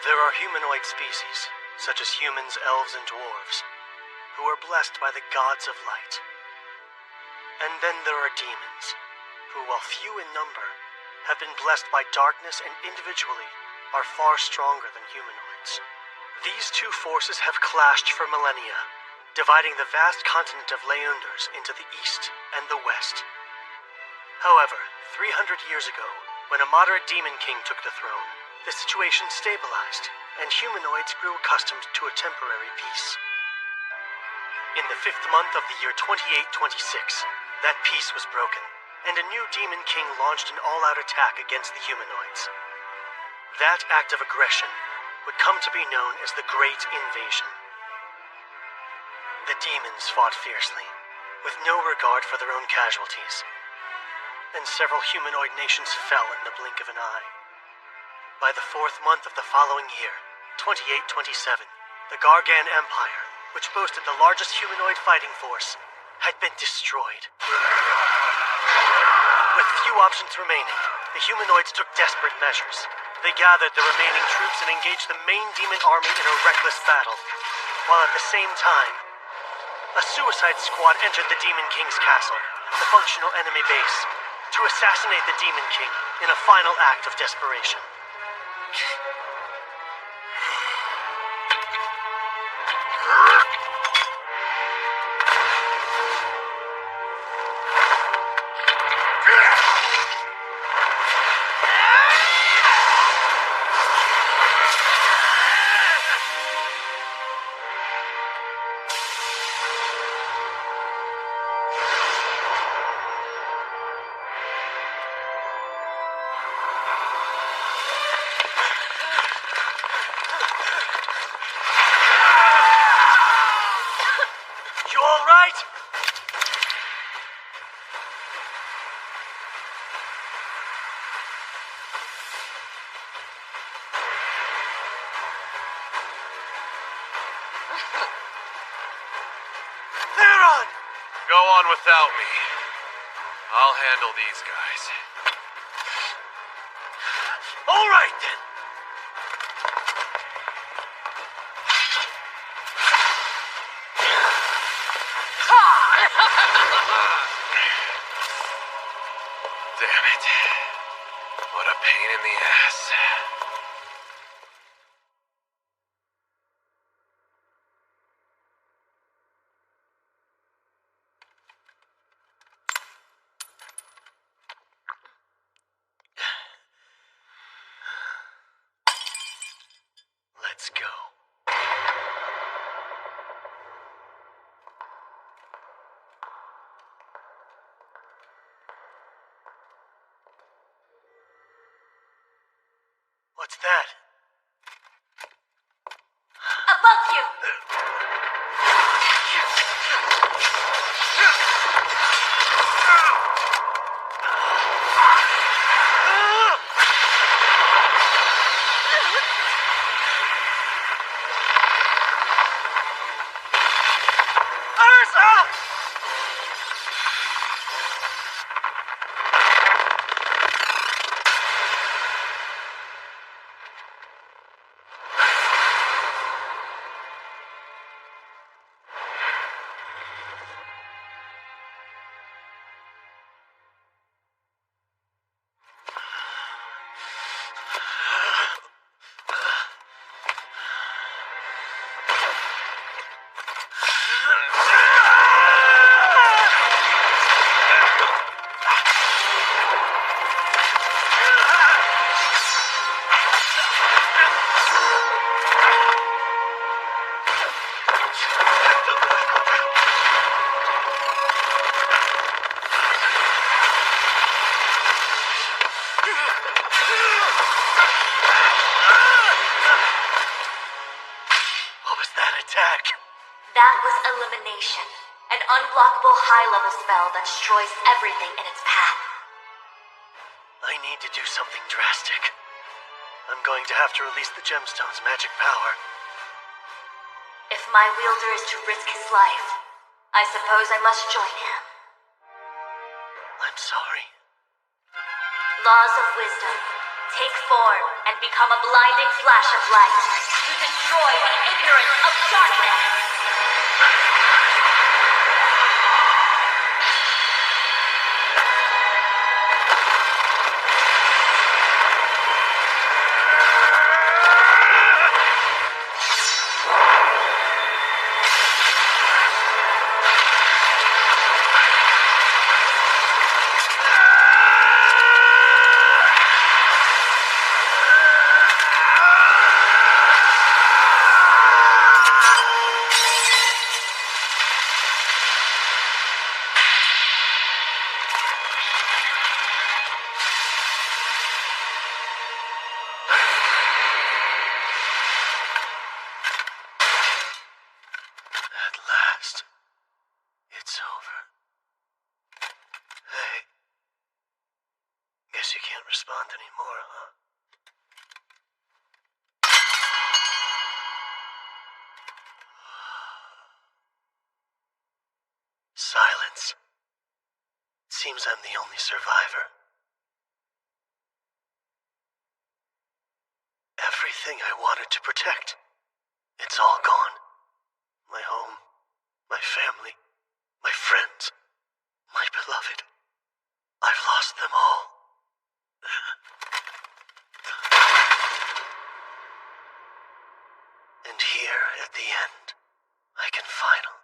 There are humanoid species, such as humans, elves, and dwarves, who are blessed by the gods of light. And then there are demons, who, while few in number, have been blessed by darkness and individually are far stronger than humanoids. These two forces have clashed for millennia, dividing the vast continent of Leunders into the east and the west. However, 300 years ago, when a moderate demon king took the throne, the situation stabilized, and humanoids grew accustomed to a temporary peace. In the 5th month of the year 2826, that peace was broken, and a new demon king launched an all-out attack against the humanoids. That act of aggression would come to be known as the Great Invasion. The demons fought fiercely, with no regard for their own casualties, and several humanoid nations fell in the blink of an eye. By the 4th month of the following year, 2827, the Gargan Empire, which boasted the largest humanoid fighting force, had been destroyed. With few options remaining, the humanoids took desperate measures. They gathered the remaining troops and engaged the main demon army in a reckless battle, while at the same time, a suicide squad entered the Demon King's castle, the functional enemy base, to assassinate the Demon King in a final act of desperation. Go on without me. I'll handle these guys. All right, then. Damn it. What a pain in the ass. Let's go. What's that? Above you! That was Elimination, an unblockable high-level spell that destroys everything in its path. I need to do something drastic. I'm going to have to release the gemstone's magic power. If my wielder is to risk his life, I suppose I must join him. I'm sorry. Laws of wisdom. take form and become a blinding flash of light to destroy the ignorance of darkness. At last, it's over. Hey, guess you can't respond anymore, huh? Silence. Seems I'm the only survivor. Everything I wanted to protect, it's all gone. My home, my family, my friends, my beloved. I've lost them all. And here, at the end, I can finally...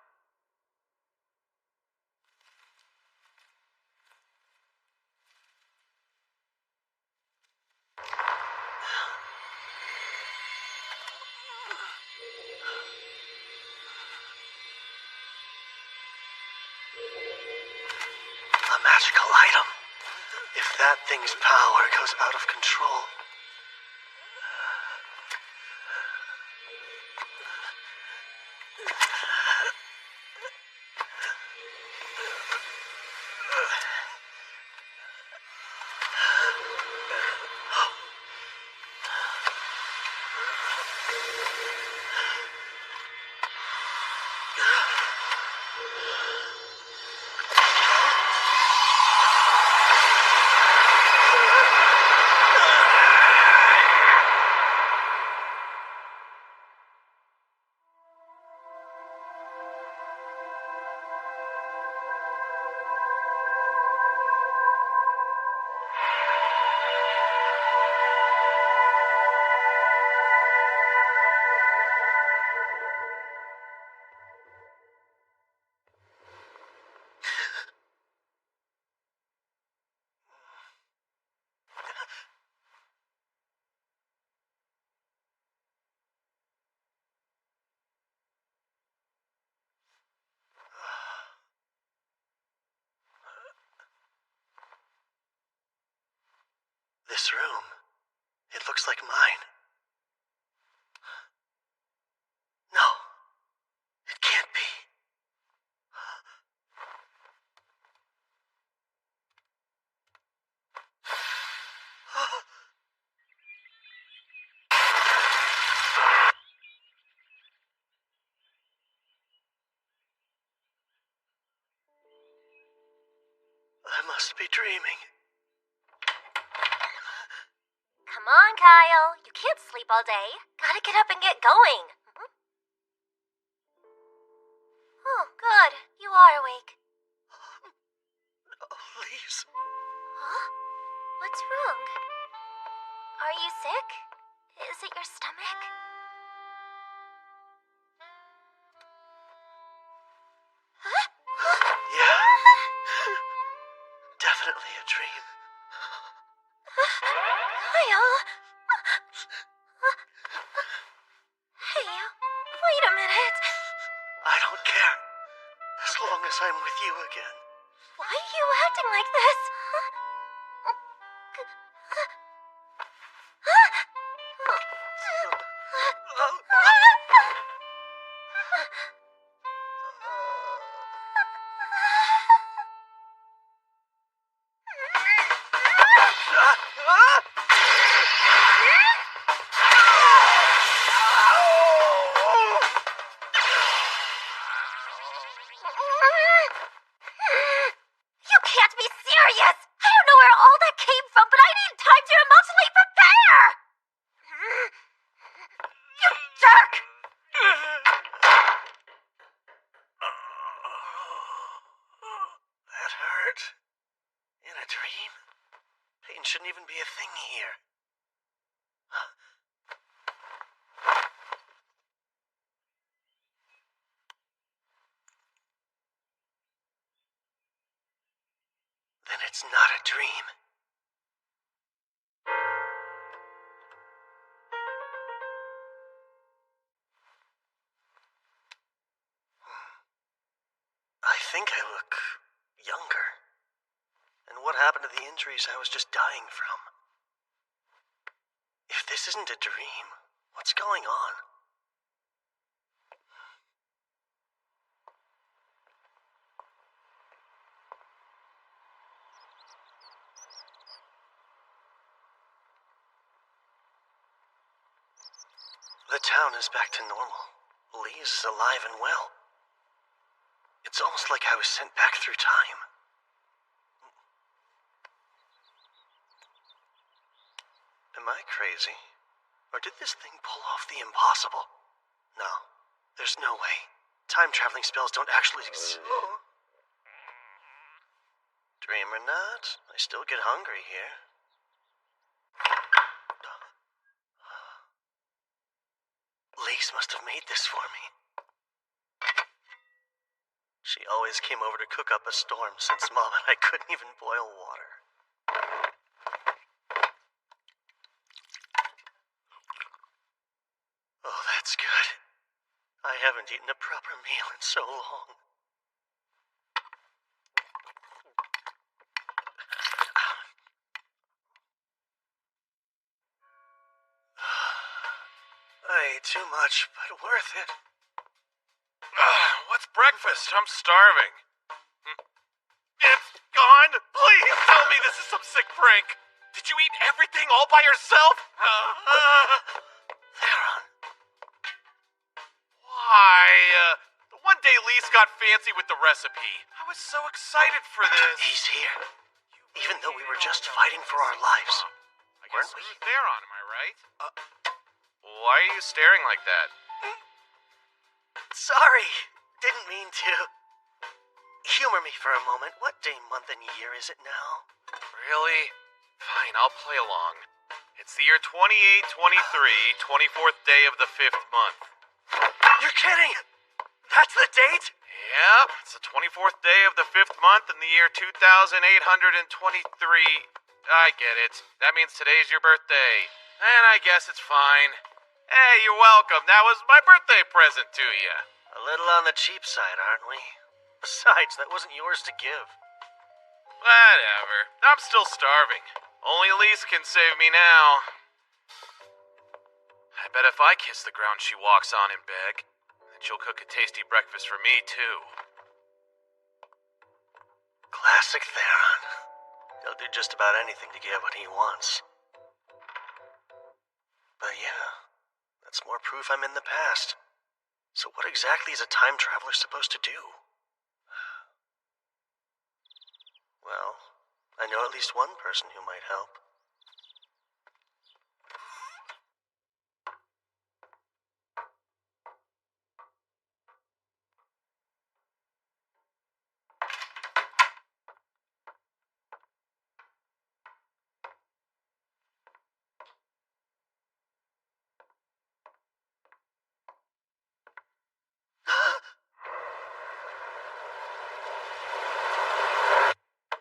A magical item. If that thing's power goes out of control... This room, it looks like mine. No, it can't be. I must be dreaming. Come on, Kyle. You can't sleep all day. Gotta get up and get going. Oh, good. You are awake. Oh, please. Huh? What's wrong? Are you sick? Is it your stomach? Yeah. Definitely a dream. Kyle? Hey, wait a minute. I don't care. As long as I'm with you again. Why are you acting like this? You can't be serious! It's not a dream. I think I look younger. And what happened to the injuries I was just dying from? If this isn't a dream, what's going on? The town is back to normal. Lee's is alive and well. It's almost like I was sent back through time. Am I crazy? Or did this thing pull off the impossible? No, there's no way. Time-traveling spells don't actually exist. Dream or not, I still get hungry here. Lise must have made this for me. She always came over to cook up a storm since Mom and I couldn't even boil water. Oh, that's good. I haven't eaten a proper meal in so long. I ate too much, but worth it. What's breakfast? I'm starving. It's gone? Please tell me this is some sick prank. Did you eat everything all by yourself? Theron. Why? The one day Lise got fancy with the recipe. I was so excited for this. He's here. Even though we were just fighting for our lives. I guess Weren't we? it was Theron, am I right? Why are you staring like that? Sorry. Didn't mean to. Humor me for a moment. What day, month, and year is it now? Really? Fine, I'll play along. It's the year 2823, 24th day of the 5th month. You're kidding! That's the date? Yep, it's the 24th day of the 5th month in the year 2823. I get it. That means today's your birthday. And I guess it's fine. Hey, you're welcome. That was my birthday present to you. A little on the cheap side, aren't we? Besides, that wasn't yours to give. Whatever. I'm still starving. Only Lise can save me now. I bet if I kiss the ground she walks on and beg, then she'll cook a tasty breakfast for me, too. Classic Theron. He'll do just about anything to get what he wants. But yeah, that's more proof I'm in the past. So what exactly is a time traveler supposed to do? Well, I know at least one person who might help.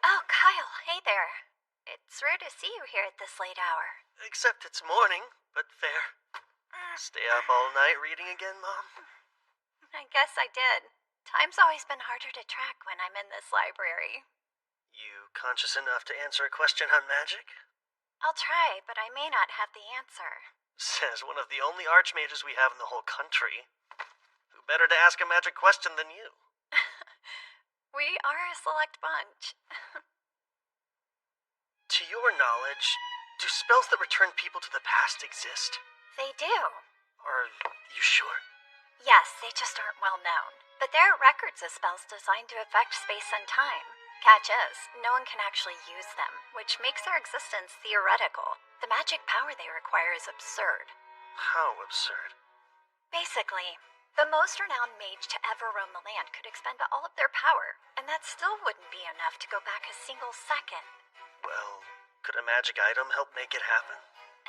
Oh, Kyle, hey there. It's rare to see you here at this late hour. Except it's morning, but fair. Stay up all night reading again, Mom? I guess I did. Time's always been harder to track when I'm in this library. You conscious enough to answer a question on magic? I'll try, but I may not have the answer. Says one of the only archmages we have in the whole country. Who better to ask a magic question than you? We are a select bunch. To your knowledge, do spells that return people to the past exist? They do. Are you sure? Yes, they just aren't well known. But there are records of spells designed to affect space and time. Catch is, no one can actually use them, which makes their existence theoretical. The magic power they require is absurd. How absurd. Basically, the most renowned mage to ever roam the land could expend all of their power, and that still wouldn't be enough to go back a single second. Well, could a magic item help make it happen?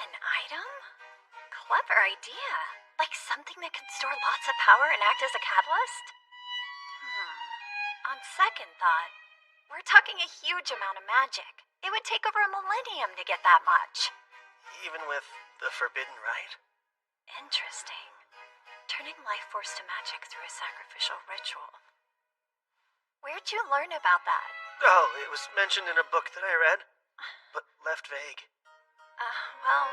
An item? Clever idea. Like something that can store lots of power and act as a catalyst? On second thought, We're talking a huge amount of magic. It would take over a millennium to get that much. Even with the forbidden rite? Interesting. Turning life force to magic through a sacrificial ritual. Where'd you learn about that? Oh, it was mentioned in a book that I read, but left vague. Well,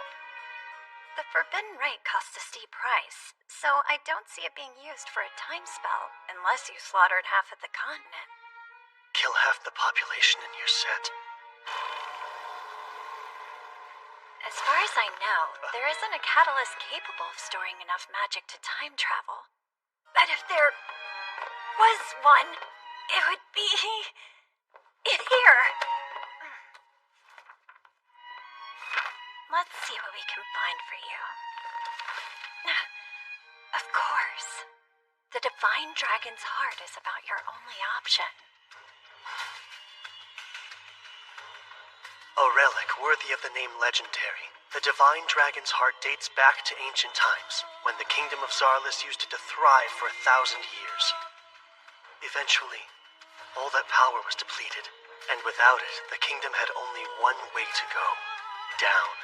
the forbidden rite costs a steep price, so I don't see it being used for a time spell unless you slaughtered half of the continent. Kill half the population in your set. As far as I know, there isn't a catalyst capable of storing enough magic to time travel. But if there was one, it would be here. Let's see what we can find for you. Of course. The Divine Dragon's Heart is about your only option. A relic worthy of the name Legendary, the Divine Dragon's Heart dates back to ancient times, when the Kingdom of Zarlis used it to thrive for 1,000 years. Eventually, all that power was depleted, and without it, the kingdom had only one way to go: down.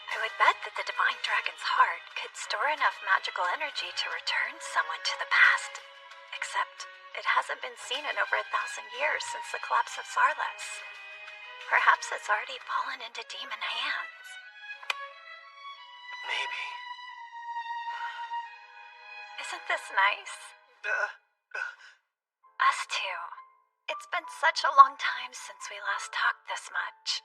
I would bet that the Divine Dragon's Heart could store enough magical energy to return someone to the past. Except, it hasn't been seen in over 1,000 years since the collapse of Zarlis. Perhaps it's already fallen into demon hands. Maybe. Isn't this nice? Us too. It's been such a long time since we last talked this much.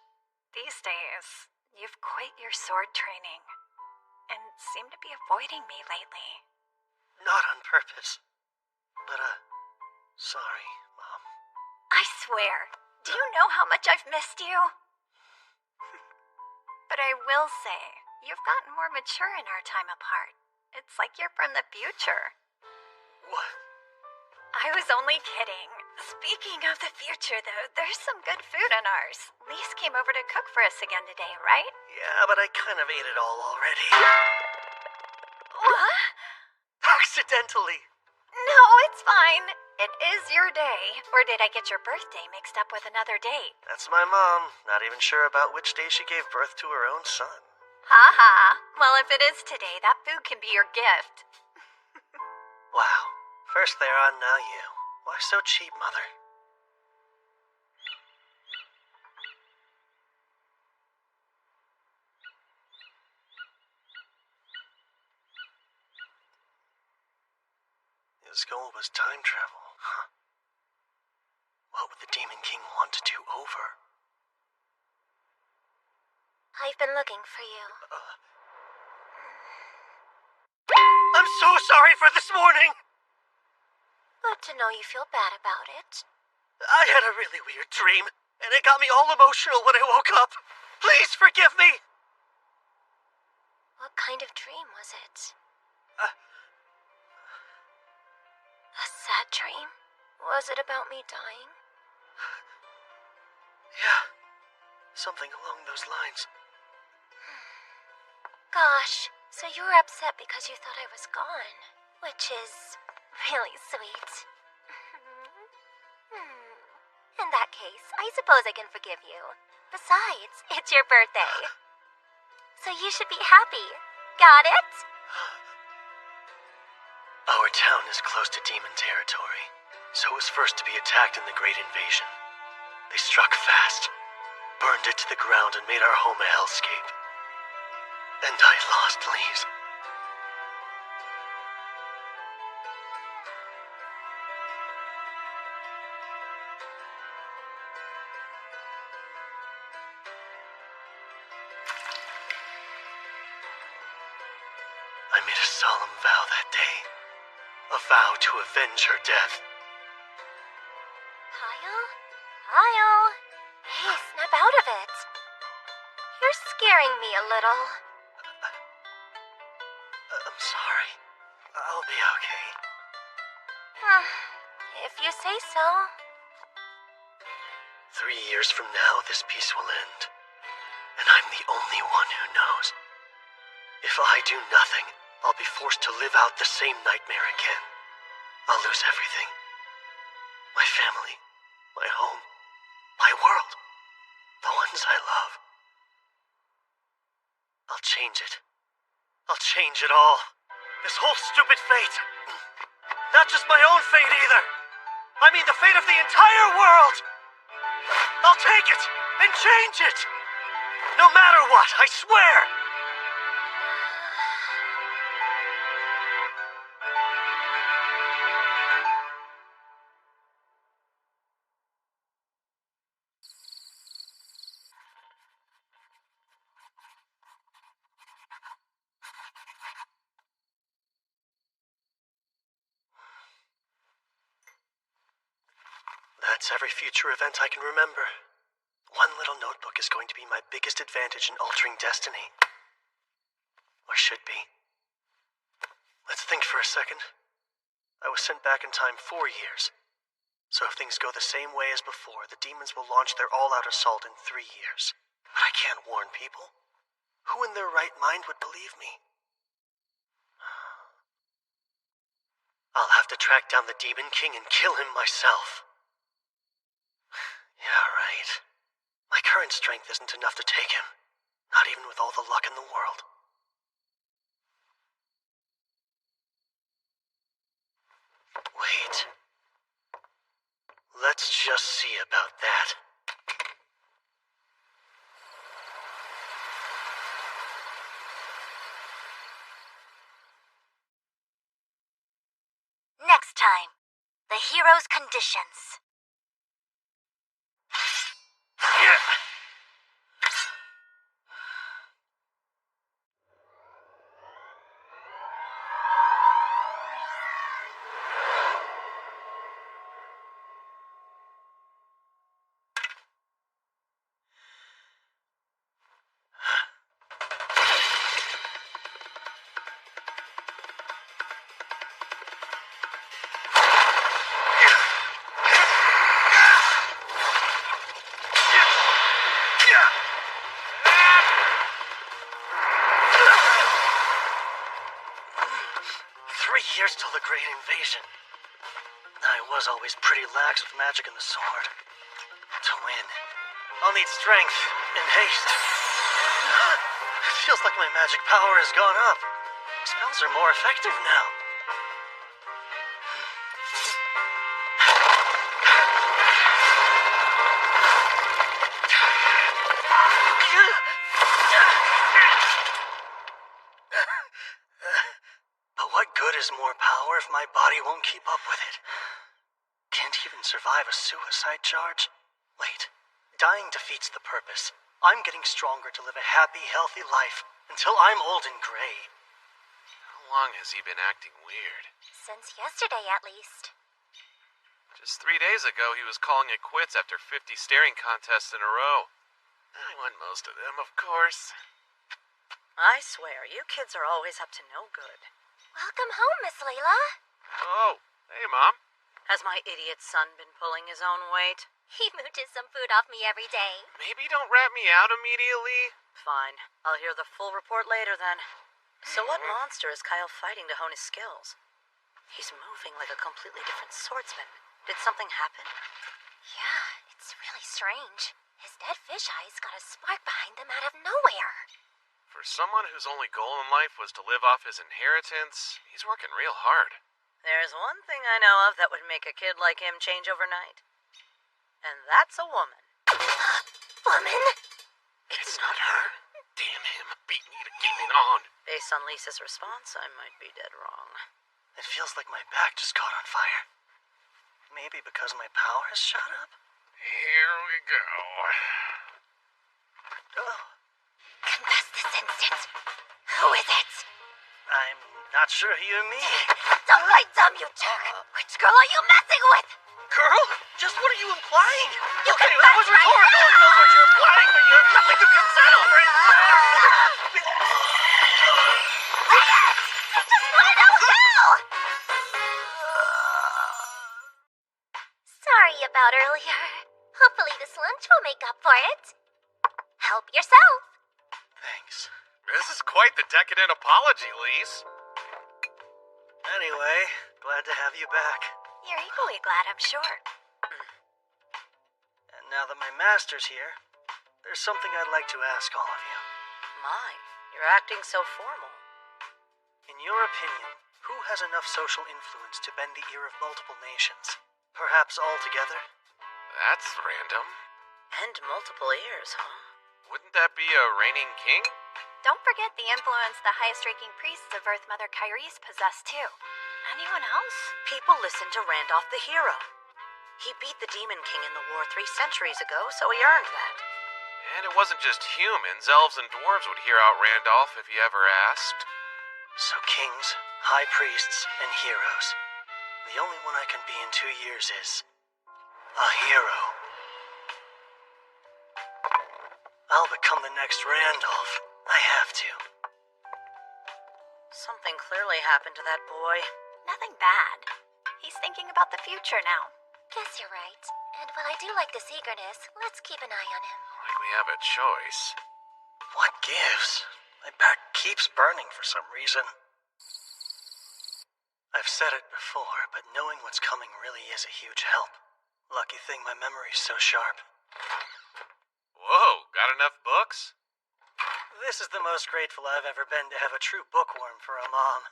These days, you've quit your sword training and seem to be avoiding me lately. Not on purpose. But, sorry, Mom. I swear, do you know how much I've missed you? But I will say, you've gotten more mature in our time apart. It's like you're from the future. What? I was only kidding. Speaking of the future, though, there's some good food on ours. Lise came over to cook for us again today, right? Yeah, but I kind of ate it all already. What? Accidentally. No, it's fine. It is your day. Or did I get your birthday mixed up with another date? That's my mom. Not even sure about which day she gave birth to her own son. Haha. Well, if it is today, that food can be your gift. Wow. First they're on, now you. Why so cheap, Mother? His goal was time travel, huh? What would the Demon King want to do over? I've been looking for you. I'm so sorry for this morning! Good to know you feel bad about it. I had a really weird dream, and it got me all emotional when I woke up. Please forgive me! What kind of dream was it? A sad dream? Was it about me dying? Yeah, something along those lines. Gosh, so you were upset because you thought I was gone, which is really sweet. In that case, I suppose I can forgive you. Besides, it's your birthday. So you should be happy. Got it? Our town is close to demon territory, so it was first to be attacked in the Great Invasion. They struck fast, burned it to the ground, and made our home a hellscape. And I lost Lise. I made a solemn vow that day. A vow to avenge her death. Kyle? Kyle? Hey, snap out of it. You're scaring me a little. I'm sorry. I'll be okay. If you say so. 3 years from now, this peace will end. And I'm the only one who knows. If I do nothing, I'll be forced to live out the same nightmare again. I'll lose everything. My family, my home, my world, the ones I love. I'll change it. I'll change it all. This whole stupid fate. Not just my own fate either. I mean the fate of the entire world. I'll take it and change it. No matter what, I swear. That's every future event I can remember. One little notebook is going to be my biggest advantage in altering destiny. Or should be. Let's think for a second. I was sent back in time 4 years. So if things go the same way as before, the demons will launch their all-out assault in 3 years. But I can't warn people. Who in their right mind would believe me? I'll have to track down the Demon King and kill him myself. Yeah, right. My current strength isn't enough to take him. Not even with all the luck in the world. Wait. Let's just see about that. Next time, the hero's conditions. Years till the Great Invasion. I was always pretty lax with magic and the sword. To win, I'll need strength and haste. It feels like my magic power has gone up. Spells are more effective now. Is more power if my body won't keep up with it. Can't even survive a suicide charge? Wait, dying defeats the purpose. I'm getting stronger to live a happy, healthy life until I'm old and gray. How long has he been acting weird? Since yesterday, at least. Just 3 days ago, he was calling it quits after 50 staring contests in a row. I won most of them, of course. I swear, you kids are always up to no good. Welcome home, Miss Layla. Oh, hey, Mom. Has my idiot son been pulling his own weight? He mooches some food off me every day. Maybe don't rat me out immediately. Fine. I'll hear the full report later then. So what monster is Kyle fighting to hone his skills? He's moving like a completely different swordsman. Did something happen? Yeah, it's really strange. His dead fish eyes got a spark behind them out of nowhere. For someone whose only goal in life was to live off his inheritance, he's working real hard. There's one thing I know of that would make a kid like him change overnight. And that's a woman. Woman? It's not her. Damn him, beat me to keep it on. Based on Lisa's response, I might be dead wrong. It feels like my back just caught on fire. Maybe because my power has shot up? Here we go. Oh. Confess this instant. Who is it? I'm not sure who you mean. Don't write dumb, you jerk. Which girl are you messing with? Girl? Just what are you implying? You Okay, can that was right rhetorical. now. I know what you're implying, but you have nothing to be upset over. I just want to know who! Sorry about earlier. Hopefully this lunch will make up for it. Help yourself. Thanks. This is quite the decadent apology, Lise. Anyway, glad to have you back. You're equally glad, I'm sure. Now that my master's here, there's something I'd like to ask all of you. My, you're acting so formal. In your opinion, who has enough social influence to bend the ear of multiple nations? Perhaps all together? That's random. And multiple ears, huh? Wouldn't that be a reigning king? Don't forget the influence the highest-ranking priests of Earth Mother Kyrie's possess, too. Anyone else? People listen to Randolph the hero. He beat the Demon King in the war 3 centuries ago, so he earned that. And it wasn't just humans. Elves and dwarves would hear out Randolph if he ever asked. So kings, high priests, and heroes. The only one I can be in 2 years is a hero. I'll become the next Randolph. I have to. Something clearly happened to that boy. Nothing bad. He's thinking about the future now. Guess you're right. And while I do like this eagerness, let's keep an eye on him. Like we have a choice. What gives? My back keeps burning for some reason. I've said it before, but knowing what's coming really is a huge help. Lucky thing my memory's so sharp. Whoa, got enough books? This is the most grateful I've ever been to have a true bookworm for a mom.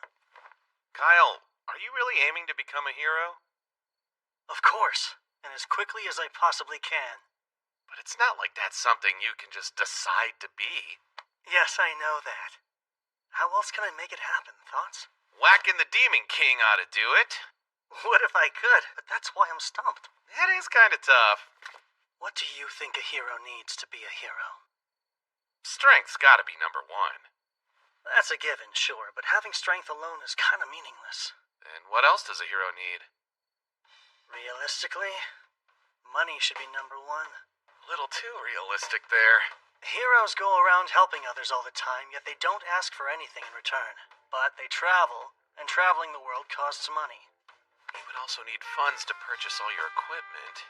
Kyle, are you really aiming to become a hero? Of course, and as quickly as I possibly can. But it's not like that's something you can just decide to be. Yes, I know that. How else can I make it happen? Thoughts? Whacking the Demon King ought to do it. What if I could? But that's why I'm stumped. That is kind of tough. What do you think a hero needs to be a hero? Strength's gotta be number 1. That's a given, sure, but having strength alone is kind of meaningless. And what else does a hero need? Realistically, money should be number 1. A little too realistic there. Heroes go around helping others all the time, yet they don't ask for anything in return. But they travel, and traveling the world costs money. You would also need funds to purchase all your equipment.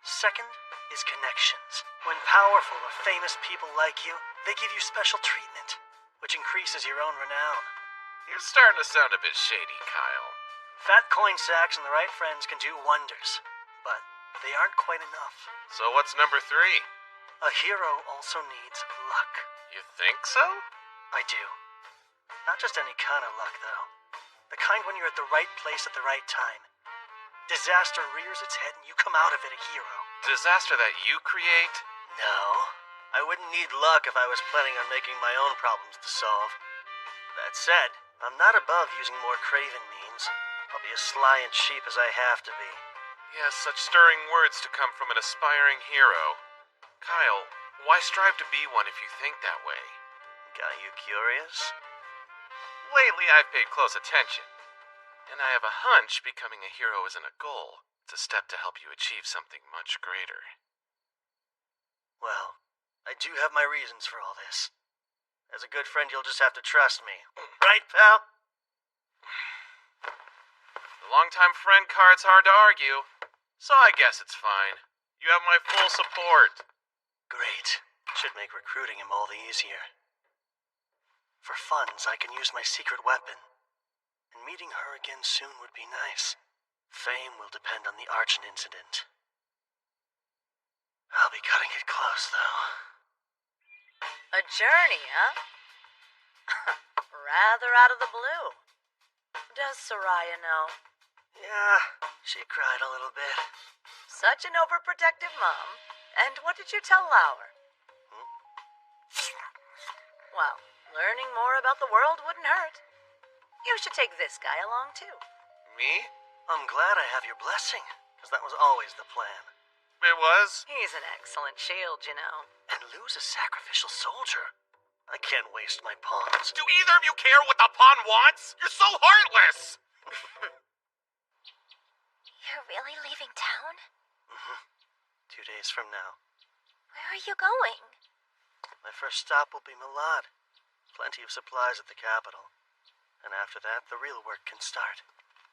Second is connections. When powerful or famous people like you, they give you special treatment, which increases your own renown. You're starting to sound a bit shady, Kyle. Fat coin sacks and the right friends can do wonders, but they aren't quite enough. So what's number 3? A hero also needs luck. You think so? I do. Not just any kind of luck, though. The kind when you're at the right place at the right time. Disaster rears its head and you come out of it a hero. Disaster that you create? No. I wouldn't need luck if I was planning on making my own problems to solve. That said, I'm not above using more craven means. I'll be as sly and cheap as I have to be. Yes, such stirring words to come from an aspiring hero. Kyle, why strive to be one if you think that way? Got you curious? Lately, I've paid close attention. And I have a hunch becoming a hero isn't a goal. It's a step to help you achieve something much greater. Well, I do have my reasons for all this. As a good friend, you'll just have to trust me. Right, pal? The longtime friend card's hard to argue, so I guess it's fine. You have my full support. Great. Should make recruiting him all the easier. For funds, I can use my secret weapon. And meeting her again soon would be nice. Fame will depend on the Archon incident. I'll be cutting it close, though. A journey, huh? Rather out of the blue. Does Soraya know? Yeah, she cried a little bit. Such an overprotective mom. And what did you tell Lauer? Well, learning more about the world wouldn't hurt. You should take this guy along, too. Me? I'm glad I have your blessing, because that was always the plan. It was? He's an excellent shield, you know. And lose a sacrificial soldier? I can't waste my pawns. Do either of you care what the pawn wants? You're so heartless! You're really leaving town? 2 days from now. Where are you going? My first stop will be Malad. Plenty of supplies at the capital. And after that, the real work can start.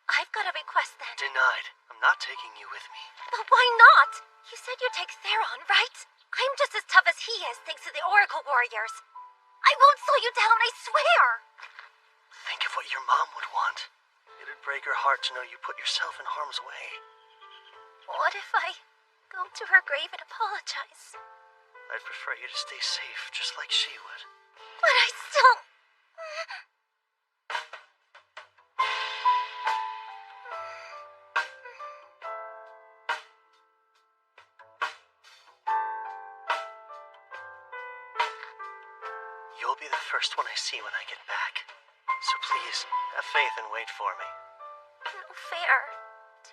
I've got a request then. Denied. I'm not taking you with me. But why not? You said you'd take Theron, right? I'm just as tough as he is, thanks to the Oracle Warriors. I won't slow you down, I swear! Think of what your mom would want. It'd break her heart to know you put yourself in harm's way. What if I go to her grave and apologize. I'd prefer you to stay safe, just like she would. But I still... You'll be the first one I see when I get back. So please, have faith and wait for me. No fair.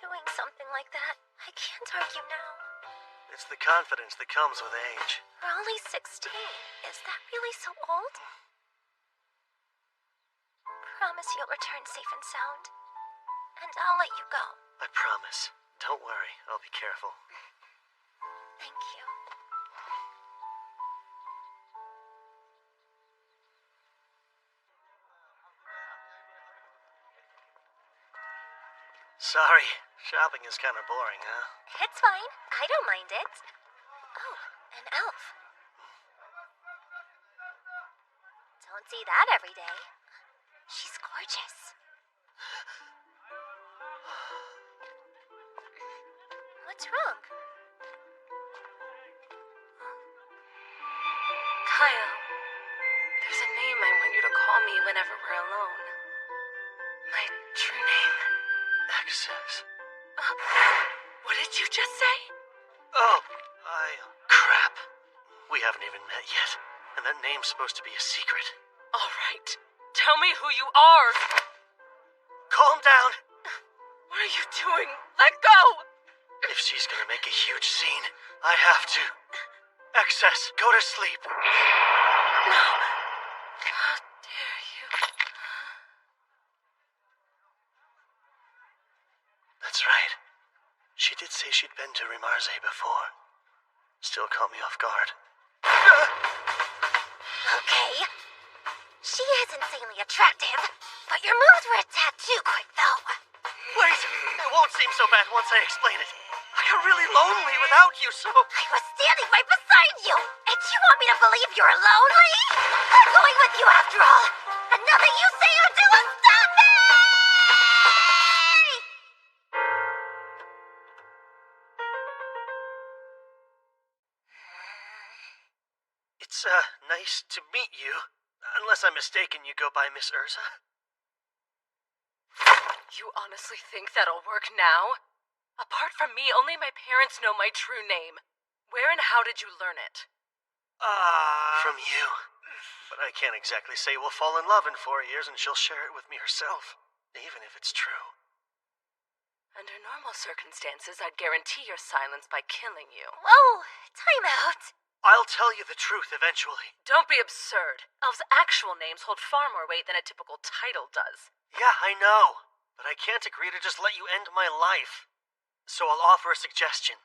Doing something like that, I can't argue now. It's the confidence that comes with age. We're only 16. Is that really so old? Promise you'll return safe and sound. And I'll let you go. I promise. Don't worry, I'll be careful. Thank you. Sorry, shopping is kind of boring, huh? It's fine. I don't mind it. Oh, an elf. Don't see that every day. She's gorgeous. What's wrong? Kyle, there's a name I want you to call me whenever we're alone. My true name. Access. What did you just say? Oh, crap. We haven't even met yet. And that name's supposed to be a secret. All right. Tell me who you are. Calm down. What are you doing? Let go! If she's gonna make a huge scene, I have to. Excess, go to sleep. No. How dare you? That's right. She did say she'd been to Rimarze before. Still caught me off guard. Okay. She is insanely attractive, but your moves were a tad too quick, though. Wait, it won't seem so bad once I explain it. I got really lonely without you, so... I was standing right beside you, and you want me to believe you're lonely? I'm going with you after all, and nothing you say or do will stop me! It's, nice to meet you. Unless I'm mistaken, you go by Miss Urza? You honestly think that'll work now? Apart from me, only my parents know my true name. Where and how did you learn it? From you. But I can't exactly say we'll fall in love in 4 years and she'll share it with me herself, even if it's true. Under normal circumstances, I'd guarantee your silence by killing you. Whoa, time out. I'll tell you the truth eventually. Don't be absurd. Elves' actual names hold far more weight than a typical title does. Yeah, I know. But I can't agree to just let you end my life. So I'll offer a suggestion.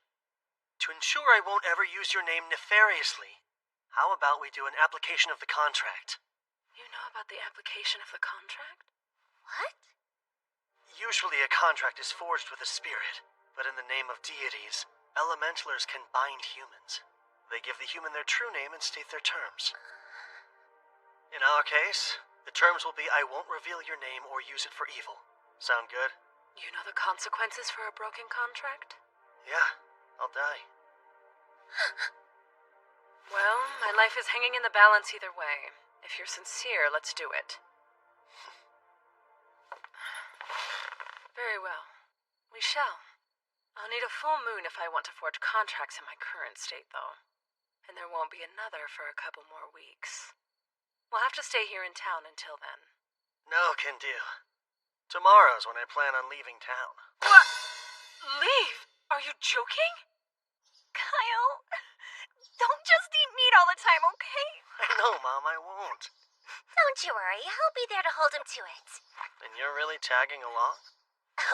To ensure I won't ever use your name nefariously, how about we do an application of the contract? You know about the application of the contract? What? Usually a contract is forged with a spirit, but in the name of deities, elementalers can bind humans. They give the human their true name and state their terms. In our case, the terms will be I won't reveal your name or use it for evil. Sound good? You know the consequences for a broken contract? Yeah, I'll die. Well, my life is hanging in the balance either way. If you're sincere, let's do it. Very well. We shall. I'll need a full moon if I want to forge contracts in my current state, though. And there won't be another for a couple more weeks. We'll have to stay here in town until then. No can do. Tomorrow's when I plan on leaving town. What? Leave? Are you joking? Kyle, don't just eat meat all the time, okay? I know, Mom, I won't. Don't you worry, I'll be there to hold him to it. And you're really tagging along?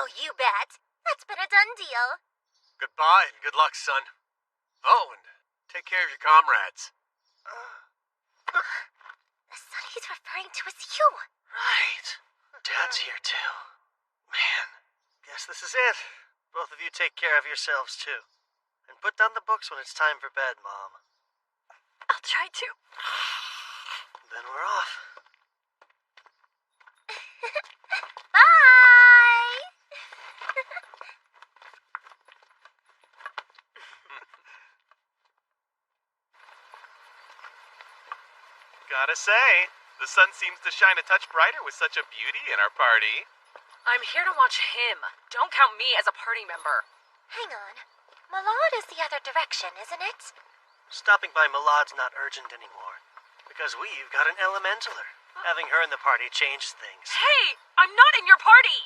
Oh, you bet. That's been a done deal. Goodbye and good luck, son. Oh, and take care of your comrades. The son he's referring to is you. Right. Dad's here, too. Man, guess this is it. Both of you take care of yourselves, too. And put down the books when it's time for bed, Mom. I'll try to. Then we're off. Bye! Gotta say, the sun seems to shine a touch brighter with such a beauty in our party. I'm here to watch him. Don't count me as a party member. Hang on. Malad is the other direction, isn't it? Stopping by Malad's not urgent anymore, because we've got an elementaler. Having her in the party changes things. Hey, I'm not in your party!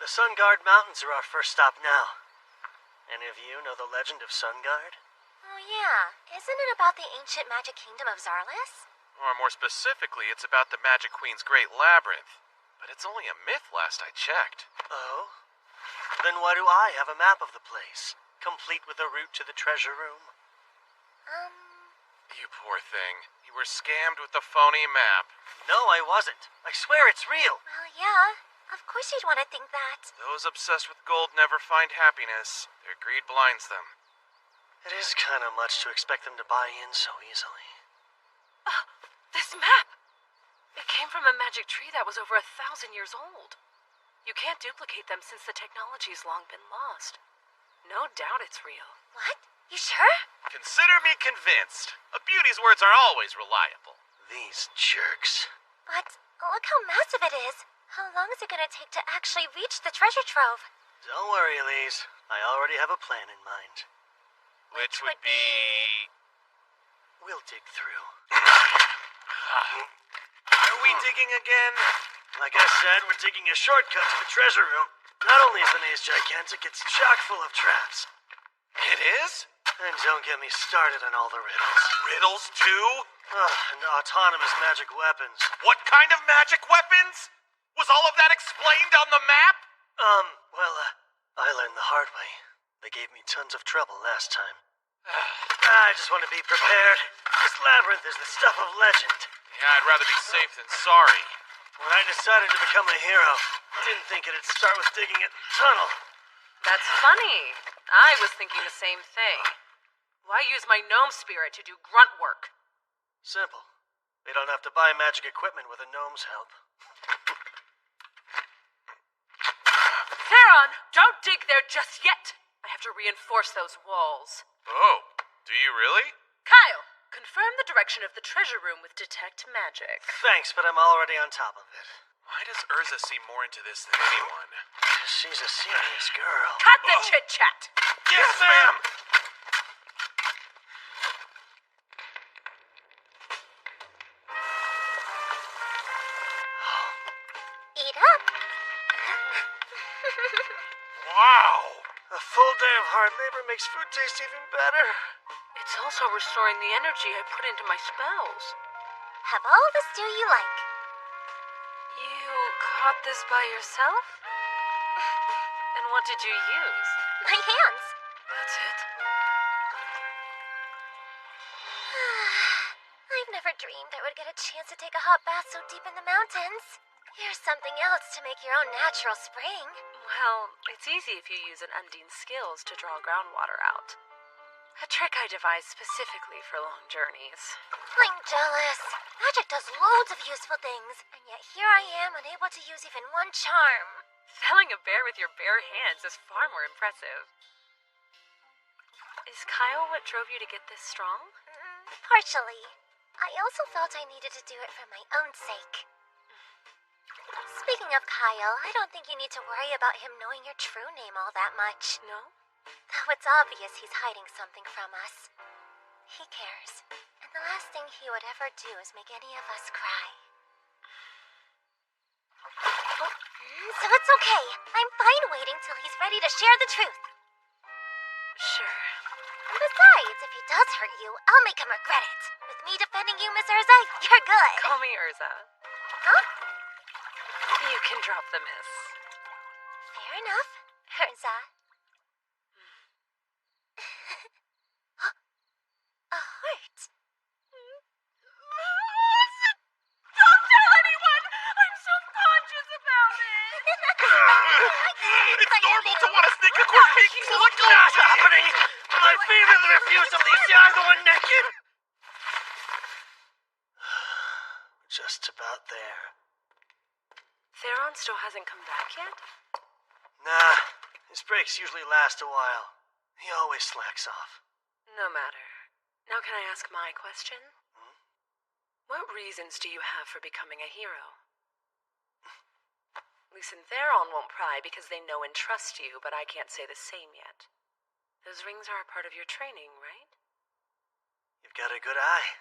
The Sunguard Mountains are our first stop now. Any of you know the legend of Sunguard? Oh yeah, isn't it about the ancient magic kingdom of Zarlis? Or more specifically, it's about the Magic Queen's Great Labyrinth. But it's only a myth last I checked. Oh? Then why do I have a map of the place, complete with a route to the treasure room? You poor thing. You were scammed with the phony map. No, I wasn't. I swear it's real. Well, yeah. Of course you'd want to think that. Those obsessed with gold never find happiness. Their greed blinds them. It is kind of much to expect them to buy in so easily. This map! It came from a magic tree that was over 1,000 years old. You can't duplicate them since the technology's long been lost. No doubt it's real. What? You sure? Consider me convinced. A beauty's words are always reliable. These jerks. But look how massive it is. How long is it going to take to actually reach the treasure trove? Don't worry, Elise. I already have a plan in mind. Which would be... We'll dig through. Are we digging again? Like I said, we're digging a shortcut to the treasure room. Not only is the maze gigantic, it's chock full of traps. It is? And don't get me started on all the riddles. Riddles too? And autonomous magic weapons. What kind of magic weapons? Was all of that explained on the map? I learned the hard way. They gave me tons of trouble last time. I just want to be prepared. This labyrinth is the stuff of legend. Yeah, I'd rather be safe than sorry. When I decided to become a hero, I didn't think it'd start with digging a tunnel. That's funny. I was thinking the same thing. Why use my gnome spirit to do grunt work? Simple. We don't have to buy magic equipment with a gnome's help. Theron, don't dig there just yet! I have to reinforce those walls. Oh, do you really? Kyle, confirm the direction of the treasure room with Detect Magic. Thanks, but I'm already on top of it. Why does Urza seem more into this than anyone? She's a serious girl. Cut the chit-chat! Yes, ma'am! Eat up. Wow! A full day of hard labor makes food taste even better. It's also restoring the energy I put into my spells. Have all the stew you like. You caught this by yourself? And what did you use? My hands. That's it? I've never dreamed I would get a chance to take a hot bath so deep in the mountains. Here's something else to make your own natural spring. Well, it's easy if you use an Undine's skills to draw groundwater out. A trick I devised specifically for long journeys. I'm jealous. Magic does loads of useful things, and yet here I am unable to use even one charm. Felling a bear with your bare hands is far more impressive. Is Kyle what drove you to get this strong? Partially. I also felt I needed to do it for my own sake. Speaking of Kyle, I don't think you need to worry about him knowing your true name all that much. No? Though it's obvious he's hiding something from us. He cares, and the last thing he would ever do is make any of us cry. So it's okay. I'm fine waiting till he's ready to share the truth. Sure. Besides, if he does hurt you, I'll make him regret it. With me defending you, Miss Urza, you're good. Call me Urza. Huh? You can drop the miss. Fair enough, Urza. A heart. Don't tell anyone! I'm self-conscious about it! It's normal to want to sneak a quick peek. What's Not happening! I vehemently refuse to leave the other one naked! Just about there. Theron still hasn't come back yet? Nah, his breaks usually last a while. He always slacks off. No matter. Now can I ask my question? What reasons do you have for becoming a hero? Lys and Theron won't pry because they know and trust you, but I can't say the same yet. Those rings are a part of your training, right? You've got a good eye.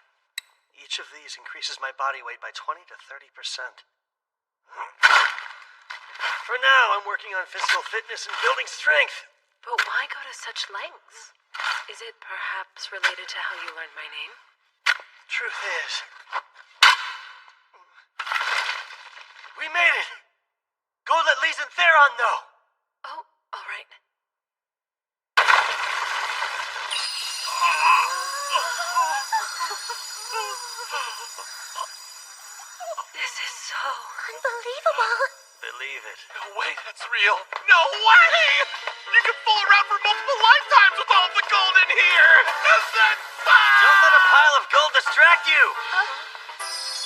Each of these increases my body weight by 20 to 30%. For now, I'm working on physical fitness and building strength. But why go to such lengths? Is it perhaps related to how you learned my name? Truth is, we made it! Go let Lys and Theron know! Oh, all right. This is so... Unbelievable. Believe it. No way, that's real. No way! You can fool around for multiple lifetimes with all the gold in here! Don't let a pile of gold distract you!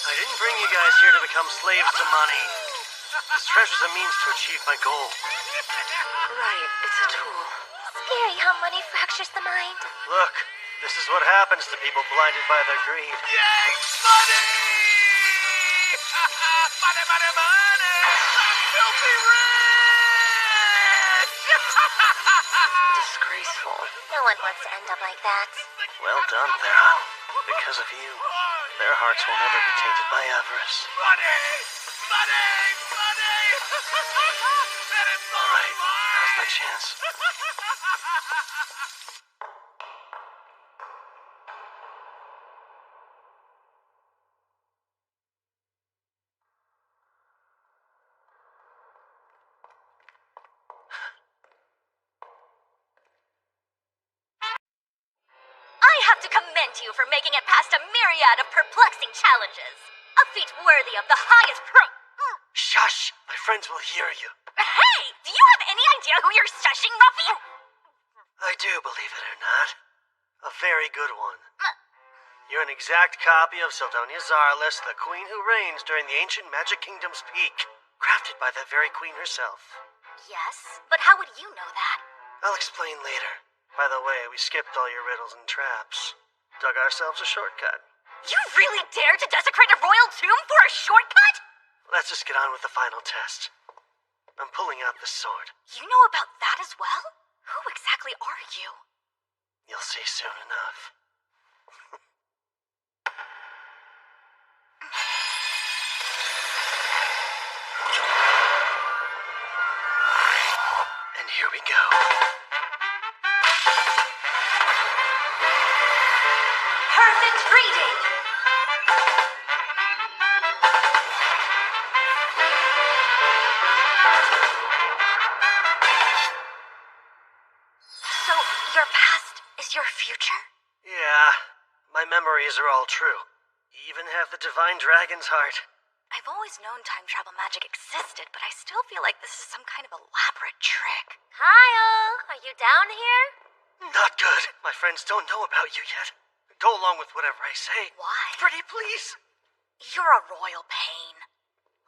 I didn't bring you guys here to become slaves to money. This treasure's a means to achieve my goal. Right, it's a tool. Scary how money fractures the mind. Look, this is what happens to people blinded by their greed. Yay, money! Money, money, money! I'm filthy rich! Disgraceful. No one wants to end up like that. Well done, Theron. Because of you, their hearts will never be tainted by avarice. Money! Money! Money! All right, now's my chance. I have to commend you for making it past a myriad of perplexing challenges. A feat worthy of the highest Shush! My friends will hear you. Hey! Do you have any idea who you're shushing, Ruffy? I do, believe it or not. A very good one. You're an exact copy of Sildonia Zarlis, the queen who reigns during the ancient Magic Kingdom's peak. Crafted by that very queen herself. Yes, but how would you know that? I'll explain later. By the way, we skipped all your riddles and traps. Dug ourselves a shortcut. You really dare to desecrate a royal tomb for a shortcut? Let's just get on with the final test. I'm pulling out this sword. You know about that as well? Who exactly are you? You'll see soon enough. And here we go. Perfect reading! So, your past is your future? Yeah, my memories are all true. You even have the divine dragon's heart. I've always known time travel magic existed, but I still feel like this is some kind of elaborate trick. Kyle, are you down here? Not good. My friends don't know about you yet. Go along with whatever I say. Why? Pretty please. You're a royal pain.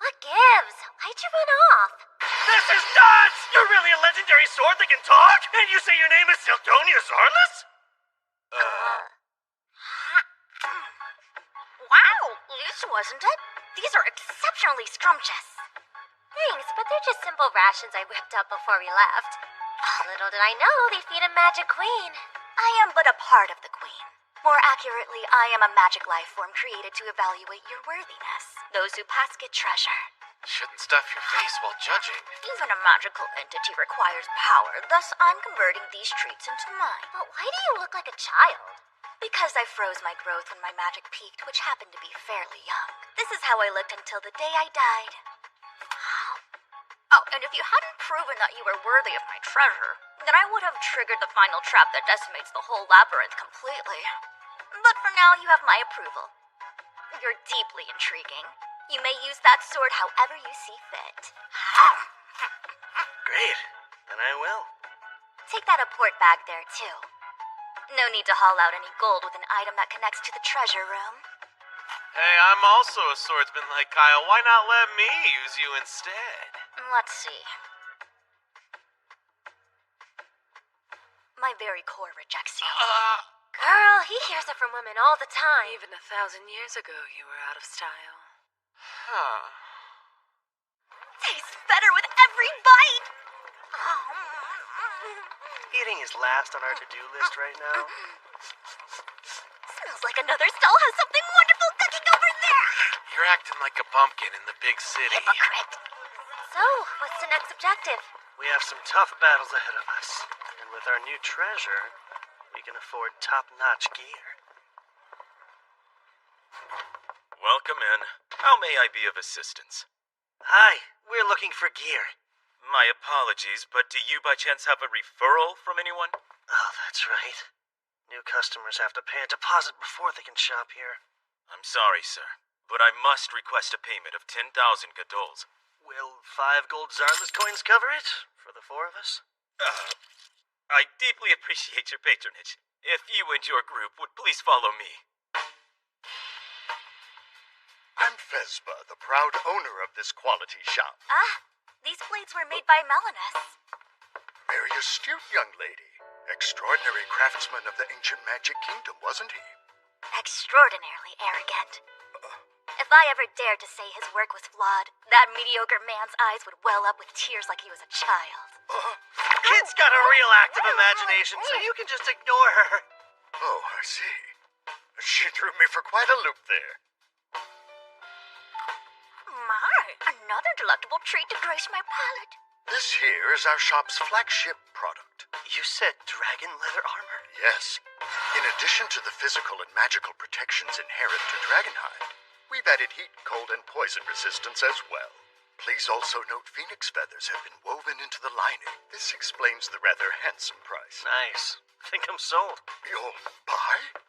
What gives? Why'd you run off? This is nuts! You're really a legendary sword that can talk? And you say your name is Sildonia Zarlis? Wow, loose, wasn't it? These are exceptionally scrumptious. Thanks, but they're just simple rations I whipped up before we left. Little did I know they'd feed a magic queen. I am but a part of the queen. More accurately, I am a magic life form created to evaluate your worthiness. Those who pass get treasure. Shouldn't stuff your face while judging. Even a magical entity requires power, thus I'm converting these treats into mine. But why do you look like a child? Because I froze my growth when my magic peaked, which happened to be fairly young. This is how I looked until the day I died. Oh, and if you hadn't proven that you were worthy of my treasure, then I would have triggered the final trap that decimates the whole labyrinth completely. But for now, you have my approval. You're deeply intriguing. You may use that sword however you see fit. Great. Then I will. Take that apport bag there, too. No need to haul out any gold with an item that connects to the treasure room. Hey, I'm also a swordsman like Kyle. Why not let me use you instead? Let's see. My very core rejects you. Girl, he hears it from women all the time. Even 1,000 years ago, you were out of style. Huh. Tastes better with every bite. Eating is last on our to-do list right now. Smells like another stall has something wonderful cooking over there. You're acting like a bumpkin in the big city. Hypocrite. So, what's the next objective? We have some tough battles ahead of us. And with our new treasure, we can afford top-notch gear. Welcome in. How may I be of assistance? Hi, we're looking for gear. My apologies, but do you by chance have a referral from anyone? Oh, that's right. New customers have to pay a deposit before they can shop here. I'm sorry, sir, but I must request a payment of 10,000 gadols. Will 5 gold Zarlis coins cover it? For the 4 of us? I deeply appreciate your patronage. If you and your group would please follow me. I'm Vespa, the proud owner of this quality shop. These blades were made by Melanus. Very astute young lady. Extraordinary craftsman of the ancient magic kingdom, wasn't he? Extraordinarily arrogant. If I ever dared to say his work was flawed, that mediocre man's eyes would well up with tears like he was a child. Kid's got a real active imagination, so you can just ignore her. Oh, I see. She threw me for quite a loop there. My, another delectable treat to grace my palate. This here is our shop's flagship product. You said dragon leather armor? Yes. In addition to the physical and magical protections inherent to dragonhide, we've added heat, cold, and poison resistance as well. Please also note phoenix feathers have been woven into the lining. This explains the rather handsome price. Nice. Think I'm sold. You'll buy?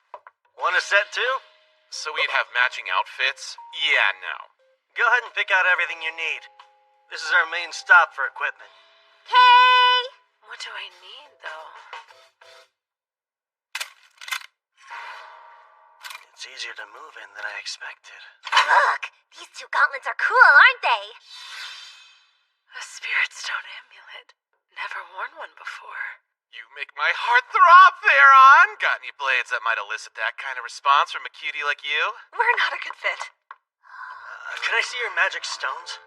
Want a set too? So we'd have matching outfits? Yeah, no. Go ahead and pick out everything you need. This is our main stop for equipment. Kay! What do I need, though? It's easier to move in than I expected. Look, these 2 gauntlets are cool, aren't they? A spirit stone amulet. Never worn one before. You make my heart throb there, On. Got any blades that might elicit that kind of response from a cutie like you? We're not a good fit. Can I see your magic stones?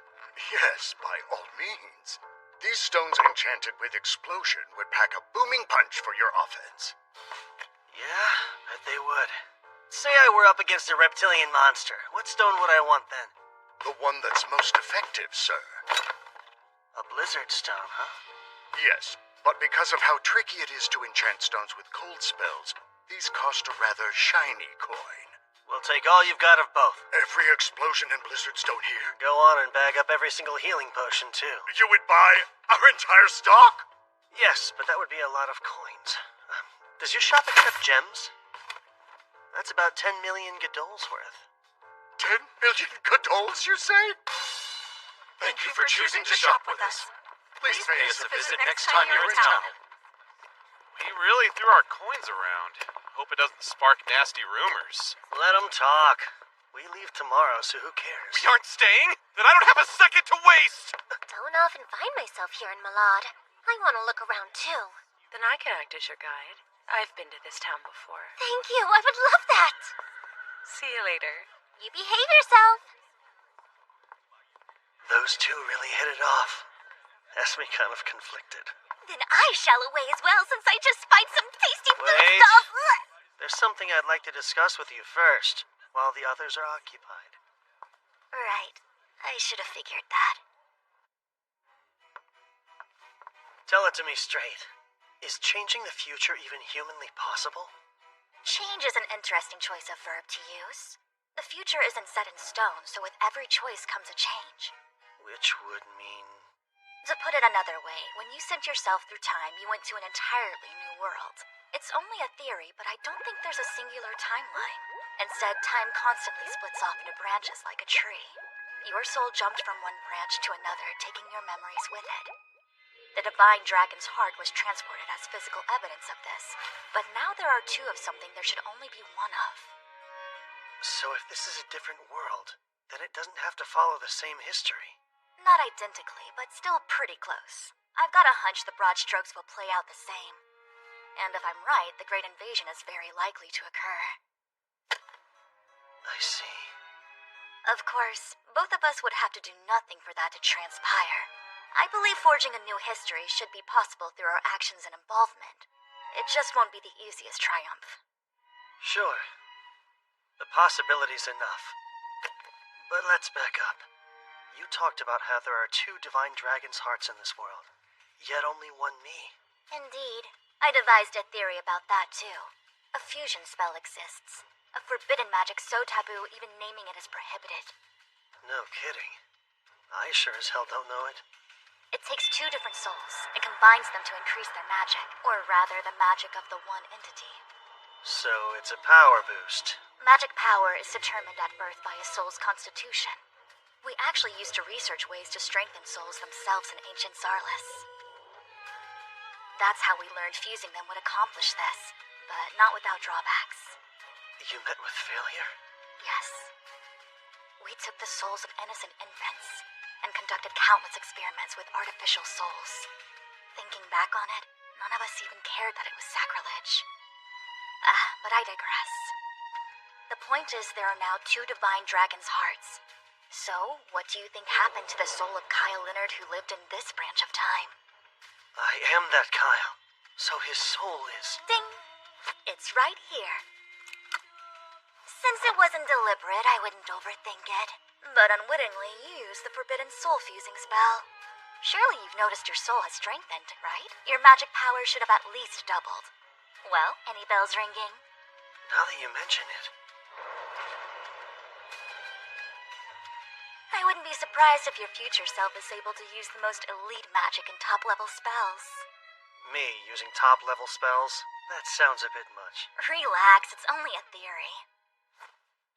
Yes, by all means. These stones enchanted with explosion would pack a booming punch for your offense. Yeah, bet they would. Say I were up against a reptilian monster. What stone would I want then? The one that's most effective, sir. A blizzard stone, huh? Yes, but because of how tricky it is to enchant stones with cold spells, these cost a rather shiny coin. We'll take all you've got of both. Every explosion and blizzard stone here? Go on and bag up every single healing potion, too. You would buy our entire stock? Yes, but that would be a lot of coins. Does your shop accept gems? That's about 10 million gadols worth. 10 million gadols, you say? Thank you for choosing to shop with us. Please pay us a visit next time you're in town. We really threw our coins around. Hope it doesn't spark nasty rumors. Let them talk. We leave tomorrow, so who cares? We aren't staying? Then I don't have a second to waste! Don't often find myself here in Malad. I want to look around too. Then I can act as your guide. I've been to this town before. Thank you, I would love that. See you later. You behave yourself. Those two really hit it off. Has me kind of conflicted. Then I shall away as well, since I just spied some tasty food Wait. stuff. There's something I'd like to discuss with you first, while the others are occupied. Right. I should have figured that. Tell it to me straight. Is changing the future even humanly possible? Change is an interesting choice of verb to use. The future isn't set in stone, so with every choice comes a change. Which would mean... To put it another way, when you sent yourself through time, you went to an entirely new world. It's only a theory, but I don't think there's a singular timeline. Instead, time constantly splits off into branches like a tree. Your soul jumped from one branch to another, taking your memories with it. The divine dragon's heart was transported as physical evidence of this, but now there are 2 of something there should only be 1 of. So if this is a different world, then it doesn't have to follow the same history. Not identically, but still pretty close. I've got a hunch the broad strokes will play out the same. And if I'm right, the Great Invasion is very likely to occur. I see. Of course, both of us would have to do nothing for that to transpire. I believe forging a new history should be possible through our actions and involvement. It just won't be the easiest triumph. Sure. The possibility's enough. But let's back up. You talked about how there are 2 divine dragon's hearts in this world, yet only one me. Indeed. I devised a theory about that too. A fusion spell exists. A forbidden magic so taboo even naming it is prohibited. No kidding. I sure as hell don't know it. It takes 2 different souls and combines them to increase their magic, or rather the magic of the one entity. So it's a power boost. Magic power is determined at birth by a soul's constitution. We actually used to research ways to strengthen souls themselves in ancient Zarlis. That's how we learned fusing them would accomplish this, but not without drawbacks. You met with failure? Yes. We took the souls of innocent infants and conducted countless experiments with artificial souls. Thinking back on it, none of us even cared that it was sacrilege. But I digress. The point is there are now 2 divine dragon's hearts. So, what do you think happened to the soul of Kyle Leonard who lived in this branch of time? I am that Kyle. So his soul is... Ding! It's right here. Since it wasn't deliberate, I wouldn't overthink it. But unwittingly, you used the forbidden soul fusing spell. Surely you've noticed your soul has strengthened, right? Your magic power should have at least doubled. Well, any bells ringing? Now that you mention it... I wouldn't be surprised if your future self is able to use the most elite magic and top-level spells. Me using top-level spells? That sounds a bit much. Relax, it's only a theory.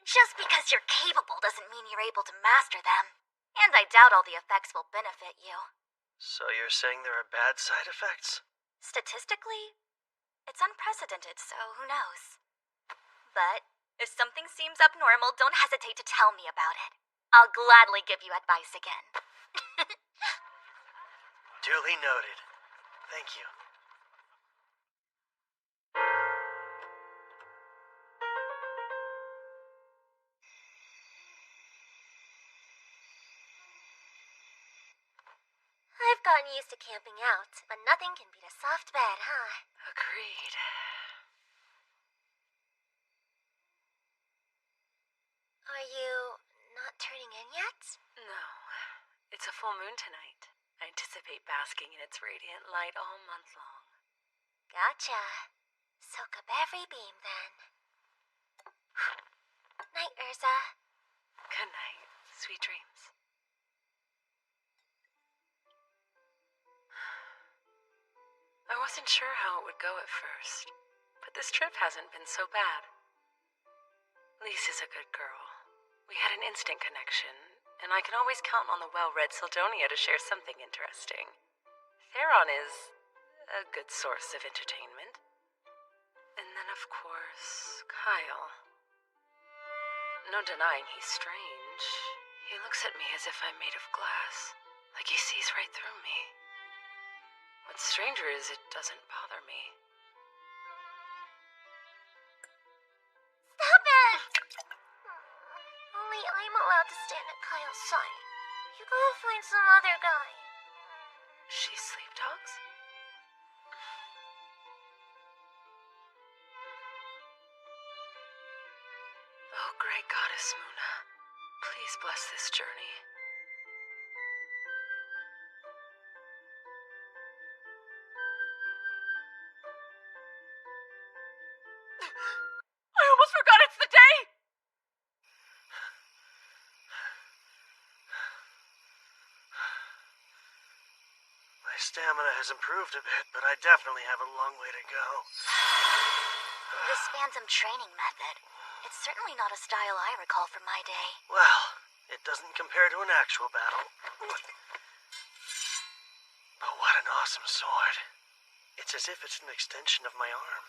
Just because you're capable doesn't mean you're able to master them. And I doubt all the effects will benefit you. So you're saying there are bad side effects? Statistically, it's unprecedented, so who knows? But if something seems abnormal, don't hesitate to tell me about it. I'll gladly give you advice again. Duly noted. Thank you. I've gotten used to camping out, but nothing can beat a soft bed, huh? Agreed. Are you not turning in yet? No. It's a full moon tonight. I anticipate basking in its radiant light all month long. Gotcha. Soak up every beam, then. Night, Urza. Good night. Sweet dreams. I wasn't sure how it would go at first, but this trip hasn't been so bad. Lise is a good girl. We had an instant connection, and I can always count on the well-read Sildonia to share something interesting. Theron is a good source of entertainment. And then, of course, Kyle. No denying he's strange. He looks at me as if I'm made of glass, like he sees right through me. What's stranger is it doesn't bother me. Stop it! Only I'm allowed to stand at Kyle's side. You gotta find some other guy. She sleep talks? Oh, great goddess Muna, please bless this journey. I almost forgot it's the day! My stamina has improved a bit, but I definitely have a long way to go. This phantom training method. It's certainly not a style I recall from my day. Well, it doesn't compare to an actual battle. But what an awesome sword. It's as if it's an extension of my arm.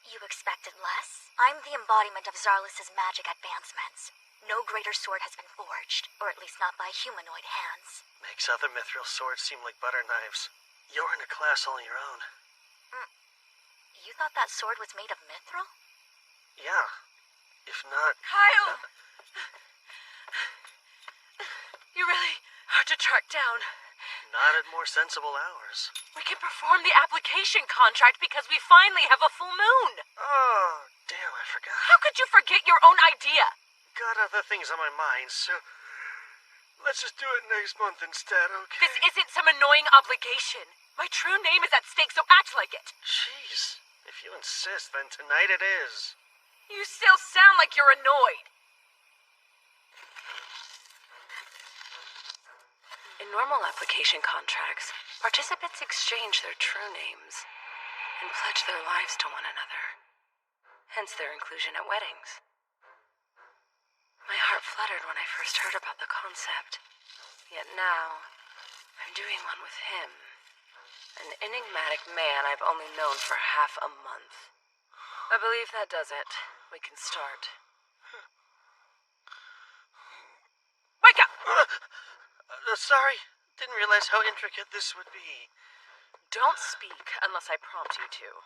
You expected less? I'm the embodiment of Zarlis' magic advancements. No greater sword has been forged, or at least not by humanoid hands. Makes other mithril swords seem like butter knives. You're in a class all your own. you thought that sword was made of mithril? Yeah. If not... Kyle! You're really hard to track down. Not at more sensible hours. We can perform the application contract because we finally have a full moon. Oh, damn, I forgot. How could you forget your own idea? Got other things on my mind, so... Let's just do it next month instead, okay? This isn't some annoying obligation. My true name is at stake, so act like it. Jeez. If you insist, then tonight it is. You still sound like you're annoyed. In normal application contracts, participants exchange their true names and pledge their lives to one another. Hence their inclusion at weddings. My heart fluttered when I first heard about the concept. Yet now, I'm doing one with him. An enigmatic man I've only known for half a month. I believe that does it. We can start. Wake up! Sorry. Didn't realize how intricate this would be. Don't speak unless I prompt you to.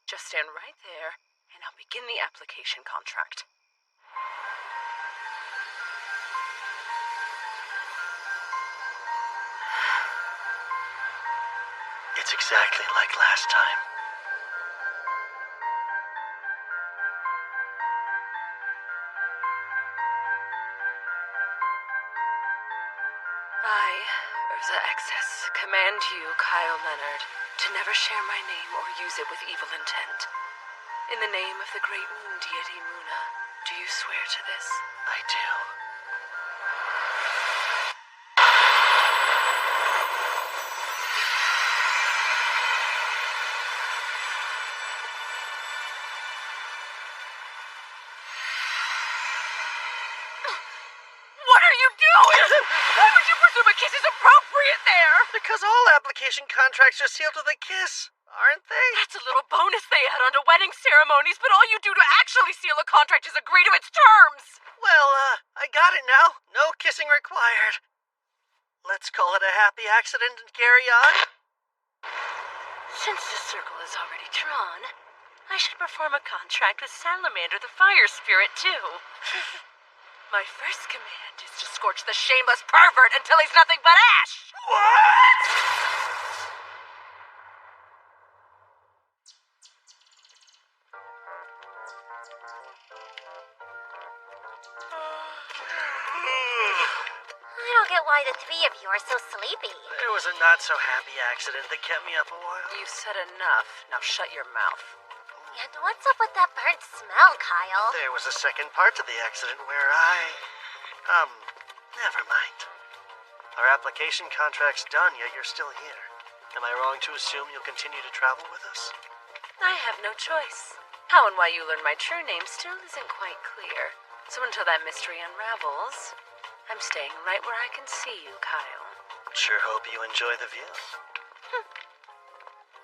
Just stand right there, and I'll begin the application contract. It's exactly like last time. I, Urza Excess, command you, Kyle Leonard, to never share my name or use it with evil intent. In the name of the great moon deity Muna, do you swear to this? I do. What are you doing? Why would you presume a kiss is appropriate there? Because all application contracts are sealed with a kiss, aren't they? That's a little bonus they add onto wedding ceremonies, but all you do to actually seal a contract is agree to its terms. Well, I got it now. No kissing required. Let's call it a happy accident and carry on. Since the circle is already drawn, I should perform a contract with Salamander the Fire Spirit, too. My first command is to scorch the shameless pervert until he's nothing but ash! What? I don't get why the three of you are so sleepy. It was a not-so-happy accident that kept me up a while. You said enough. Now shut your mouth. And what's up with that burnt smell, Kyle? There was a second part to the accident where never mind. Our application contract's done, yet you're still here. Am I wrong to assume you'll continue to travel with us? I have no choice. How and why you learned my true name still isn't quite clear. So until that mystery unravels, I'm staying right where I can see you, Kyle. Sure hope you enjoy the view.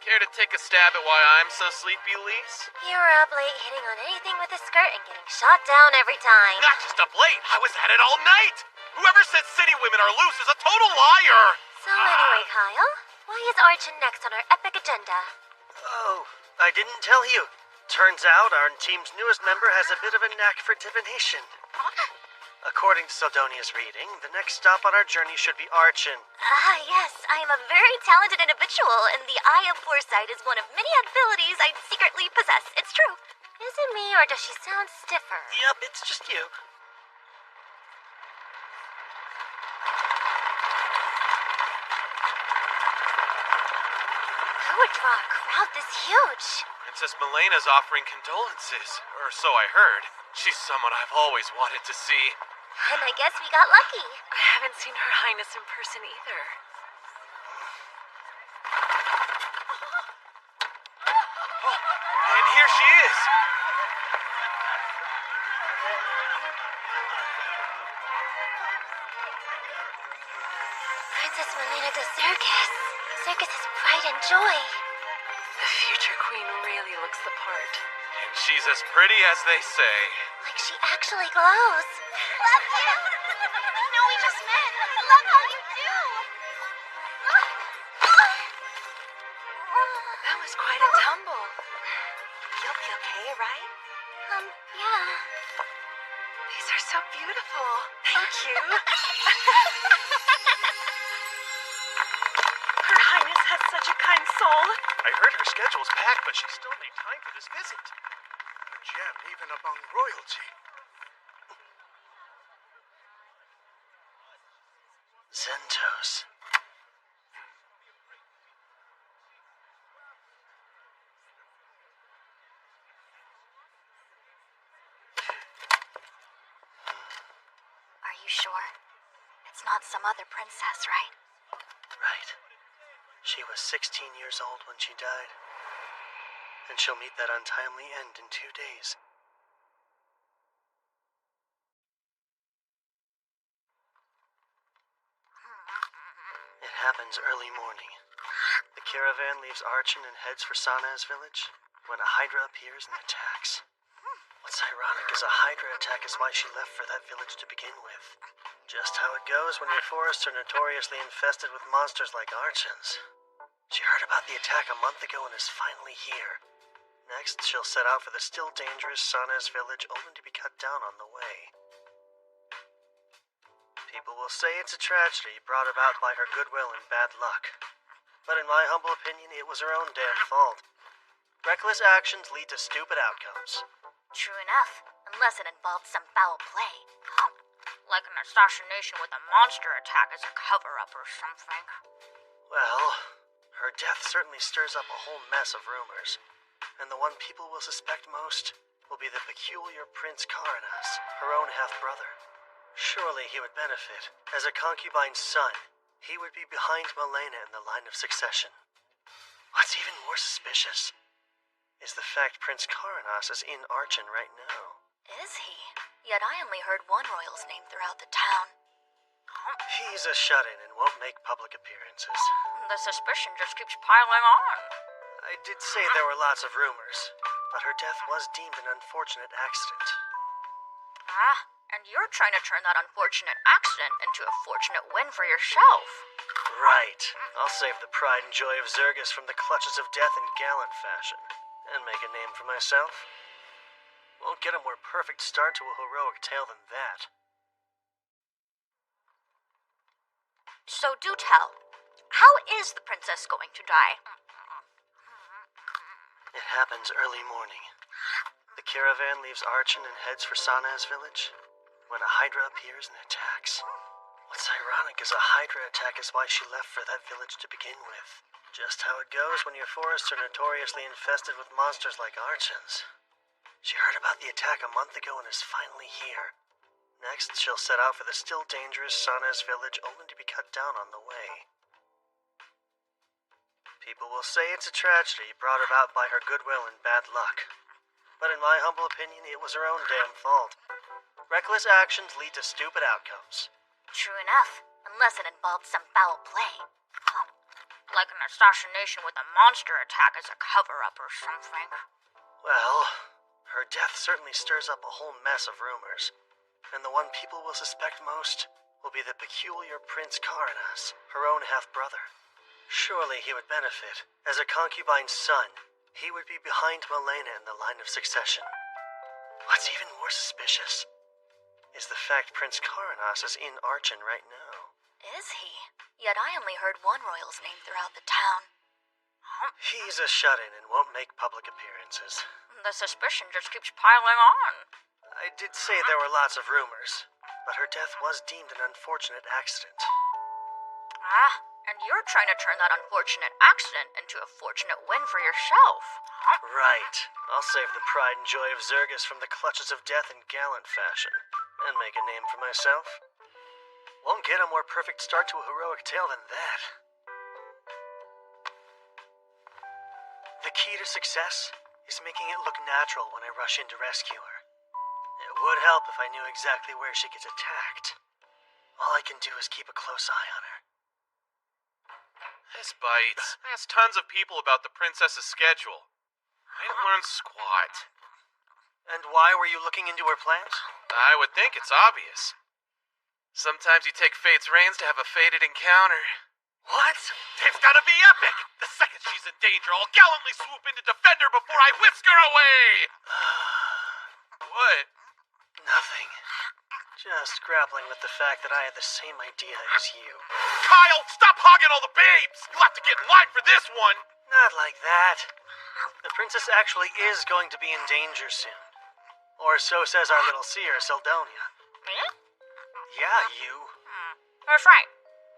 Care to take a stab at why I'm so sleepy, Lise? You were up late hitting on anything with a skirt and getting shot down every time. Not just up late, I was at it all night! Whoever said city women are loose is a total liar! So anyway, Kyle, why is Archon next on our epic agenda? Oh, I didn't tell you. Turns out our team's newest member has a bit of a knack for divination. According to Sildonia's reading, the next stop on our journey should be Archon. Ah, yes, I am a very talented individual, and the Eye of Foresight is one of many abilities I secretly possess. It's true. Is it me, or does she sound stiffer? Yep, it's just you. Who would draw a crowd this huge? Princess Milena's offering condolences, or so I heard. She's someone I've always wanted to see. And I guess we got lucky. I haven't seen Her Highness in person either. Oh, and here she is! Princess Milena de Circus. Circus's pride and joy. The future queen really looks the part. And she's as pretty as they say. Like she actually glows. Love you! I know we just met. I love how you do. That was quite a tumble. right? Yeah. These are so beautiful. Thank you. Her Highness has such a kind soul. I heard her schedule's packed, but she still made time for this visit. A gem even among royalty. Zentos. Are you sure? It's not some other princess, right? Right. She was 16 years old when she died. And she'll meet that untimely end in 2 days. It happens early morning. The caravan leaves Archon and heads for Sana's village when a Hydra appears and attacks. What's ironic is a Hydra attack is why she left for that village to begin with. Just how it goes when your forests are notoriously infested with monsters like Archons. She heard about the attack a month ago and is finally here. Next, she'll set out for the still dangerous Sana's village only to be cut down on the way. People will say it's a tragedy brought about by her goodwill and bad luck. But in my humble opinion, it was her own damn fault. Reckless actions lead to stupid outcomes. True enough, unless it involved some foul play. Like an assassination with a monster attack as a cover-up or something. Well, her death certainly stirs up a whole mess of rumors. And the one people will suspect most will be the peculiar Prince Karanas, her own half-brother. Surely he would benefit. As a concubine's son, he would be behind Milena in the line of succession. What's even more suspicious is the fact Prince Karanas is in Archon right now. Is he? Yet I only heard one royal's name throughout the town. He's a shut-in and won't make public appearances. The suspicion just keeps piling on. I did say there were lots of rumors, but her death was deemed an unfortunate accident. And you're trying to turn that unfortunate accident into a fortunate win for yourself. Right. I'll save the pride and joy of Zergus from the clutches of death in gallant fashion, and make a name for myself. Won't get a more perfect start to a heroic tale than that. So do tell, how is the princess going to die? It happens early morning. The caravan leaves Archon and heads for Sana's village when a Hydra appears and attacks. What's ironic is a Hydra attack is why she left for that village to begin with. Just how it goes when your forests are notoriously infested with monsters like Archons. She heard about the attack a month ago and is finally here. Next, she'll set out for the still dangerous Sana's village only to be cut down on the way. People will say it's a tragedy brought about by her goodwill and bad luck. But in my humble opinion, it was her own damn fault. Reckless actions lead to stupid outcomes. True enough, unless it involved some foul play. Like an assassination with a monster attack as a cover-up or something. Well, her death certainly stirs up a whole mess of rumors. And the one people will suspect most will be the peculiar Prince Karanas, her own half-brother. Surely he would benefit. As a concubine's son, he would be behind Milena in the line of succession. What's even more suspicious is the fact Prince Karanas is in Archon right now. Is he? Yet I only heard one royal's name throughout the town. He's a shut-in and won't make public appearances. The suspicion just keeps piling on. I did say there were lots of rumors, but her death was deemed an unfortunate accident. And you're trying to turn that unfortunate accident into a fortunate win for yourself. Right. I'll save the pride and joy of Zergus from the clutches of death in gallant fashion, and make a name for myself. Won't get a more perfect start to a heroic tale than that. The key to success is making it look natural when I rush in to rescue her. It would help if I knew exactly where she gets attacked. All I can do is keep a close eye on her. This bites. I asked tons of people about the princess's schedule. I didn't learn squat. And why were you looking into her plans? I would think it's obvious. Sometimes you take fate's reins to have a fated encounter. What? It's gonna be epic! The second she's in danger, I'll gallantly swoop in to defend her before I whisk her away! What? Nothing. Just grappling with the fact that I had the same idea as you. Kyle, stop hogging all the babes! You'll have to get in line for this one! Not like that. The princess actually is going to be in danger soon. Or so says our little seer, Seldonia. Me? Yeah, you. That's right.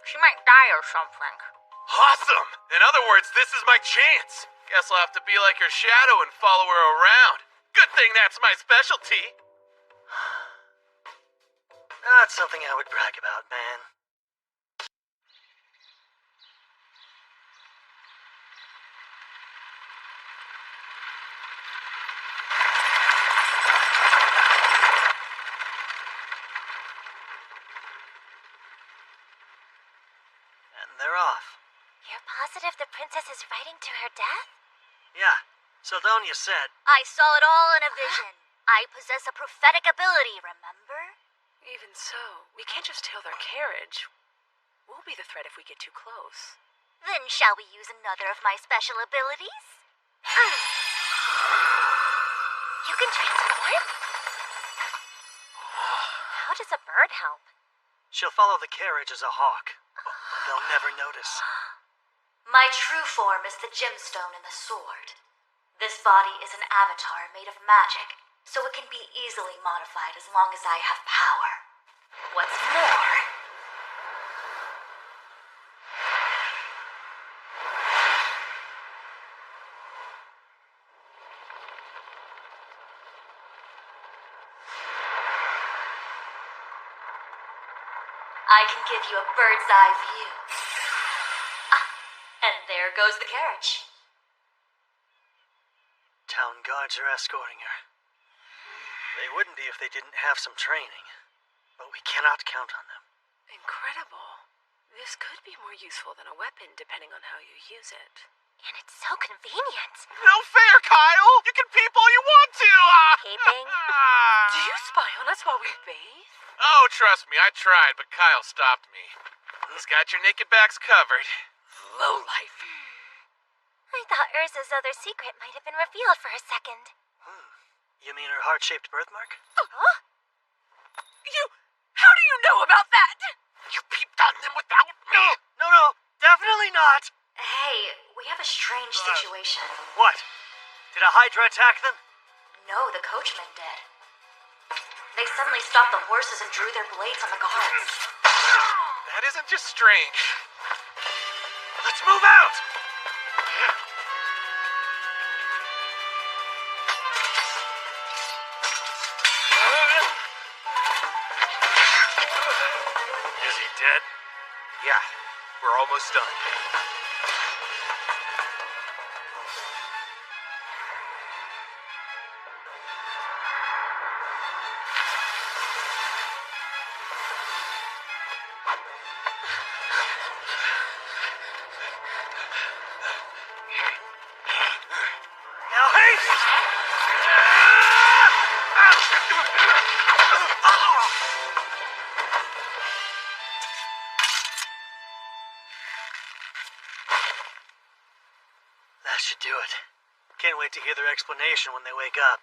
She might die or something. Awesome! In other words, this is my chance. Guess I'll have to be like her shadow and follow her around. Good thing that's my specialty. Not something I would brag about, man. And they're off. You're positive the princess is riding to her death? Yeah, Seldonia said. I saw it all in a vision. I possess a prophetic ability, remember? Even so, we can't just tail their carriage. We'll be the threat if we get too close. Then shall we use another of my special abilities? You can transform? How does a bird help? She'll follow the carriage as a hawk. They'll never notice. My true form is the gemstone and the sword. This body is an avatar made of magic, so it can be easily modified as long as I have power. What's more, I can give you a bird's eye view. And there goes the carriage. Town guards are escorting her. They wouldn't be if they didn't have some training, but we cannot count on them. Incredible. This could be more useful than a weapon, depending on how you use it. And it's so convenient. No fair, Kyle! You can peep all you want to! Peeping? Do you spy on us while we bathe? Oh, trust me, I tried, but Kyle stopped me. He's got your naked backs covered. Lowlife. I thought Urza's other secret might have been revealed for a second. You mean her heart-shaped birthmark? Huh? How do you know about that? You peeped on them without me? No, definitely not! Hey, we have a strange situation. What? Did a Hydra attack them? No, the coachman did. They suddenly stopped the horses and drew their blades on the guards. That isn't just strange. Let's move out! Is he dead? Yeah, we're almost done. Now haste! That should do it. Can't wait to hear their explanation when they wake up.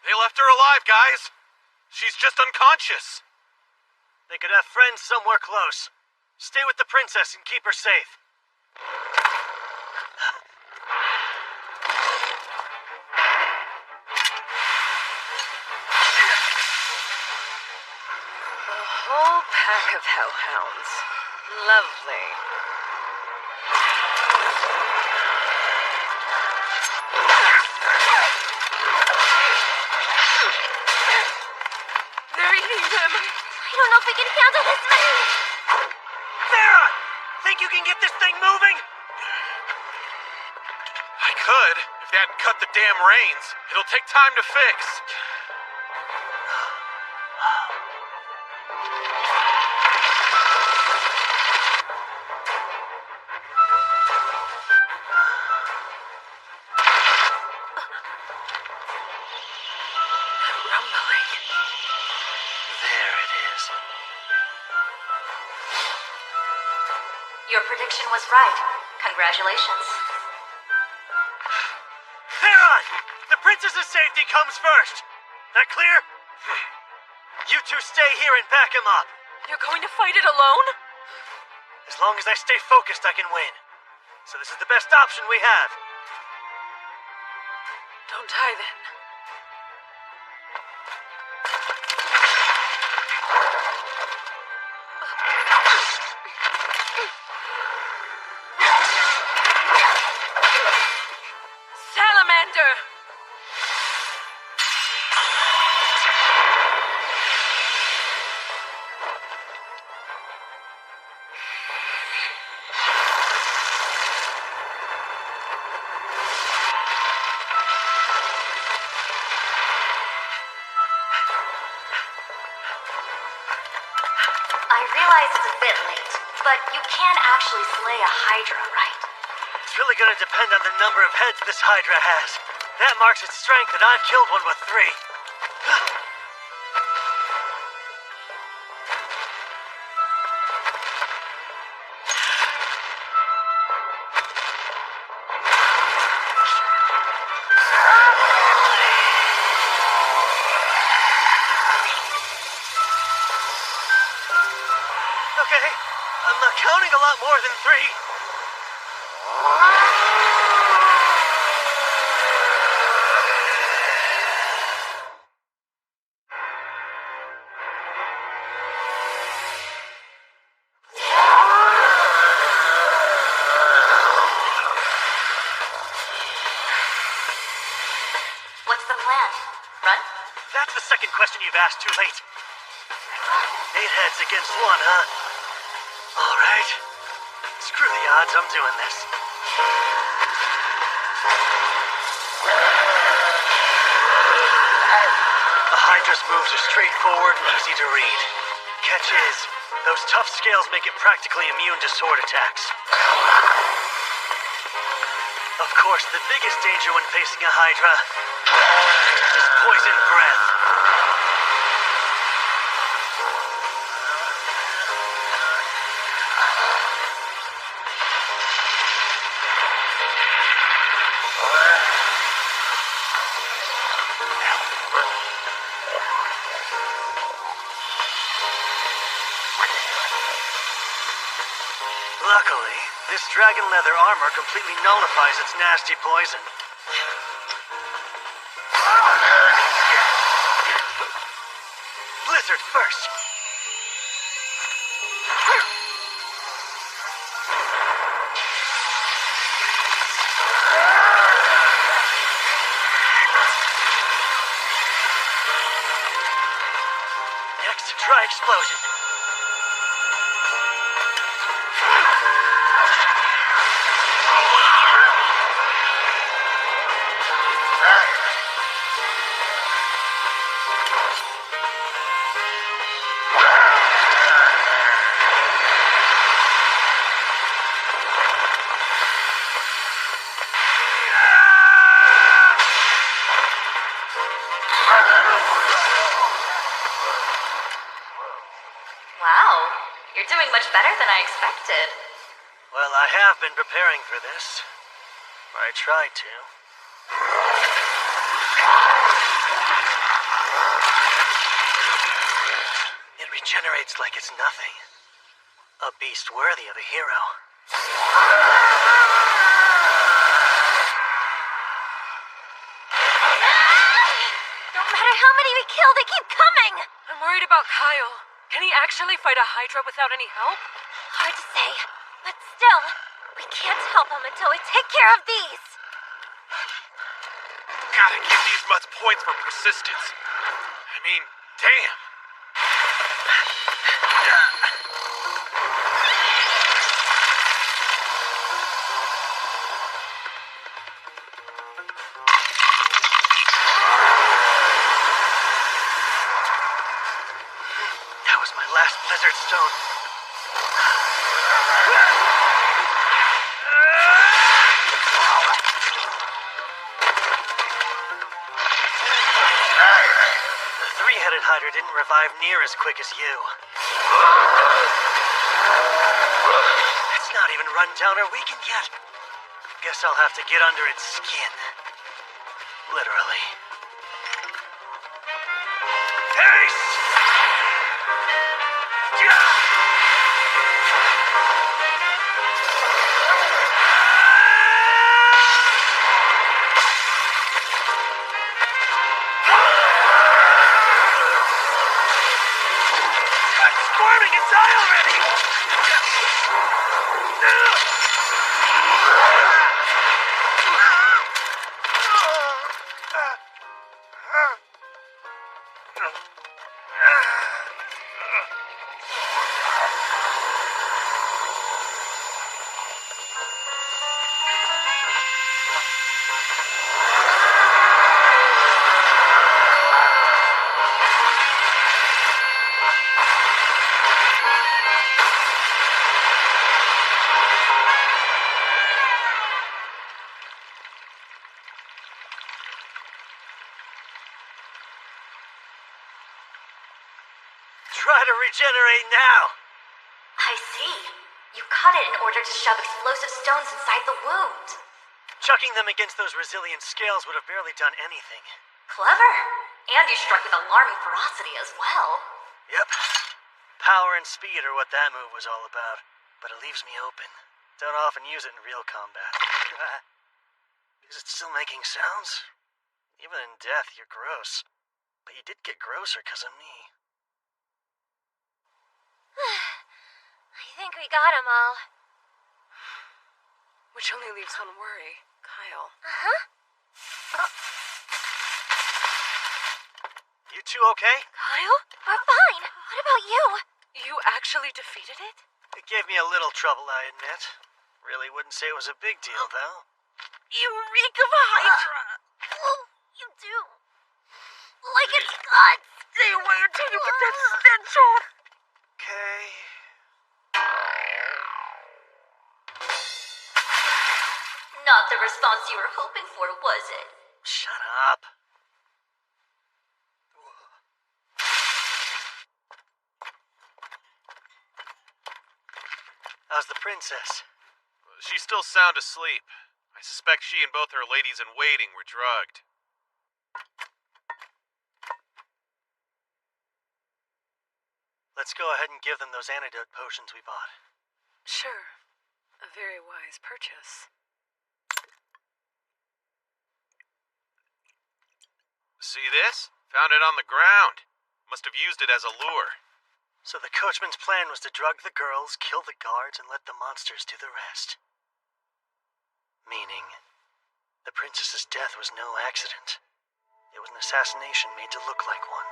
They left her alive, guys. She's just unconscious. They could have friends somewhere close. Stay with the princess and keep her safe. A whole pack of hellhounds. Lovely. They're eating them. I don't know if we can handle this many. Sarah! Think you can get this thing moving? I could, if they hadn't cut the damn reins. It'll take time to fix. Rumbling. There it is. Your prediction was right. Congratulations. Theron! The princess's safety comes first! That clear? You two stay here and back him up. You're going to fight it alone? As long as I stay focused, I can win. So this is the best option we have. Don't die then. Salamander! I realize it's a bit late, but you can actually slay a Hydra, right? It's really gonna depend on the number of heads this Hydra has. That marks its strength, and I've killed one with 3. Okay, I'm not counting a lot more than 3. What's the plan? Run? That's the second question you've asked too late. 8 heads against 1, huh? All right. Screw the odds, I'm doing this. The Hydra's moves are straightforward and easy to read. Catch is, those tough scales make it practically immune to sword attacks. Of course, the biggest danger when facing a Hydra is poison breath. Luckily, this dragon leather armor completely nullifies its nasty poison. Blizzard first. Next, try explosion. Wow, you're doing much better than I expected. Well, I have been preparing for this. Or I tried to. It regenerates like it's nothing. A beast worthy of a hero. No matter how many we kill, they keep coming! I'm worried about Kyle. Can he actually fight a Hydra without any help? Hard to say, but still, we can't help him until we take care of these. Gotta give these mutts points for persistence. I mean, damn. That was my last Blizzard Stone. The 3-headed Hydra didn't revive near as quick as you. It's It's not even run down or weakened yet. Guess I'll have to get under its skin. Literally. Haste! I'm squirming and die already! Try to regenerate now. I see. You cut it in order to shove explosive stones inside the wound. Chucking them against those resilient scales would have barely done anything. Clever. And you struck with alarming ferocity as well. Yep. Power and speed are what that move was all about. But it leaves me open. Don't often use it in real combat. Is it still making sounds? Even in death, you're gross. But you did get grosser because of me. I think we got 'em all. Which only leaves one worry. Kyle. You two okay? Kyle? We're fine. What about you? You actually defeated it? It gave me a little trouble, I admit. Really wouldn't say it was a big deal, though. You reek of Hydra! Oh, you do. Like it's guts. Stay away until you get that stench off! Okay. Not the response you were hoping for, was it? Shut up. How's the princess? She's still sound asleep. I suspect she and both her ladies-in-waiting were drugged. Let's go ahead and give them those antidote potions we bought. Sure. A very wise purchase. See this? Found it on the ground. Must have used it as a lure. So the coachman's plan was to drug the girls, kill the guards, and let the monsters do the rest. Meaning, the princess's death was no accident. It was an assassination made to look like one.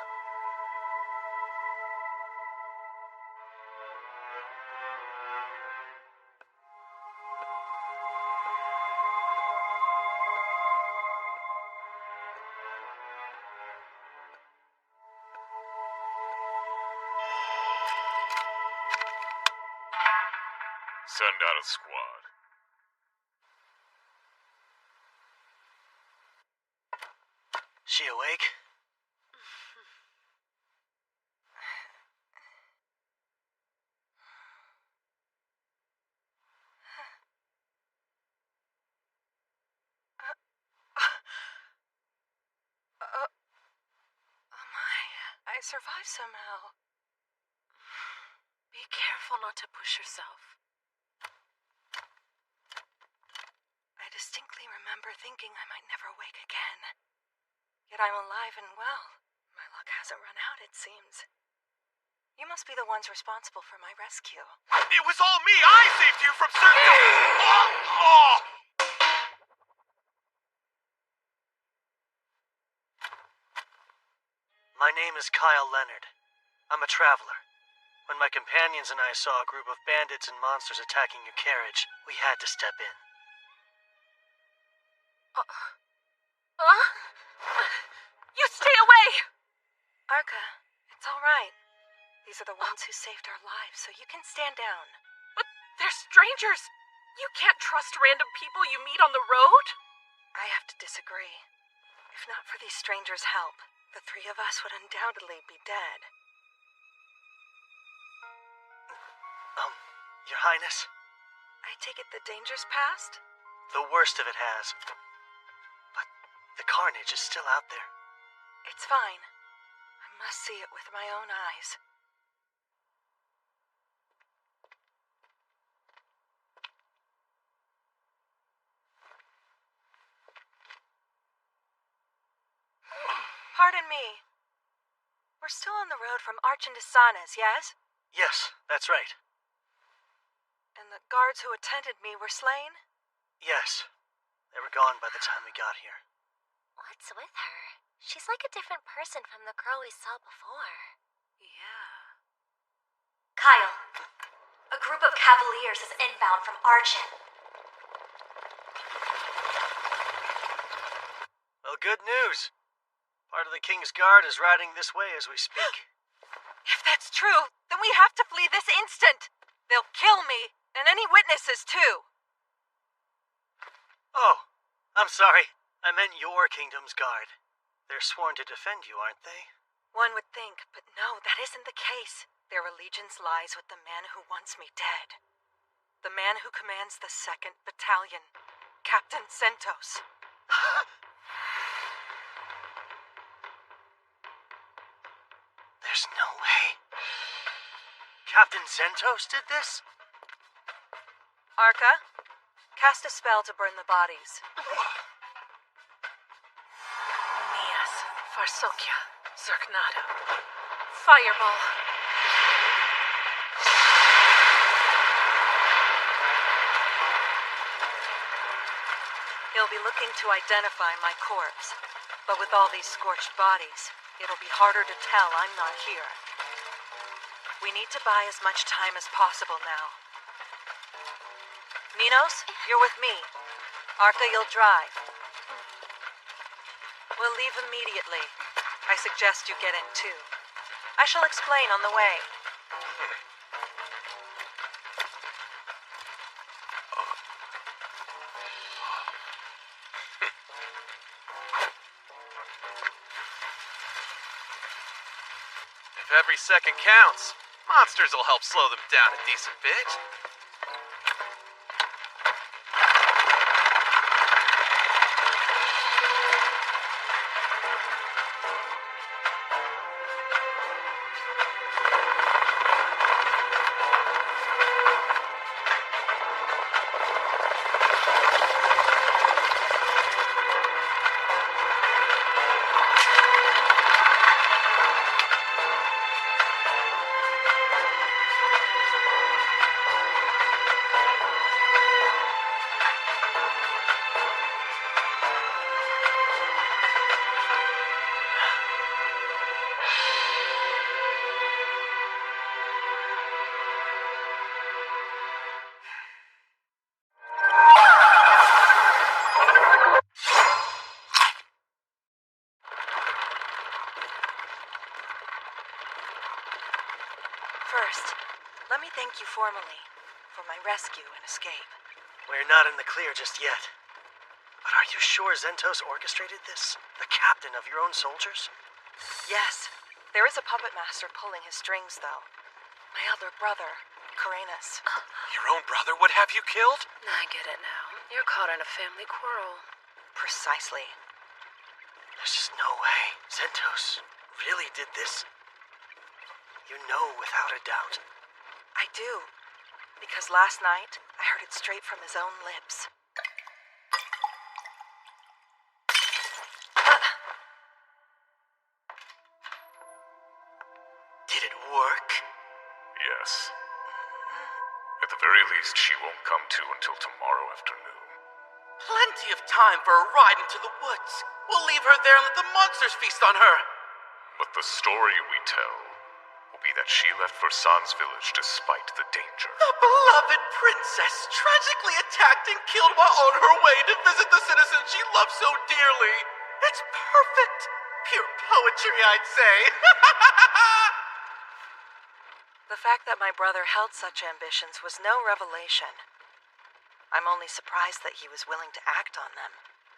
Send out a squad. She awake? Oh my, I survived somehow. Be careful not to push yourself. I distinctly remember thinking I might never wake again. Yet I'm alive and well. My luck hasn't run out, it seems. You must be the ones responsible for my rescue. It was all me! I saved you from certain... Oh! My name is Kyle Leonard. I'm a traveler. When my companions and I saw a group of bandits and monsters attacking your carriage, we had to step in. You stay away! Arca, it's all right. These are the ones who saved our lives, so you can stand down. But they're strangers! You can't trust random people you meet on the road? I have to disagree. If not for these strangers' help, the three of us would undoubtedly be dead. Your Highness? I take it the danger's past? The worst of it has. But the carnage is still out there. It's fine. I must see it with my own eyes. Pardon me. We're still on the road from Arch into Sanas, yes? Yes, that's right. And the guards who attended me were slain? Yes. They were gone by the time we got here. What's with her? She's like a different person from the girl we saw before. Yeah. Kyle, a group of Cavaliers is inbound from Archin. Well, good news. Part of the King's Guard is riding this way as we speak. If that's true, then we have to flee this instant. They'll kill me, and any witnesses too. Oh, I'm sorry. I meant your Kingdom's Guard. They're sworn to defend you, aren't they? One would think, but no, that isn't the case. Their allegiance lies with the man who wants me dead. The man who commands the 2nd Battalion, Captain Sentos. There's no way. Captain Zentos did this? Arca, cast a spell to burn the bodies. Mias, Farsokia, Zerknado. Fireball. He'll be looking to identify my corpse. But with all these scorched bodies, it'll be harder to tell I'm not here. We need to buy as much time as possible now. Minos, you're with me. Arca, you'll drive. We'll leave immediately. I suggest you get in too. I shall explain on the way. If every second counts, monsters will help slow them down a decent bit. First, let me thank you formally for my rescue and escape. We're not in the clear just yet. But are you sure Zentos orchestrated this? The captain of your own soldiers? Yes, there is a puppet master pulling his strings, though. My other brother, Karenas. Your own brother would have you killed? I get it now. You're caught in a family quarrel. Precisely. There's just no way. Zentos really did this. You know without a doubt. I do. Because last night, I heard it straight from his own lips. Did it work? Yes. At the very least, she won't come to until tomorrow afternoon. Plenty of time for a ride into the woods. We'll leave her there and let the monsters feast on her. But the story we tell will be that she left for San's village despite the danger. The beloved princess tragically attacked and killed while on her way to visit the citizens she loved so dearly. It's perfect. Pure poetry, I'd say. The fact that my brother held such ambitions was no revelation. I'm only surprised that he was willing to act on them.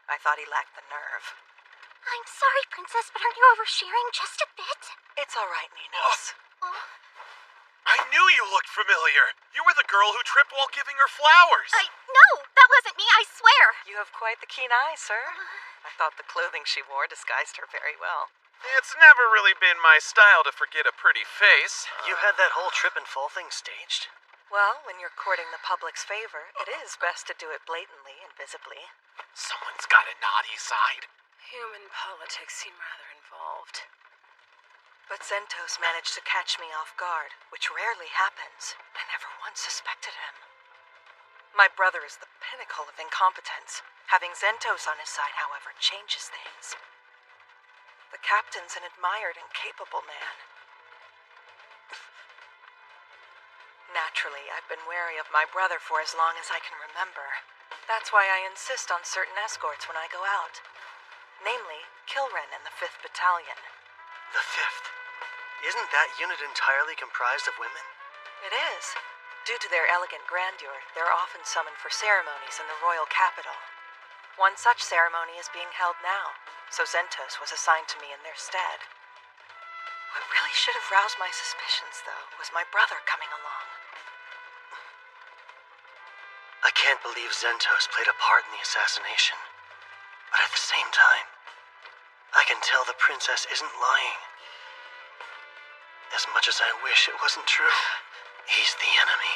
I thought he lacked the nerve. I'm sorry, Princess, but aren't you oversharing just a bit? It's all right, Ninos. I knew knew you looked familiar. You were the girl who tripped while giving her flowers. No, that wasn't me, I swear. You have quite the keen eye, sir. I thought the clothing she wore disguised her very well. It's never really been my style to forget a pretty face. You had that whole trip and fall thing staged? Well, when you're courting the public's favor, it is best to do it blatantly and visibly. Someone's got a naughty side. Human politics seem rather involved. But Zentos managed to catch me off guard, which rarely happens. I never once suspected him. My brother is the pinnacle of incompetence. Having Zentos on his side, however, changes things. The captain's an admired and capable man. Naturally, I've been wary of my brother for as long as I can remember. That's why I insist on certain escorts when I go out. Namely, Kilren and the 5th Battalion. The 5th? Isn't that unit entirely comprised of women? It is. Due to their elegant grandeur, they're often summoned for ceremonies in the royal capital. One such ceremony is being held now, so Zentos was assigned to me in their stead. What really should have roused my suspicions, though, was my brother coming along. I can't believe Zentos played a part in the assassination. But at the same time, I can tell the princess isn't lying. As much as I wish it wasn't true, he's the enemy.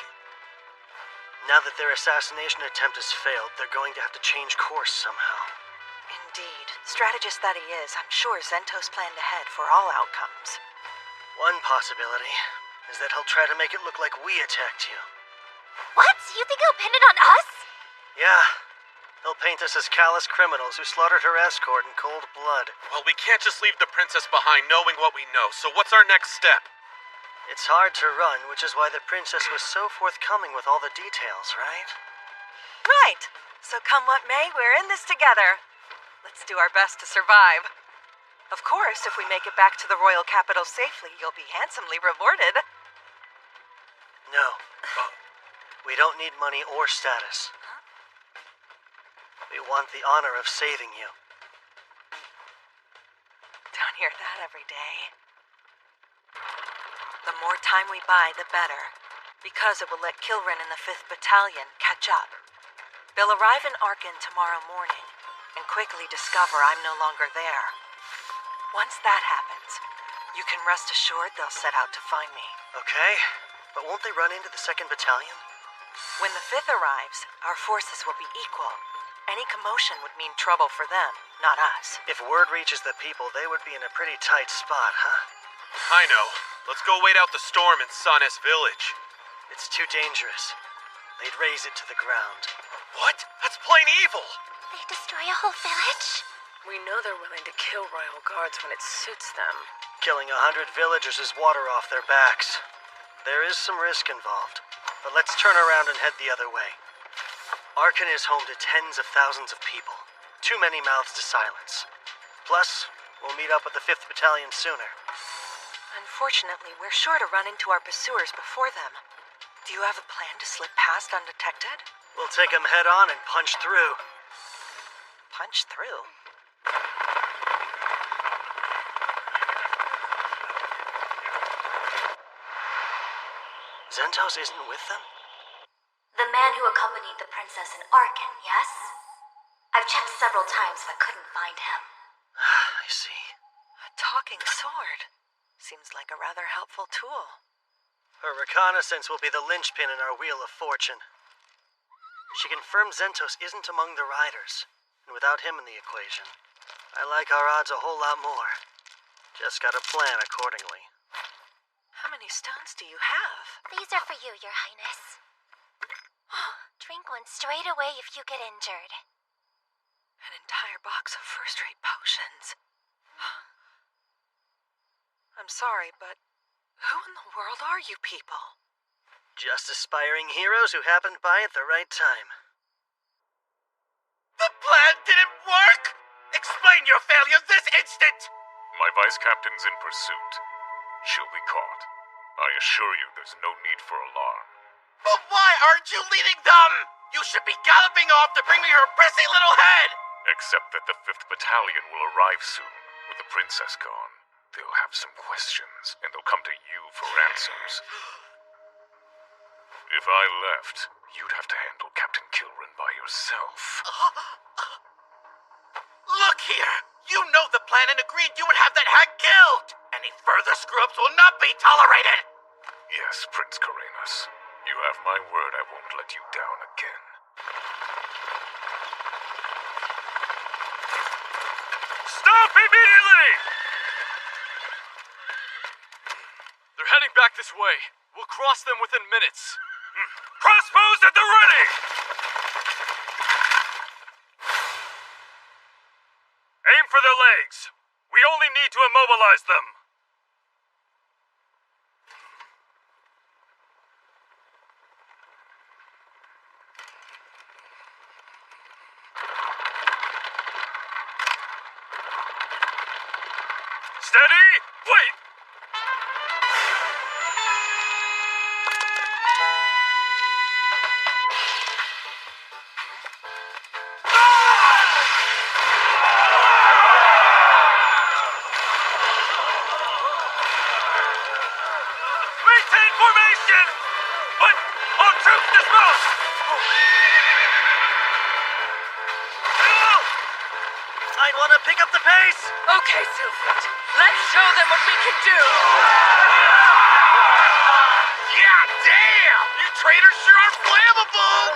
Now that their assassination attempt has failed, they're going to have to change course somehow. Indeed. Strategist that he is, I'm sure Zentos planned ahead for all outcomes. One possibility is that he'll try to make it look like we attacked you. What? You think he'll pin it on us? Yeah. He'll paint us as callous criminals who slaughtered her escort in cold blood. Well, we can't just leave the princess behind knowing what we know, so what's our next step? It's hard to run, which is why the princess was so forthcoming with all the details, right? Right. So come what may, we're in this together. Let's do our best to survive. Of course, if we make it back to the royal capital safely, you'll be handsomely rewarded. No. We don't need money or status. We want the honor of saving you. Don't hear that every day. The more time we buy, the better, because it will let Kilren and the 5th Battalion catch up. They'll arrive in Arkin tomorrow morning, and quickly discover I'm no longer there. Once that happens, you can rest assured they'll set out to find me. Okay, but won't they run into the 2nd Battalion? When the 5th arrives, our forces will be equal. Any commotion would mean trouble for them, not us. If word reaches the people, they would be in a pretty tight spot, huh? I know. Let's go wait out the storm in Sanes Village. It's too dangerous. They'd raze it to the ground. What? That's plain evil! They destroy a whole village? We know they're willing to kill royal guards when it suits them. Killing 100 villagers is water off their backs. There is some risk involved, but let's turn around and head the other way. Arkin is home to tens of thousands of people. Too many mouths to silence. Plus, we'll meet up with the 5th Battalion sooner. Unfortunately, we're sure to run into our pursuers before them. Do you have a plan to slip past undetected? We'll take them head on and punch through. Punch through? Zentos isn't with them? The man who accompanied the princess in Arkin, yes? I've checked several times but couldn't find him. I see. A talking sword. Seems like a rather helpful tool. Her reconnaissance will be the linchpin in our Wheel of Fortune. She confirmed Zentos isn't among the riders, and without him in the equation, I like our odds a whole lot more. Just gotta plan accordingly. How many stones do you have? These are for you, Your Highness. Drink one straight away if you get injured. An entire box of first-rate potions. I'm sorry, but who in the world are you people? Just aspiring heroes who happened by at the right time. The plan didn't work! Explain your failure this instant! My vice captain's in pursuit. She'll be caught. I assure you there's no need for alarm. But why aren't you leading them? You should be galloping off to bring me her prissy little head! Except that the 5th Battalion will arrive soon, with the princess gone. They'll have some questions, and they'll come to you for answers. If I left, you'd have to handle Captain Kilrin by yourself. Look here! You know the plan and agreed you would have that hag killed! Any further screw-ups will not be tolerated! Yes, Prince Karenas. You have my word I won't let you down again. Stop immediately! They're heading back this way. We'll cross them within minutes. Crossbows at the ready! Aim for their legs. We only need to immobilize them. Steady! Wait! Maintain formation! But all troops dismount! I'd want to pick up the pace. Okay, Silfred. Let's show them what we can do! Yeah, damn! You traitors sure are flammable!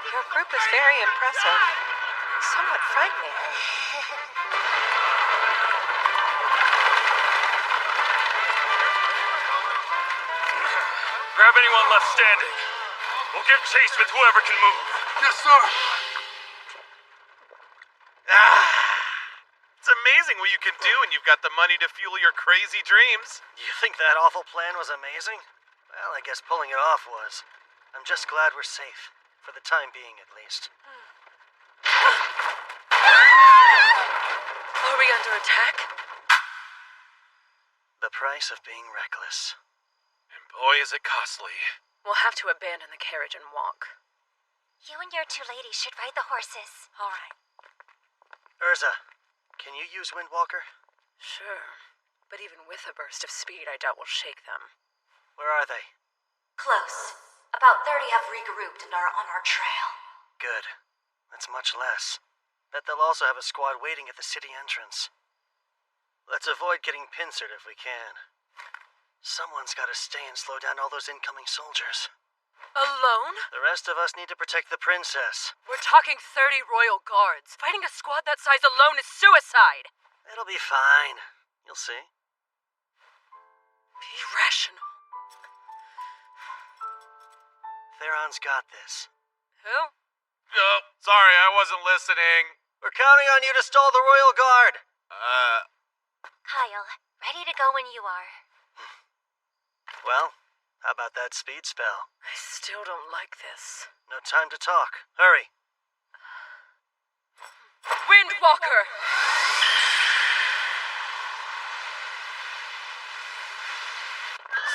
Your group is very impressive. And somewhat frightening. Grab anyone left standing. We'll give chase with whoever can move. Yes, sir! It's amazing what you can do when you've got the money to fuel your crazy dreams. You think that awful plan was amazing? Well, I guess pulling it off was. I'm just glad we're safe. For the time being, at least. Are we under attack? The price of being reckless. And boy, is it costly. We'll have to abandon the carriage and walk. You and your two ladies should ride the horses. All right. Urza, can you use Windwalker? Sure. But even with a burst of speed, I doubt we'll shake them. Where are they? Close. About 30 have regrouped and are on our trail. Good. That's much less. Bet they'll also have a squad waiting at the city entrance. Let's avoid getting pincered if we can. Someone's got to stay and slow down all those incoming soldiers. Alone? The rest of us need to protect the princess. We're talking 30 royal guards. Fighting a squad that size alone is suicide. It'll be fine. You'll see. Be rational. Theron's got this. Who? Oh, sorry, I wasn't listening. We're counting on you to stall the royal guard. Kyle, ready to go when you are. Well, how about that speed spell? I still don't like this. No time to talk. Hurry. Windwalker!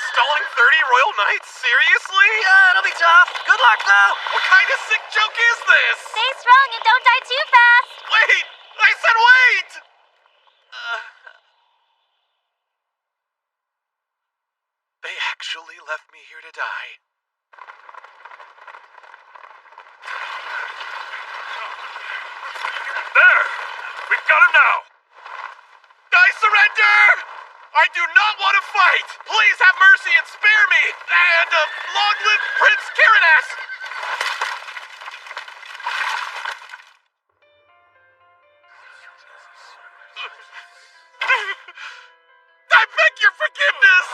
Stalling 30 royal knights? Seriously? Yeah, it'll be tough. Good luck, though. What kind of sick joke is this? Stay strong and don't die too fast. Wait! I said wait! They actually left me here to die. There! We've got him now! I surrender! I do not want to fight! Please have mercy and spare me! And long live Prince Karanas! I beg your forgiveness!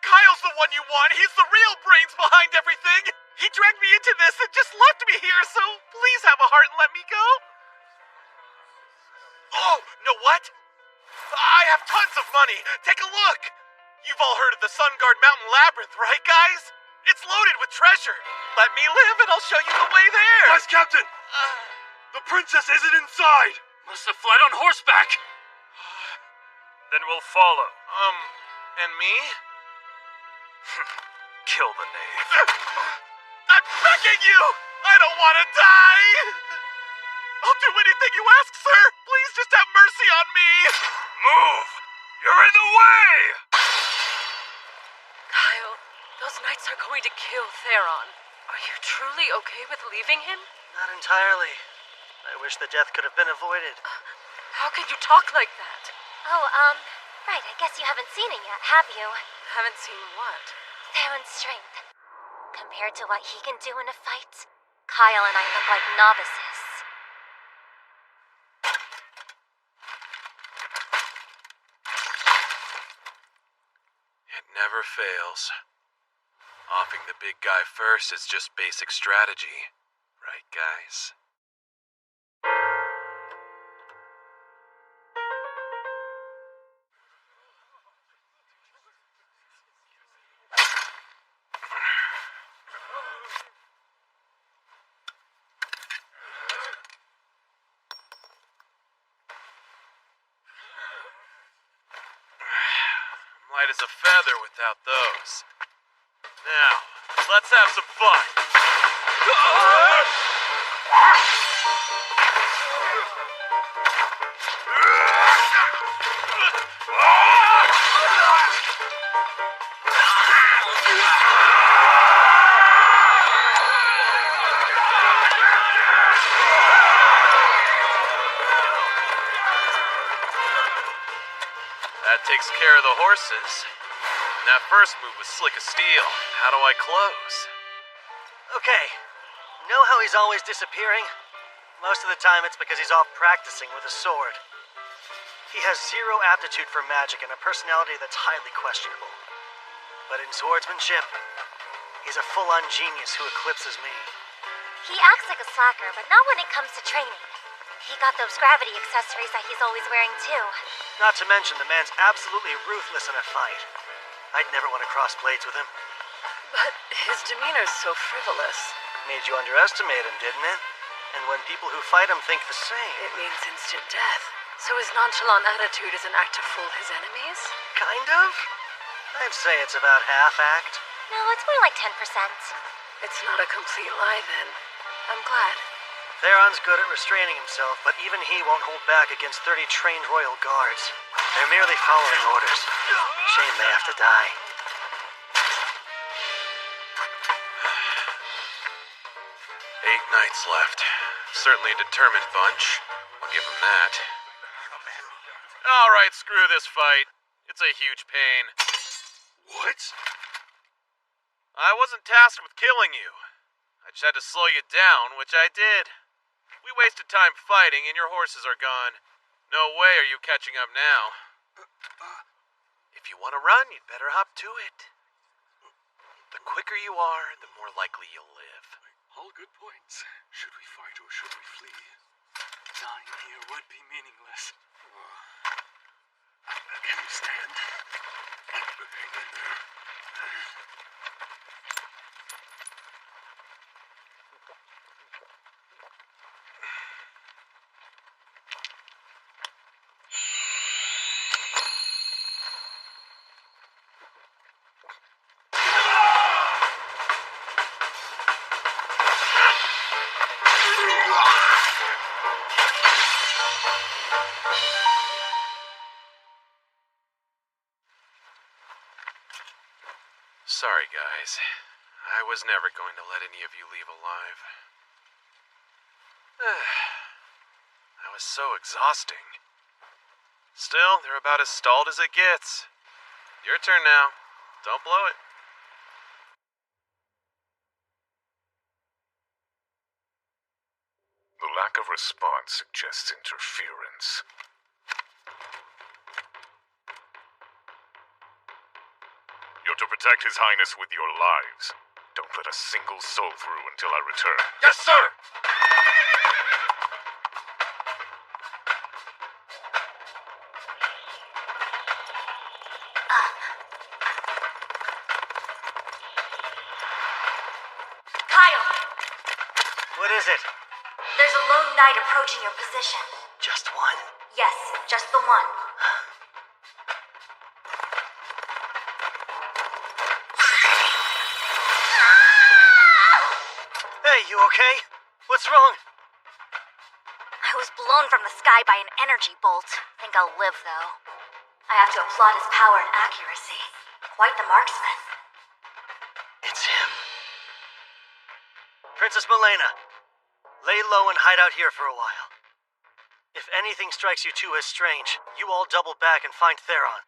Kyle's the one you want. He's the real brains behind everything. He dragged me into this and just left me here, so please have a heart and let me go. Oh, know what? I have tons of money. Take a look. You've all heard of the Sun Guard Mountain Labyrinth, right, guys? It's loaded with treasure. Let me live and I'll show you the way there. Yes, Captain! The princess isn't inside! Must have fled on horseback. Then we'll follow. And me? Kill the knave. I'm begging you! I don't want to die! I'll do anything you ask, sir! Please just have mercy on me! Move! You're in the way! Those knights are going to kill Theron. Are you truly okay with leaving him? Not entirely. I wish the death could have been avoided. How can you talk like that? Oh, right, I guess you haven't seen it yet, have you? Haven't seen what? Theron's strength. Compared to what he can do in a fight, Kyle and I look like novices. It never fails. Offing the big guy first is just basic strategy. Right, guys? Light as a feather without those. Now, let's have some fun. That takes care of the horses. And that first move was slick as steel. How do I close? Okay. Know how he's always disappearing? Most of the time it's because he's off practicing with a sword. He has zero aptitude for magic and a personality that's highly questionable. But in swordsmanship, he's a full-on genius who eclipses me. He acts like a slacker, but not when it comes to training. He got those gravity accessories that he's always wearing too. Not to mention the man's absolutely ruthless in a fight. I'd never want to cross blades with him. But his demeanor's so frivolous. Made you underestimate him, didn't it? And when people who fight him think the same... It means instant death. So his nonchalant attitude is an act to fool his enemies? Kind of? I'd say it's about half-act. No, it's more like 10%. It's not a complete lie, then. I'm glad. Theron's good at restraining himself, but even he won't hold back against 30 trained royal guards. They're merely following orders. Shame they have to die. Eight knights left. Certainly a determined bunch. I'll give them that. Alright, screw this fight. It's a huge pain. What? I wasn't tasked with killing you. I just had to slow you down, which I did. We wasted time fighting and your horses are gone. No way are you catching up now. If you want to run, you'd better hop to it. The quicker you are, the more likely you'll live. All good points. Should we fight or should we flee? Dying here would be meaningless. Can you stand? Hang in there. Sorry, guys. I was never going to let any of you leave alive. That was so exhausting. Still, they're about as stalled as it gets. Your turn now. Don't blow it. The lack of response suggests interference. You're to protect His Highness with your lives. Don't let a single soul through until I return. Yes, sir! Kyle, What is it? there's a lone knight approaching your position. Just one? Yes, just the one. Hey, you okay? What's wrong? I was blown from the sky by an energy bolt. Think I'll live, though. I have to applaud his power and accuracy. Quite the marksman. Princess Milena, lay low and hide out here for a while. If anything strikes you two as strange, you all double back and find Theron.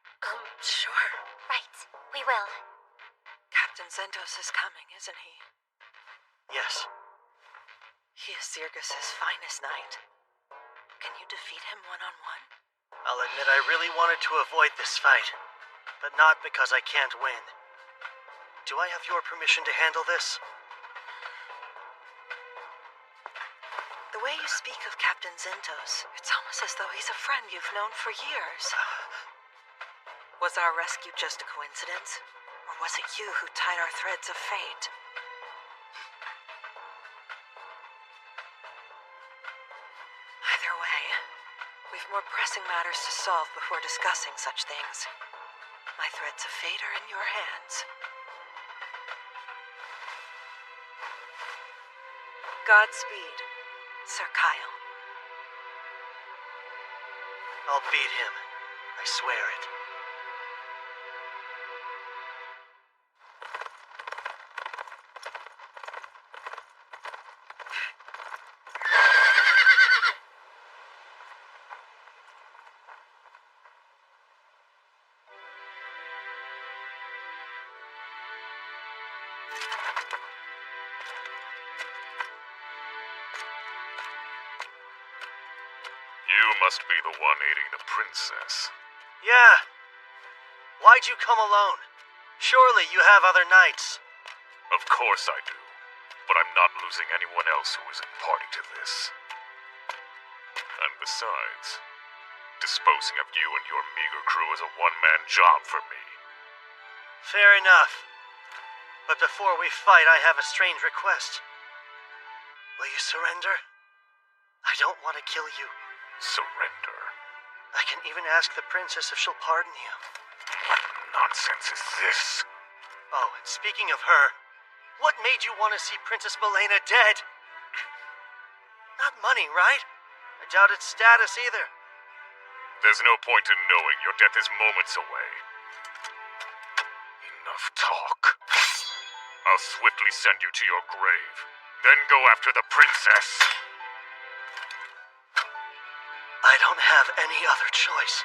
Sure. Right, we will. Captain Zentos is coming, isn't he? Yes. He is Zirgus's finest knight. Can you defeat him one-on-one? I'll admit I really wanted to avoid this fight, but not because I can't win. Do I have your permission to handle this? The way you speak of Captain Zentos, it's almost as though he's a friend you've known for years. Was our rescue just a coincidence? Or was it you who tied our threads of fate? Either way, we've more pressing matters to solve before discussing such things. My threads of fate are in your hands. Godspeed, Sir Kyle. I'll beat him. I swear it. You must be the one aiding the princess. Yeah. Why'd you come alone? Surely you have other knights. Of course I do, but I'm not losing anyone else who isn't party to this. And besides, disposing of you and your meager crew is a one-man job for me. Fair enough. But before we fight, I have a strange request. Will you surrender? I don't want to kill you. Surrender? I can even ask the princess if she'll pardon you. What nonsense is this? Oh, and speaking of her, what made you want to see Princess Milena dead? Not money, right? I doubt it's status either. There's no point in knowing your death is moments away. Enough talk. I'll swiftly send you to your grave, then go after the princess. I don't have any other choice.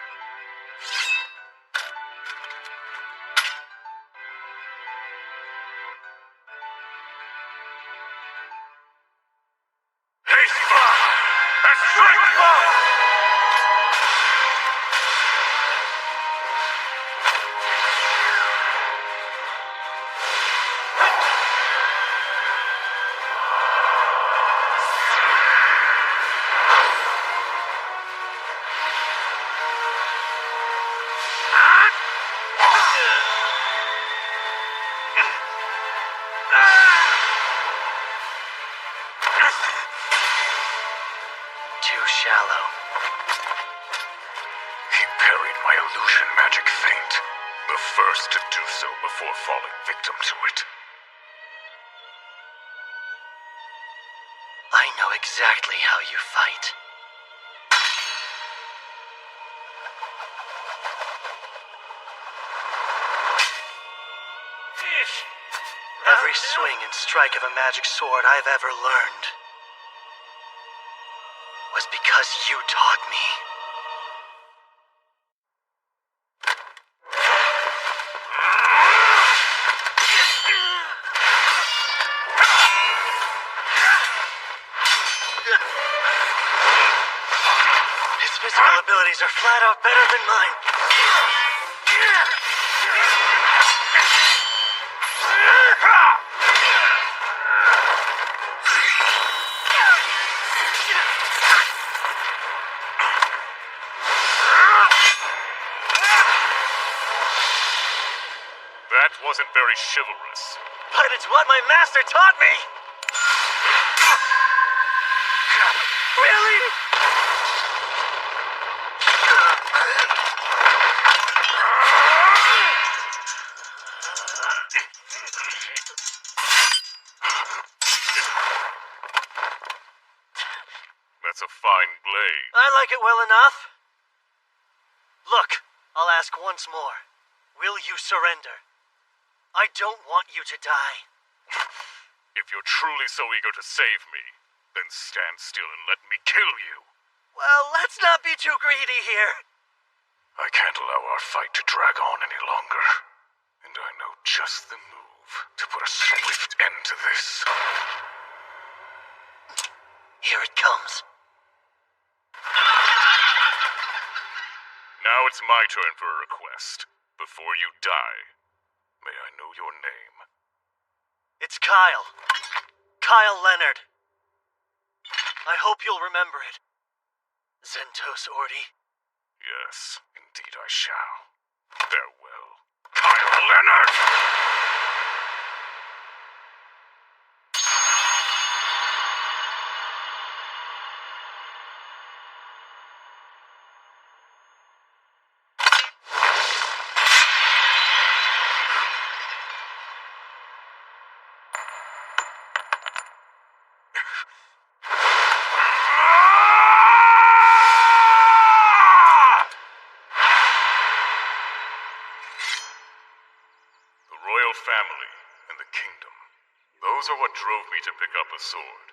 Haste blow! And strike blow! Too shallow. He parried my illusion magic feint, the first to do so before falling victim to it. I know exactly how you fight. Every swing and strike of a magic sword I've ever learned was because you taught me. His physical abilities are flat out better than mine. That wasn't very chivalrous. But it's what my master taught me! Really? That's a fine blade. I like it well enough. Look, I'll ask once more. Will you surrender? I don't want you to die. If you're truly so eager to save me, then stand still and let me kill you. Well, let's not be too greedy here. I can't allow our fight to drag on any longer. And I know just the move to put a swift end to this. Here it comes. Now it's my turn for a request. Before you die, may I know your name? It's Kyle. Kyle Leonard. I hope you'll remember it. Zentos Ordi. Yes, indeed I shall. Farewell, Kyle Leonard! Family and the kingdom. Those are what drove me to pick up a sword.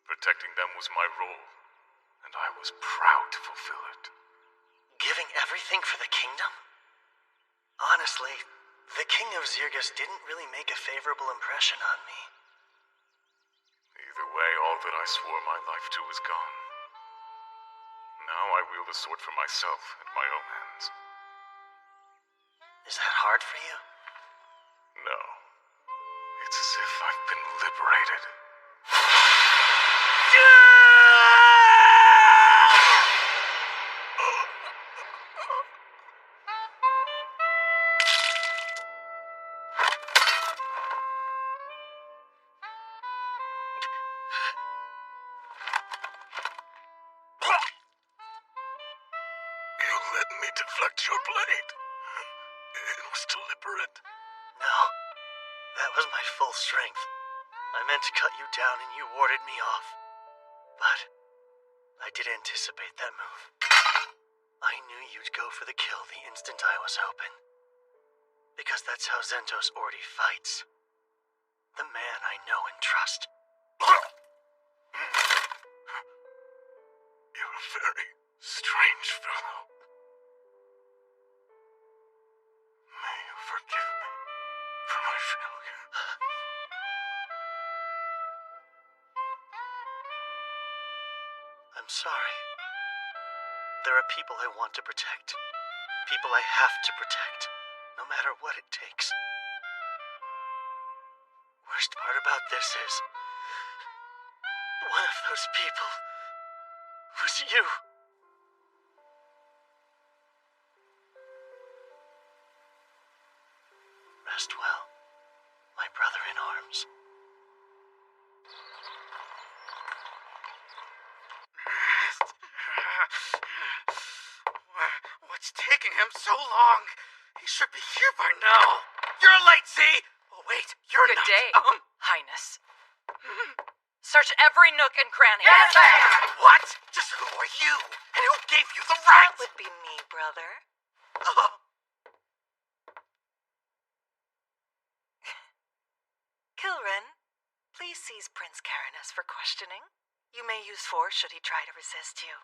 Protecting them was my role, and I was proud to fulfill it. Giving everything for the kingdom? Honestly, the King of Zirgus didn't really make a favorable impression on me. Either way, all that I swore my life to is gone. Now I wield the sword for myself and my own hands. Is that hard for you? No. It's as if I've been liberated. You let me deflect your blade. It was deliberate. No, that was my full strength. I meant to cut you down and you warded me off. But I did anticipate that move. I knew you'd go for the kill the instant I was open. Because that's how Zentos Ordi fights. The man I know and trust. You're a very strange fellow. May you forgive me for my failure. I'm sorry. There are people I want to protect. People I have to protect, no matter what it takes. Worst part about this is, one of those people was you. Rest well, my brother in arms. What's taking him so long? He should be here by now. You're late, Z! Oh, wait, you're Good not. day, Highness. Search every nook and cranny. Yes, ma'am! What? Just who are you? And who gave you the right? That would be me, brother. Kilren, please seize Prince Caranus for questioning. You may use force should he try to resist you.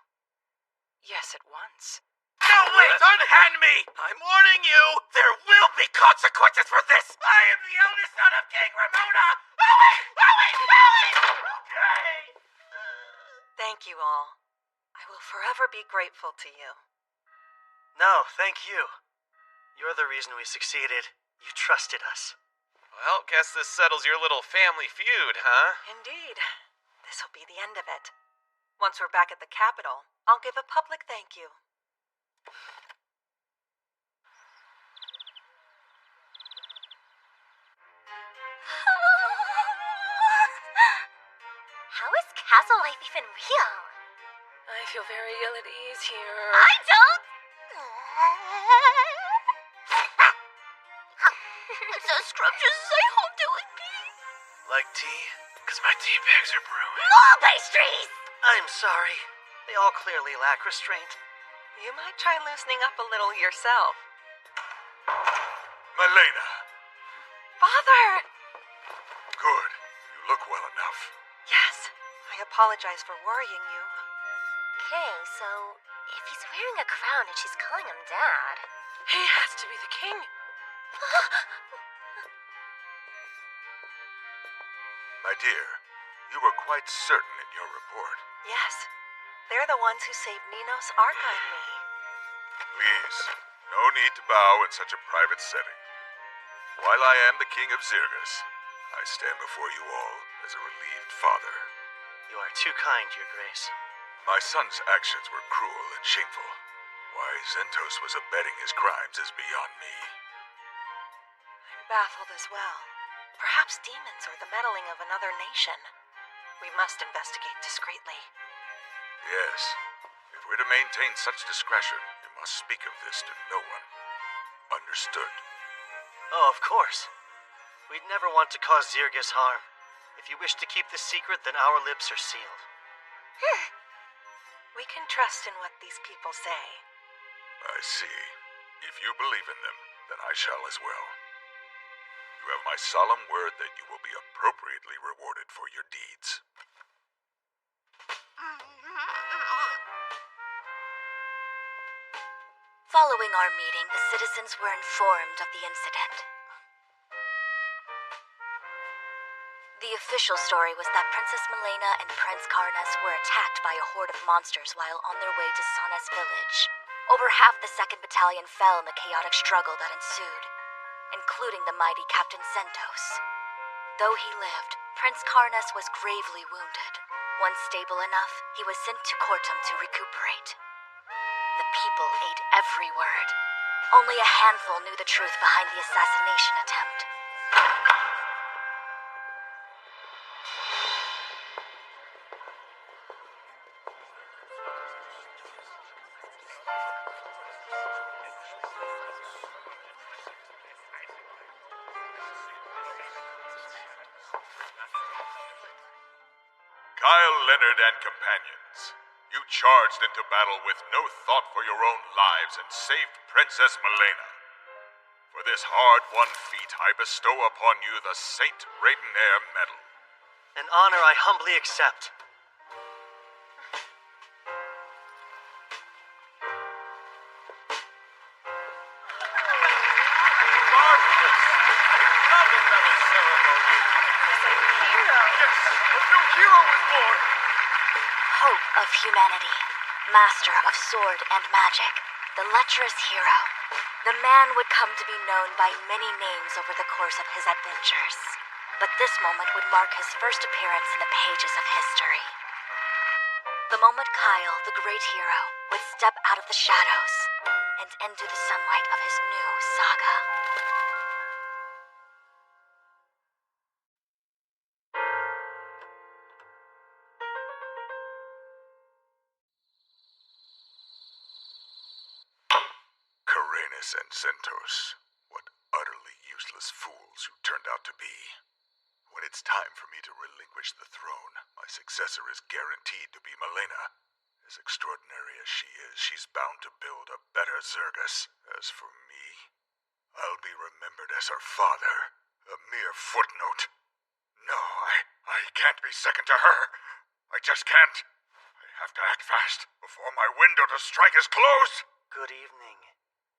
Yes, at once. No, wait! Unhand me! I'm warning you! There will be consequences for this! I am the eldest son of King Ramona! Okay! Thank you all. I will forever be grateful to you. No, thank you. You're the reason we succeeded. You trusted us. Well, guess this settles your little family feud, huh? Indeed. This'll be the end of it. Once we're back at the capital, I'll give a public thank you. How is castle life even real? I feel very ill at ease here. I don't. It's as scrumptious as I hoped it would be. Like tea? Because my tea bags are brewing. More pastries! I'm sorry. They all clearly lack restraint. You might try loosening up a little yourself. Malena. Father! Good. look well enough. Yes, I apologize for worrying you. Okay, so if he's wearing a crown and she's calling him Dad... He has to be the king. My dear, you were quite certain in your report. Yes, they're the ones who saved Ninos, Arca, and me. Please, no need to bow in such a private setting. While I am the King of Zirgus, I stand before you all as a relieved father. You are too kind, Your Grace. My son's actions were cruel and shameful. Why Zentos was abetting his crimes is beyond me. I'm baffled as well. Perhaps demons or the meddling of another nation. We must investigate discreetly. Yes, if we're to maintain such discretion, you must speak of this to no one. Understood? Oh, of course. We'd never want to cause Zirgus harm. If you wish to keep this secret, then our lips are sealed. We can trust in what these people say. I see. If you believe in them, then I shall as well. You have my solemn word that you will be appropriately rewarded for your deeds. Following our meeting, the citizens were informed of the incident. The official story was that Princess Milena and Prince Karnas were attacked by a horde of monsters while on their way to Sanas village. Over half the 2nd Battalion fell in the chaotic struggle that ensued, including the mighty Captain Zentos. Though he lived, Prince Karnas was gravely wounded. Once stable enough, he was sent to Kortum to recuperate. The people ate every word. Only a handful knew the truth behind the assassination attempt. Kyle Leonard and companions, you charged into battle with no thought for your own lives and saved Princess Milena. For this hard-won feat, I bestow upon you the Saint Raidenair Medal. An honor I humbly accept. Marvelous! I love a medal ceremony. He's a hero. Yes, a new hero was born. Hope of humanity, master of sword and magic, the lecherous hero. The man would come to be known by many names over the course of his adventures. But this moment would mark his first appearance in the pages of history. The moment Kyle, the great hero, would step out of the shadows and into the sunlight of his new saga. Karenis and Zentos, what utterly useless fools you turned out to be. When it's time for me to relinquish the throne, my successor is guaranteed to be Milena. As extraordinary as she is, she's bound to build a better Zirgus. As for me, I'll be remembered as her father, a mere footnote. No, I can't be second to her. I just can't. I have to act fast before my window to strike is closed. Good evening,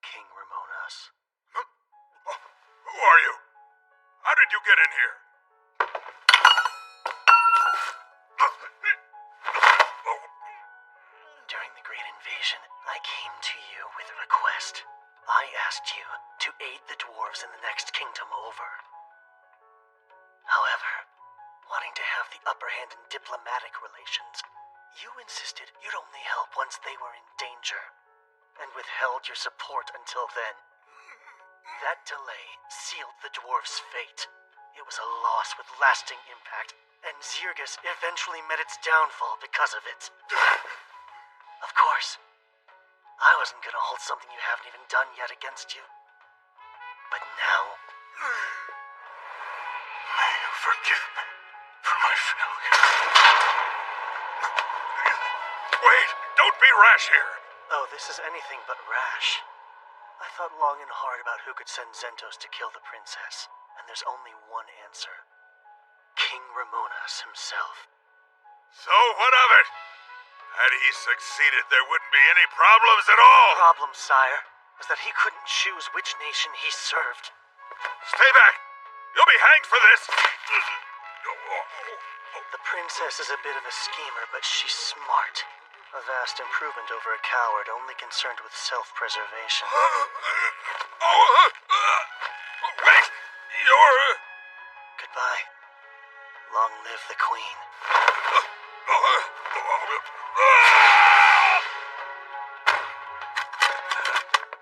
King Ramonas. Who are you? How did you get in here? During the Great Invasion, I came to you with a request. I asked you to aid the dwarves in the next kingdom over. However, wanting to have the upper hand in diplomatic relations, you insisted you'd only help once they were in danger, and withheld your support until then. That delay sealed the dwarves' fate. It was a loss with lasting impact, and Zirgus eventually met its downfall because of it. Of course, I wasn't gonna hold something you haven't even done yet against you. But now... May you forgive me for my failure. Wait! Don't be rash here! Oh, this is anything but rash. I thought long and hard about who could send Zentos to kill the princess, and there's only one answer. King Ramonas himself. So what of it? Had he succeeded, there wouldn't be any problems at all. The problem, sire, was that he couldn't choose which nation he served. Stay back! You'll be hanged for this! The princess is a bit of a schemer, but she's smart. A vast improvement over a coward only concerned with self-preservation. Wait! You're... Goodbye. Long live the Queen.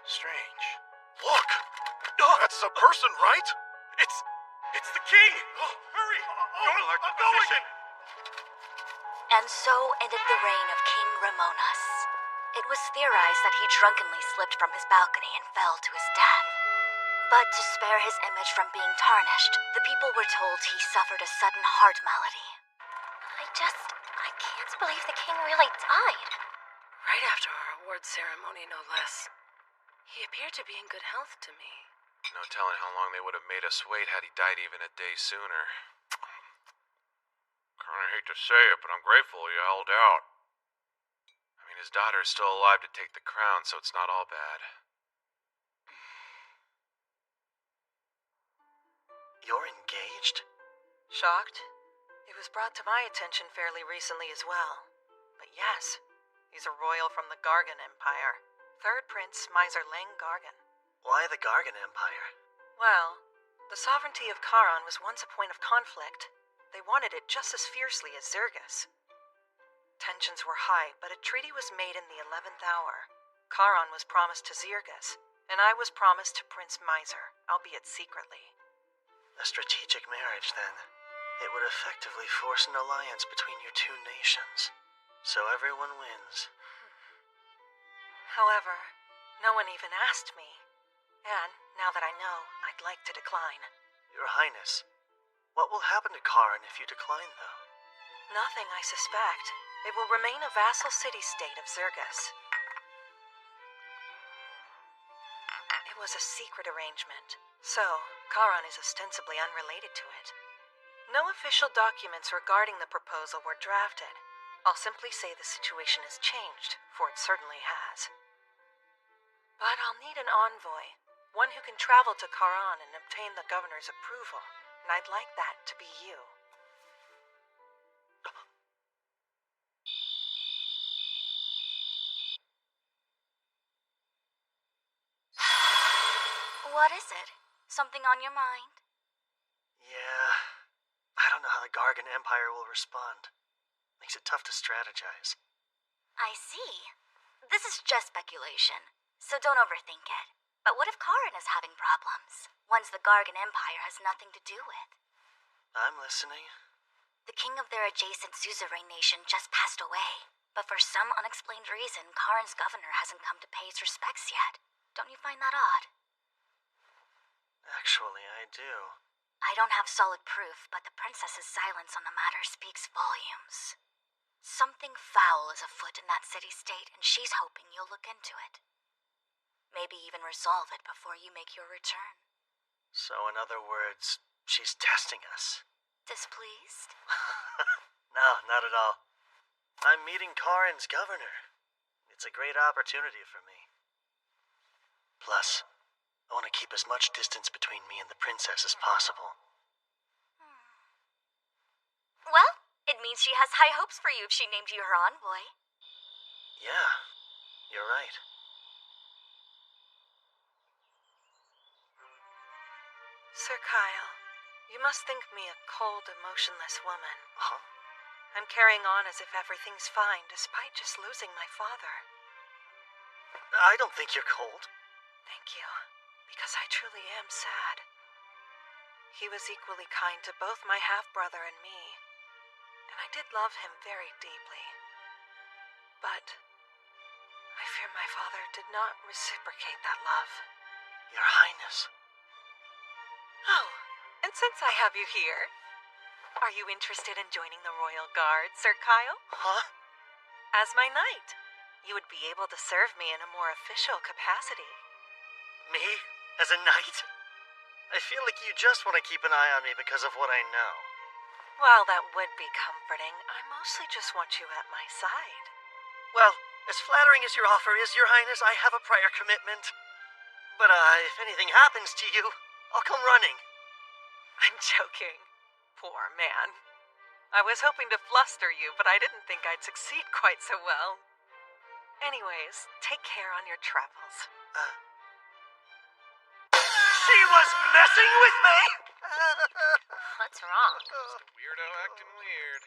Strange. Look! That's a person, right? It's the king! Hurry! Don't alert the position! And so ended the reign of King Ramonas. It was theorized that he drunkenly slipped from his balcony and fell to his death. But to spare his image from being tarnished, the people were told he suffered a sudden heart malady. I can't believe the king really died. Right after our award ceremony, no less. He appeared to be in good health to me. No telling how long they would have made us wait had he died even a day sooner. Kinda hate to say it, but I'm grateful he held out. I mean, his daughter is still alive to take the crown, so it's not all bad. You're engaged? Shocked? It was brought to my attention fairly recently as well. But yes, he's a royal from the Gargan Empire. Third Prince Miser Lang Gargan. Why the Gargan Empire? Well, the sovereignty of Charon was once a point of conflict. They wanted it just as fiercely as Zergus. Tensions were high, but a treaty was made in the 11th hour. Charon was promised to Zergus, and I was promised to Prince Miser, albeit secretly. A strategic marriage, then. It would effectively force an alliance between your two nations. So everyone wins. However, no one even asked me. And, now that I know, I'd like to decline. Your Highness, what will happen to Charon if you decline, though? Nothing, I suspect. It will remain a vassal city-state of Zergus. It was a secret arrangement, so Charon is ostensibly unrelated to it. No official documents regarding the proposal were drafted. I'll simply say the situation has changed, for it certainly has. But I'll need an envoy, one who can travel to Charon and obtain the governor's approval, and I'd like that to be you. What is it? Something on your mind? Yeah. I don't know how the Gargan Empire will respond. Makes it tough to strategize. I see. This is just speculation, so don't overthink it. But what if Charon is having problems? Ones the Gargan Empire has nothing to do with. I'm listening. The king of their adjacent suzerain nation just passed away. But for some unexplained reason, Charon's governor hasn't come to pay his respects yet. Don't you find that odd? Actually, I do. I don't have solid proof, but the princess's silence on the matter speaks volumes. Something foul is afoot in that city-state, and she's hoping you'll look into it. Maybe even resolve it before you make your return. So, in other words, she's testing us. Displeased? No, not at all. I'm meeting Charon's governor. It's a great opportunity for me. Plus, I want to keep as much distance between me and the princess as possible. Well, it means she has high hopes for you if she named you her envoy. Yeah, you're right. Sir Kyle, you must think me a cold, emotionless woman. Huh? I'm carrying on as if everything's fine, despite just losing my father. I don't think you're cold. Thank you, because I truly am sad. He was equally kind to both my half-brother and me, and I did love him very deeply. But I fear my father did not reciprocate that love. Your Highness. Oh, and since I have you here, are you interested in joining the Royal Guard, Sir Kyle? Huh? As my knight, you would be able to serve me in a more official capacity. Me? As a knight? I feel like you just want to keep an eye on me because of what I know. While that would be comforting, I mostly just want you at my side. Well, as flattering as your offer is, Your Highness, I have a prior commitment. But, if anything happens to you, I'll come running. I'm joking. Poor man. I was hoping to fluster you, but I didn't think I'd succeed quite so well. Anyways, take care on your travels. She was messing with me?! What's wrong? Just a weirdo acting weird.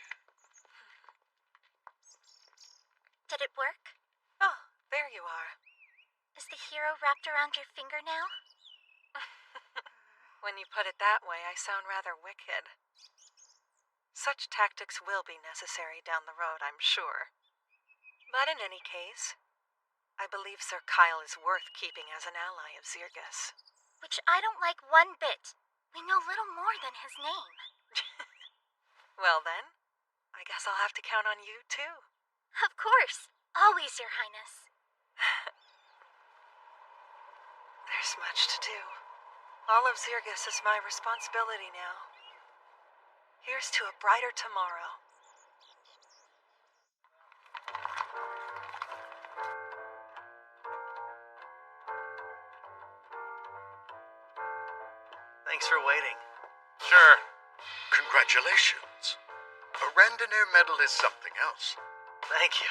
Did it work? Oh, there you are. Is the hero wrapped around your finger now? When you put it that way, I sound rather wicked. Such tactics will be necessary down the road, I'm sure. But in any case, I believe Sir Kyle is worth keeping as an ally of Zirgus. Which I don't like one bit. We know little more than his name. Well then, I guess I'll have to count on you too. Of course. Always, Your Highness. There's much to do. All of Zirgus is my responsibility now. Here's to a brighter tomorrow. Thanks for waiting. Sure. Congratulations. A Randonnair medal is something else. Thank you.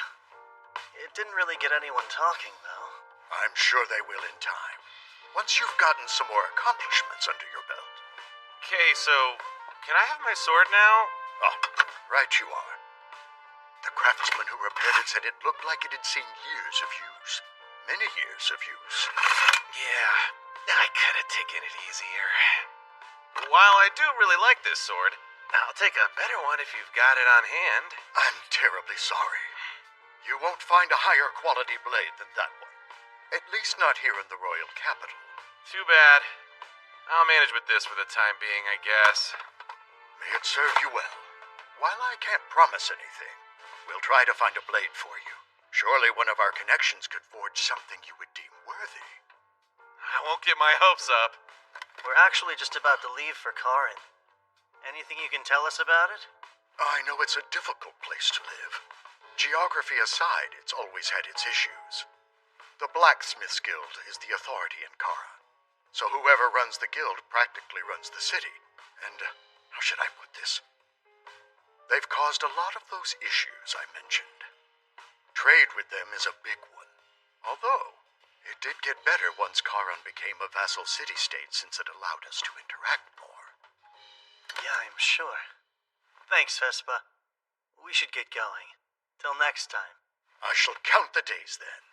It didn't really get anyone talking, though. I'm sure they will in time. Once you've gotten some more accomplishments under your belt. Okay, so can I have my sword now? Ah, right you are. The craftsman who repaired it said it looked like it had seen years of use. Many years of use. Yeah, I could have taken it easier. While I do really like this sword, I'll take a better one if you've got it on hand. I'm terribly sorry. You won't find a higher quality blade than that one. At least not here in the royal capital. Too bad. I'll manage with this for the time being, I guess. May it serve you well. While I can't promise anything, we'll try to find a blade for you. Surely one of our connections could forge something you would deem worthy. I won't get my hopes up. We're actually just about to leave for Karin. Anything you can tell us about it? I know it's a difficult place to live. Geography aside, it's always had its issues. The Blacksmiths Guild is the authority in Kara. So whoever runs the guild practically runs the city. And, how should I put this? They've caused a lot of those issues I mentioned. Trade with them is a big one. Although, it did get better once Karan became a vassal city-state since it allowed us to interact more. Yeah, I'm sure. Thanks, Vespa. We should get going. Till next time. I shall count the days then.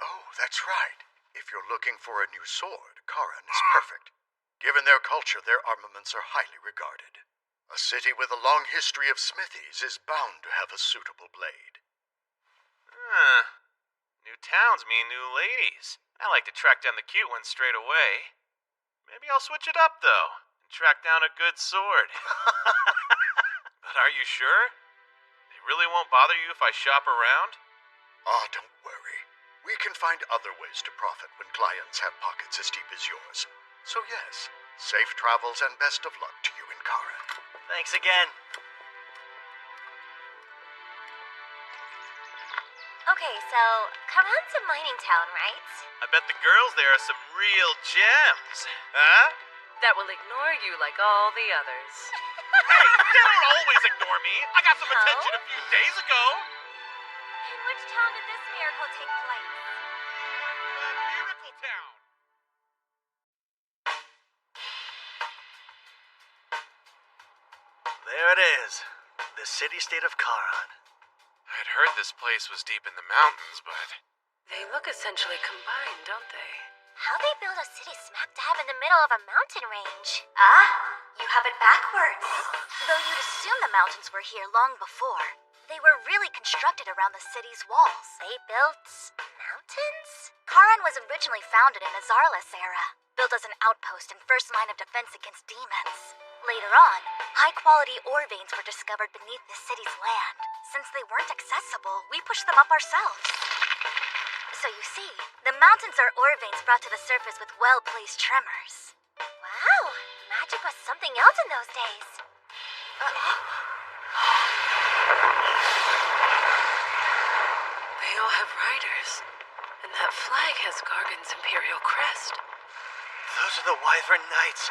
Oh, that's right. If you're looking for a new sword, Karan is perfect. Given their culture, their armaments are highly regarded. A city with a long history of smithies is bound to have a suitable blade. New towns mean new ladies. I like to track down the cute ones straight away. Maybe I'll switch it up, though, and track down a good sword. But are you sure? It really won't bother you if I shop around? Ah, don't worry. We can find other ways to profit when clients have pockets as deep as yours. So yes, safe travels and best of luck to you in Karan. Thanks again. Okay, so Karan's a mining town, right? I bet the girls there are some real gems. Huh? That will ignore you like all the others. Hey, they don't always ignore me. I got some attention a few days ago. In which town did this miracle take place? Miracle Town. There it is. The city-state of Karan. I'd heard this place was deep in the mountains, but... They look essentially combined, don't they? How they build a city smack dab in the middle of a mountain range? Ah, you have it backwards. Though you'd assume the mountains were here long before, they were really constructed around the city's walls. They built mountains? Karan was originally founded in the Zarlis era, built as an outpost and first line of defense against demons. Later on, high-quality ore veins were discovered beneath the city's land. Since they weren't accessible, we pushed them up ourselves. So you see, the mountains are ore veins brought to the surface with well-placed tremors. Wow, magic was something else in those days. They all have riders. And that flag has Gargan's imperial crest. Those are the Wyvern Knights,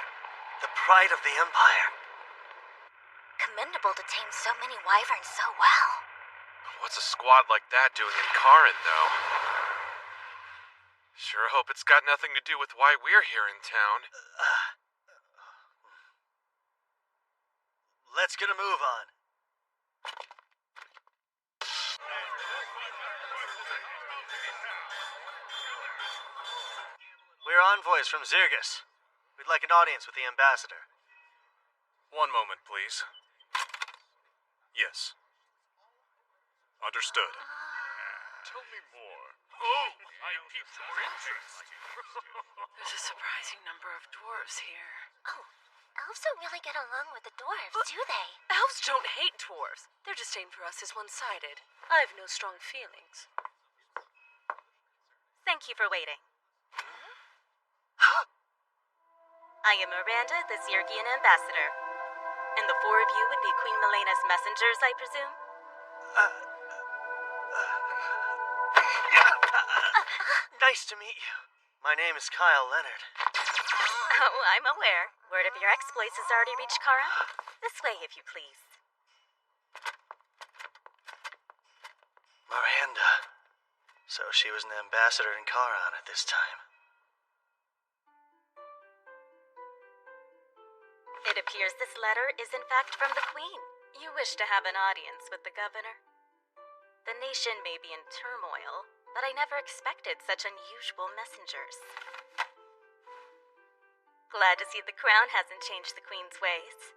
the pride of the Empire. Commendable to tame so many wyverns so well. What's a squad like that doing in Karin, though? Sure hope it's got nothing to do with why we're here in town. Let's get a move on. We're envoys from Zirgus. We'd like an audience with the ambassador. One moment, please. Yes. Understood. Tell me more. Oh, I piqued your interest. There's a surprising number of dwarves here. Oh, elves don't really get along with the dwarves, do they? Elves don't hate dwarves. Their disdain for us is one-sided. I have no strong feelings. Thank you for waiting. I am Miranda, the Zirgian ambassador. And the four of you would be Queen Melena's messengers, I presume? Nice to meet you. My name is Kyle Leonard. Oh, I'm aware. Word of your exploits has already reached Karan. This way, if you please. Miranda. So she was an ambassador in Karan at this time. It appears this letter is in fact from the Queen. You wish to have an audience with the governor. The nation may be in turmoil, but I never expected such unusual messengers. Glad to see the crown hasn't changed the Queen's ways.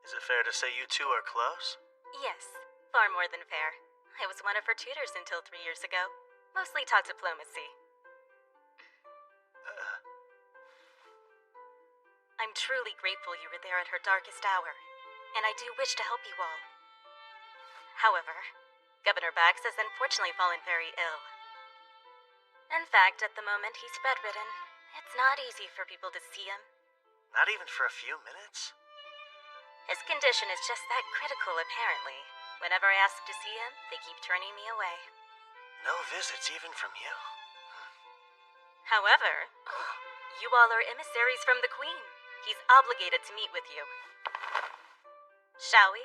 Is it fair to say you two are close? Yes, far more than fair. I was one of her tutors until 3 years ago. Mostly taught diplomacy. I'm truly grateful you were there at her darkest hour, and I do wish to help you all. However, Governor Bax has unfortunately fallen very ill. In fact, at the moment he's bedridden. It's not easy for people to see him. Not even for a few minutes? His condition is just that critical, apparently. Whenever I ask to see him, they keep turning me away. No visits even from you? However, you all are emissaries from the Queen. He's obligated to meet with you. Shall we?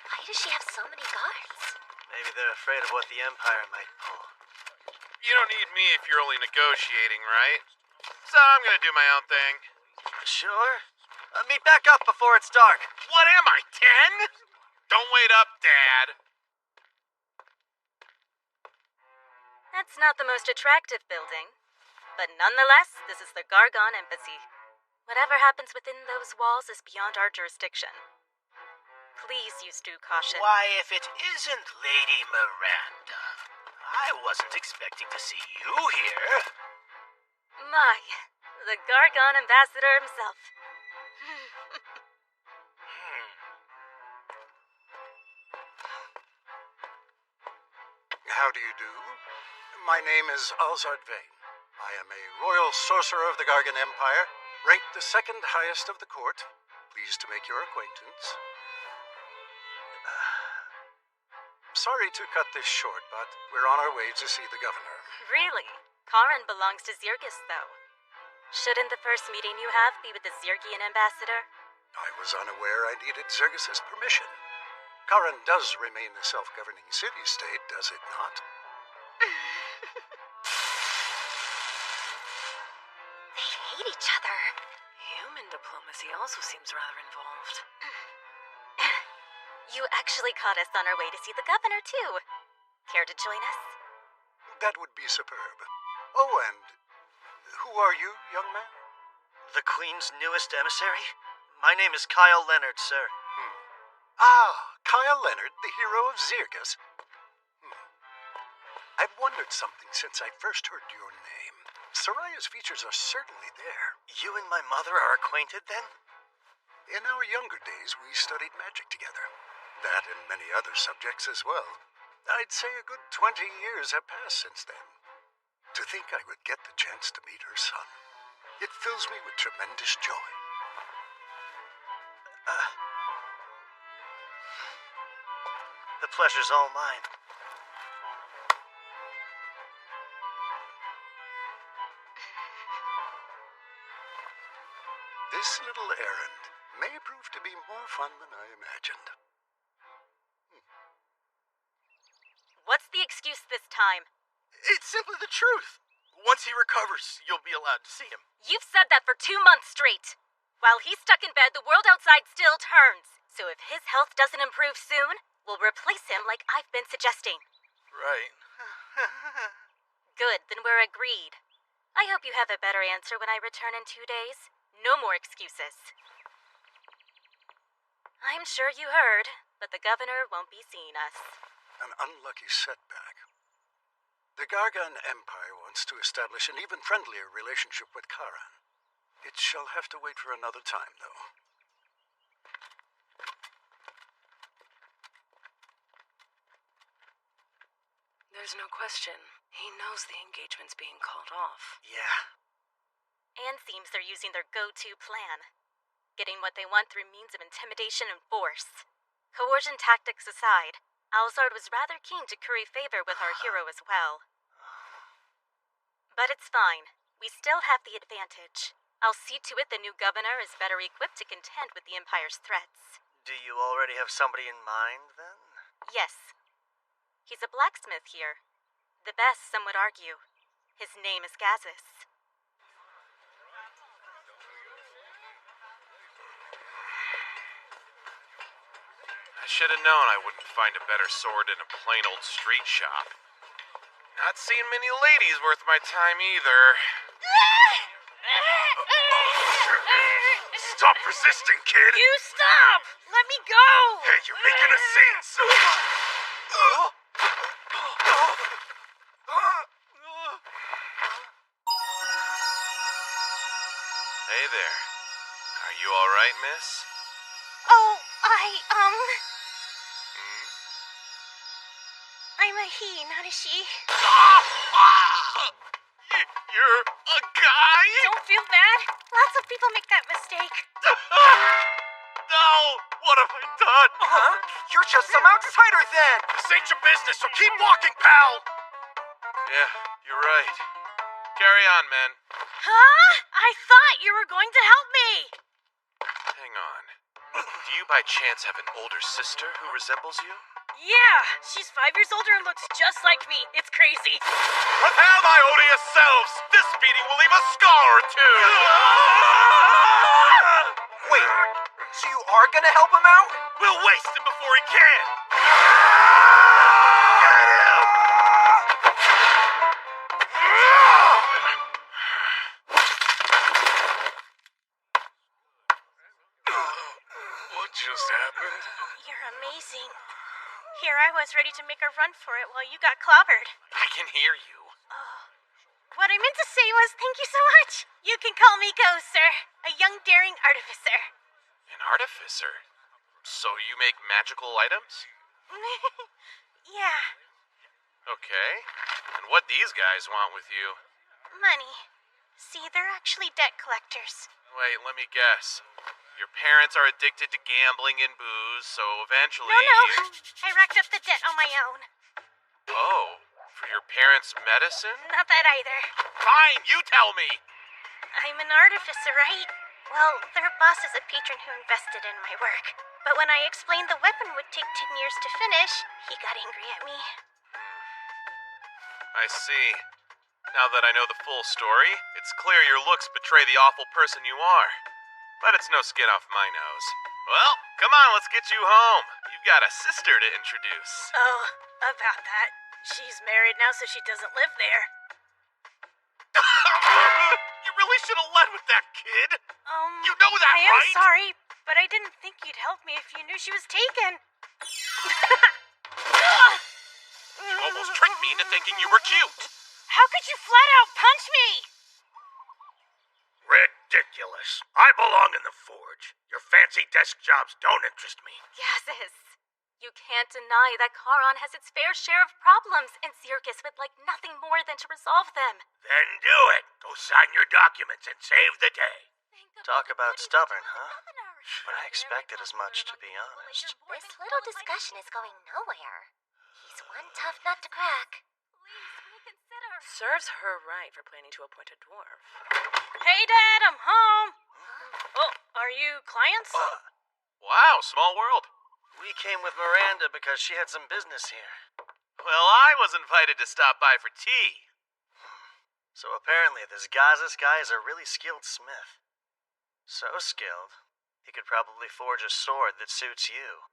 Why does she have so many guards? Maybe they're afraid of what the Empire might pull. You don't need me if you're only negotiating, right? So I'm gonna do my own thing. Sure. Meet back up before it's dark. What am I, 10? Don't wait up, Dad. That's not the most attractive building. But nonetheless, this is the Gargon Embassy. Whatever happens within those walls is beyond our jurisdiction. Please use due caution. Why, if it isn't Lady Miranda, I wasn't expecting to see you here. My, the Gargon Ambassador himself. How do you do? My name is Alzard Vane. I am a royal sorcerer of the Gargan Empire, ranked the second highest of the court. Pleased to make your acquaintance. Sorry to cut this short, but we're on our way to see the governor. Really? Karan belongs to Zirgus, though. Shouldn't the first meeting you have be with the Zirgian ambassador? I was unaware I needed Zirgus' permission. Karan does remain a self-governing city-state, does it not? They hate each other. Human diplomacy also seems rather involved. You actually caught us on our way to see the governor, too. Care to join us? That would be superb. Oh, and who are you, young man? The Queen's newest emissary? My name is Kyle Leonard, sir. Ah, Kyle Leonard, the hero of Zirgus. I've wondered something since I first heard your name. Soraya's features are certainly there. You and my mother are acquainted, then? In our younger days, we studied magic together. That and many other subjects as well. I'd say a good 20 years have passed since then. To think I would get the chance to meet her son, it fills me with tremendous joy. The pleasure's all mine. This little errand may prove to be more fun than I imagined. What's the excuse this time? It's simply the truth. Once he recovers, you'll be allowed to see him. You've said that for 2 months straight. While he's stuck in bed, the world outside still turns. So if his health doesn't improve soon, we'll replace him like I've been suggesting. Right. Good, then we're agreed. I hope you have a better answer when I return in 2 days. No more excuses. I'm sure you heard, but the governor won't be seeing us. An unlucky setback. The Gargan Empire wants to establish an even friendlier relationship with Karan. It shall have to wait for another time, though. There's no question. He knows the engagement's being called off. Yeah. And seems they're using their go-to plan. Getting what they want through means of intimidation and force. Coercion tactics aside, Alzard was rather keen to curry favor with our hero as well. But it's fine. We still have the advantage. I'll see to it the new governor is better equipped to contend with the Empire's threats. Do you already have somebody in mind, then? Yes. He's a blacksmith here. The best, some would argue. His name is Gazis. I should have known I wouldn't find a better sword in a plain old street shop. Not seen many ladies worth my time either. Stop resisting, kid! You stop! Let me go! Hey, you're making a scene, so... Hey there. Are you alright, miss? Oh, I'm a he, not a she. You're a guy? Don't feel bad. Lots of people make that mistake. No! What have I done? Huh? You're just some outsider then! This ain't your business, so keep walking, pal! Yeah, you're right. Carry on, men. Huh? I thought you were going to help me. Hang on. Do you by chance have an older sister who resembles you? Yeah, she's 5 years older and looks just like me. It's crazy. Prepare my odious selves! This beating will leave a scar or two! Wait, so you are gonna help him out? We'll waste him before he can! Get him! What just happened? You're amazing. Here I was ready to make a run for it while you got clobbered. I can hear you. What I meant to say was thank you so much. You can call me Go, sir. A young daring artificer. An artificer? So you make magical items? Yeah, Okay. And what these guys want with you? money. See, they're actually debt collectors. Wait, let me guess. Your parents are addicted to gambling and booze, so eventually... No, I racked up the debt on my own. Oh, for your parents' medicine? Not that either. Fine, you tell me! I'm an artificer, right? Well, their boss is a patron who invested in my work. But when I explained the weapon would take 10 years to finish, he got angry at me. I see. Now that I know the full story, it's clear your looks betray the awful person you are. But it's no skin off my nose. Well, come on, let's get you home. You've got a sister to introduce. Oh, about that. She's married now, so she doesn't live there. You really should have led with that, kid. You know that, I am right? sorry, but I didn't think you'd help me if you knew she was taken. You almost tricked me into thinking you were cute. How could you flat out punch me? Ridiculous. I belong in the forge. Your fancy desk jobs don't interest me. Yazis, you can't deny that Charon has its fair share of problems, and Circus would like nothing more than to resolve them. Then do it. Go sign your documents and save the day. Talk about stubborn, huh? but I expected as much, to be honest. This little discussion is going nowhere. He's one tough nut to crack. Serves her right for planning to appoint a dwarf. Hey, Dad, I'm home. Oh, are you clients? Wow, small world. We came with Miranda because she had some business here. Well, I was invited to stop by for tea. So apparently this Gazis guy is a really skilled smith. So skilled, he could probably forge a sword that suits you.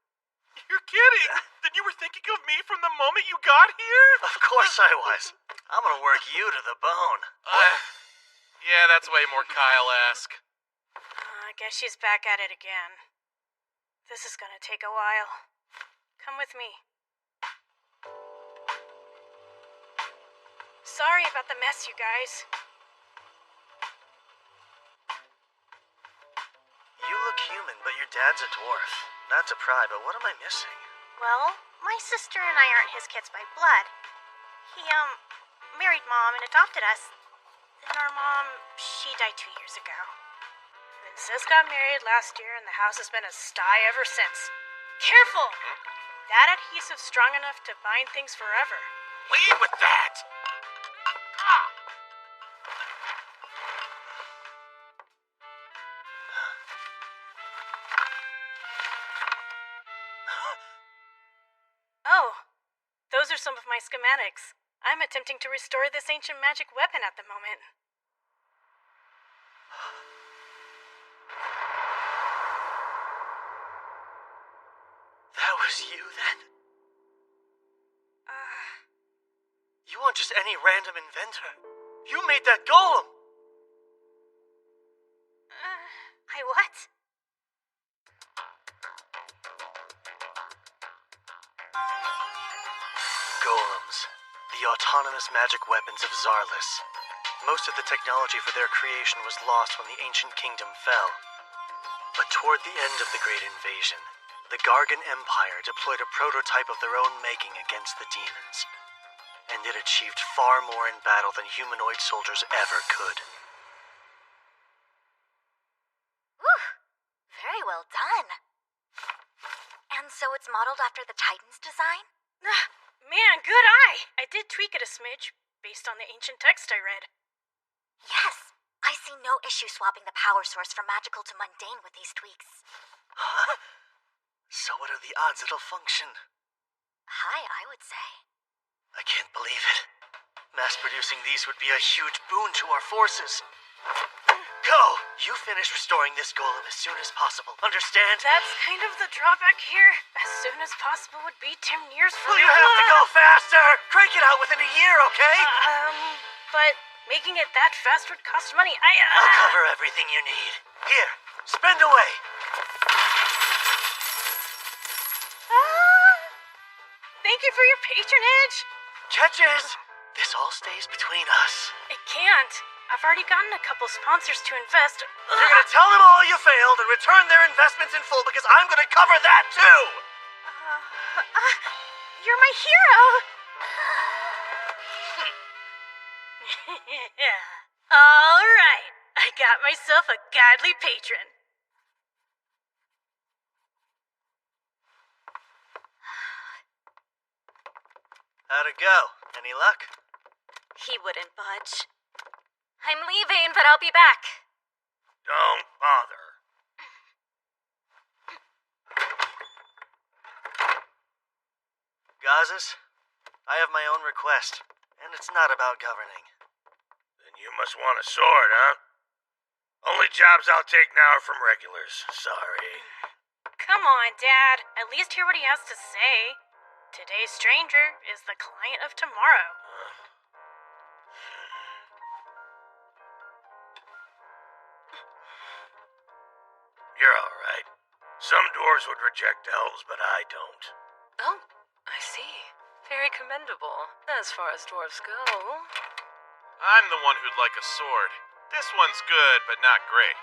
You're kidding! Then you were thinking of me from the moment you got here? Of course I was. I'm gonna work you to the bone. Yeah, that's way more Kyle-esque. I guess she's back at it again. This is gonna take a while. Come with me. Sorry about the mess, you guys. You look human, but your dad's a dwarf. Not to pry, but what am I missing? Well, my sister and I aren't his kids by blood. He, married Mom and adopted us. Then our mom, she died 2 years ago. Then Sis got married last year, and the house has been a sty ever since. Careful! That adhesive's strong enough to bind things forever. Lead with that! Oh, those are some of my schematics. I'm attempting to restore this ancient magic weapon at the moment. That was you, then? You weren't just any random inventor. You made that golem! I what? Golems. The autonomous magic weapons of Zarlis. Most of the technology for their creation was lost when the ancient kingdom fell. But toward the end of the Great Invasion, the Gargan Empire deployed a prototype of their own making against the demons. And it achieved far more in battle than humanoid soldiers ever could. Whew. Very well done. And so it's modeled after the Titan's design? Man, good eye! I did tweak it a smidge, based on the ancient text I read. Yes. I see no issue swapping the power source from magical to mundane with these tweaks. So what are the odds it'll function? High, I would say. I can't believe it. Mass-producing these would be a huge boon to our forces. Go! You finish restoring this golem as soon as possible. Understand? That's kind of the drawback here. As soon as possible would be 10 years from Will you have to go faster? Crank it out within a year, okay? But making it that fast would cost money. I'll cover everything you need. Here, spend away. Thank you for your patronage. Catches! This all stays between us. It can't. I've already gotten a couple sponsors to invest. You're gonna tell them all you failed and return their investments in full because I'm gonna cover that too! You're my hero! All right. I got myself a godly patron. How'd it go? Any luck? He wouldn't budge. I'm leaving, but I'll be back. Don't bother. Gazis, I have my own request, and it's not about governing. Then you must want a sword, huh? Only jobs I'll take now are from regulars. Sorry. Come on, Dad. At least hear what he has to say. Today's stranger is the client of tomorrow. You're all right. Some dwarves would reject elves, but I don't. Oh, I see. Very commendable, as far as dwarves go. I'm the one who'd like a sword. This one's good, but not great.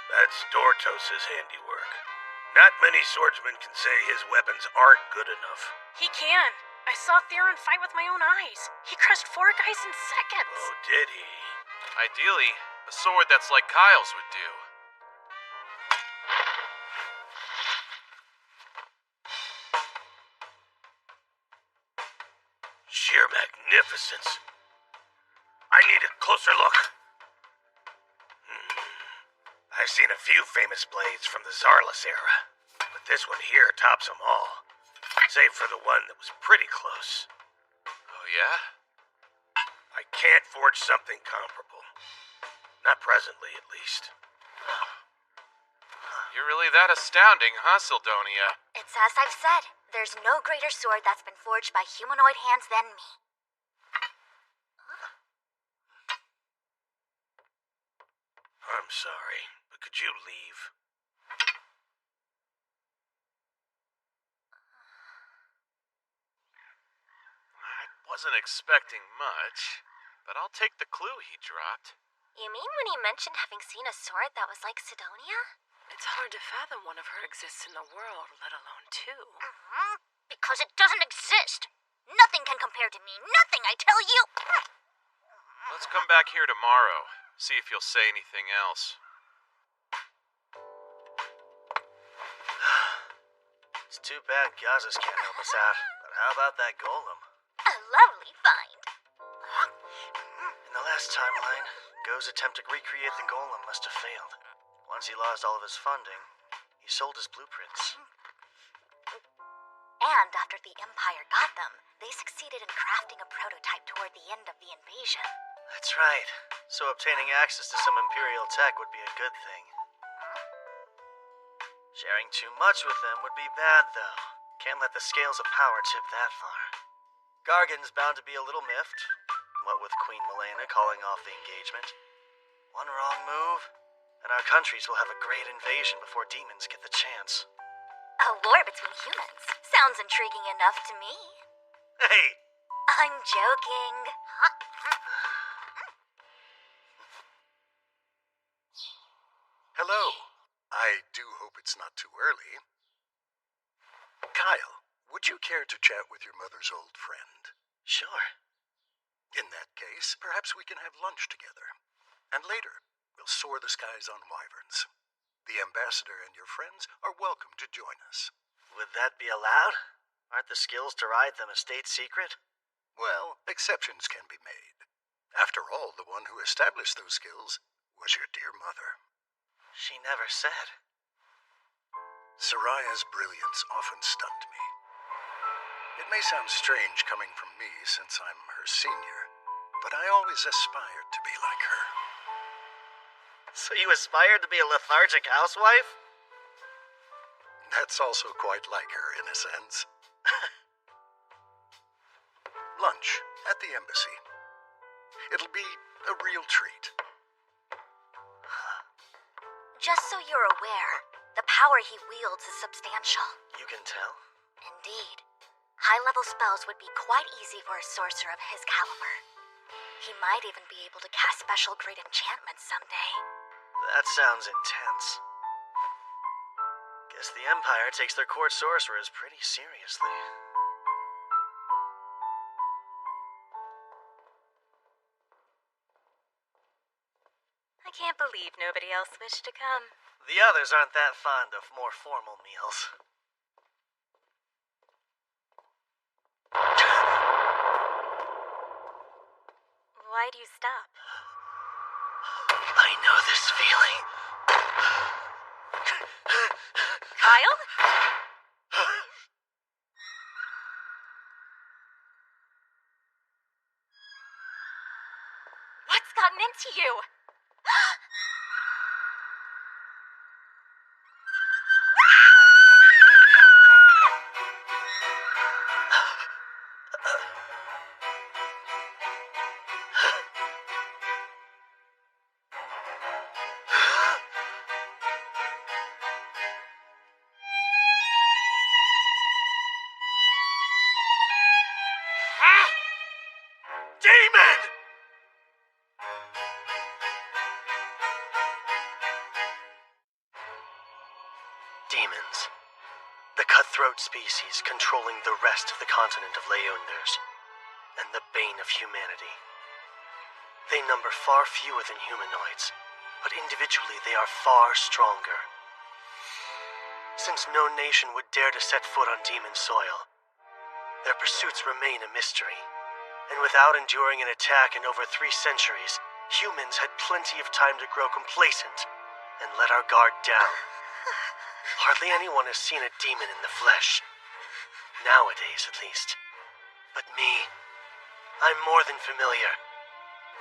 That's Dortos' handiwork. Not many swordsmen can say his weapons aren't good enough. He can. I saw Theron fight with my own eyes. He crushed 4 guys in seconds. Oh, did he? Ideally, a sword that's like Kyle's would do. magnificence. I need a closer look. I've seen a few famous blades from the Zarless era, but this one here tops them all, save for the one that was pretty close. Oh, yeah? I can't forge something comparable. Not presently, at least. You're really that astounding, huh, Sildonia? It's as I've said. There's no greater sword that's been forged by humanoid hands than me. I'm sorry, but could you leave? I wasn't expecting much, but I'll take the clue he dropped. You mean when he mentioned having seen a sword that was like Sidonia? It's hard to fathom one of her exists in the world, let alone two. Because it doesn't exist. Nothing can compare to me. Nothing, I tell you. Let's come back here tomorrow, see if you'll say anything else. It's too bad Gazas can't help us out, but how about that golem? A lovely find. In the last timeline, Go's attempt to recreate the golem must have failed. Once he lost all of his funding, he sold his blueprints. And after the Empire got them, they succeeded in crafting a prototype toward the end of the invasion. That's right. So obtaining access to some Imperial tech would be a good thing. Sharing too much with them would be bad, though. Can't let the scales of power tip that far. Gargan's bound to be a little miffed, what with Queen Milena calling off the engagement. One wrong move, and our countries will have a great invasion before demons get the chance. A war between humans. Sounds intriguing enough to me. Hey! I'm joking. Hello. I do hope it's not too early. Kyle, would you care to chat with your mother's old friend? Sure. In that case, perhaps we can have lunch together. And later, we'll soar the skies on wyverns. The ambassador and your friends are welcome to join us. Would that be allowed? Aren't the skills to ride them a state secret? Well, exceptions can be made. After all, the one who established those skills was your dear mother. She never said. Soraya's brilliance often stunned me. It may sound strange coming from me since I'm her senior, but I always aspired to be like her. So you aspired to be a lethargic housewife? That's also quite like her, in a sense. Lunch at the embassy. It'll be a real treat. Just so you're aware, the power he wields is substantial. You can tell? Indeed. High-level spells would be quite easy for a sorcerer of his caliber. He might even be able to cast special great enchantments someday. That sounds intense. Guess the Empire takes their court sorcerers pretty seriously. I can't believe nobody else wished to come. The others aren't that fond of more formal meals. Why do you stop? I know this feeling. Kyle? What's gotten into you? Demon! Demons. The cutthroat species controlling the rest of the continent of Leonders, and the bane of humanity. They number far fewer than humanoids, but individually they are far stronger. Since no nation would dare to set foot on demon soil, their pursuits remain a mystery, and without enduring an attack in over 3 centuries, humans had plenty of time to grow complacent and let our guard down. Hardly anyone has seen a demon in the flesh. Nowadays, at least. But me, I'm more than familiar.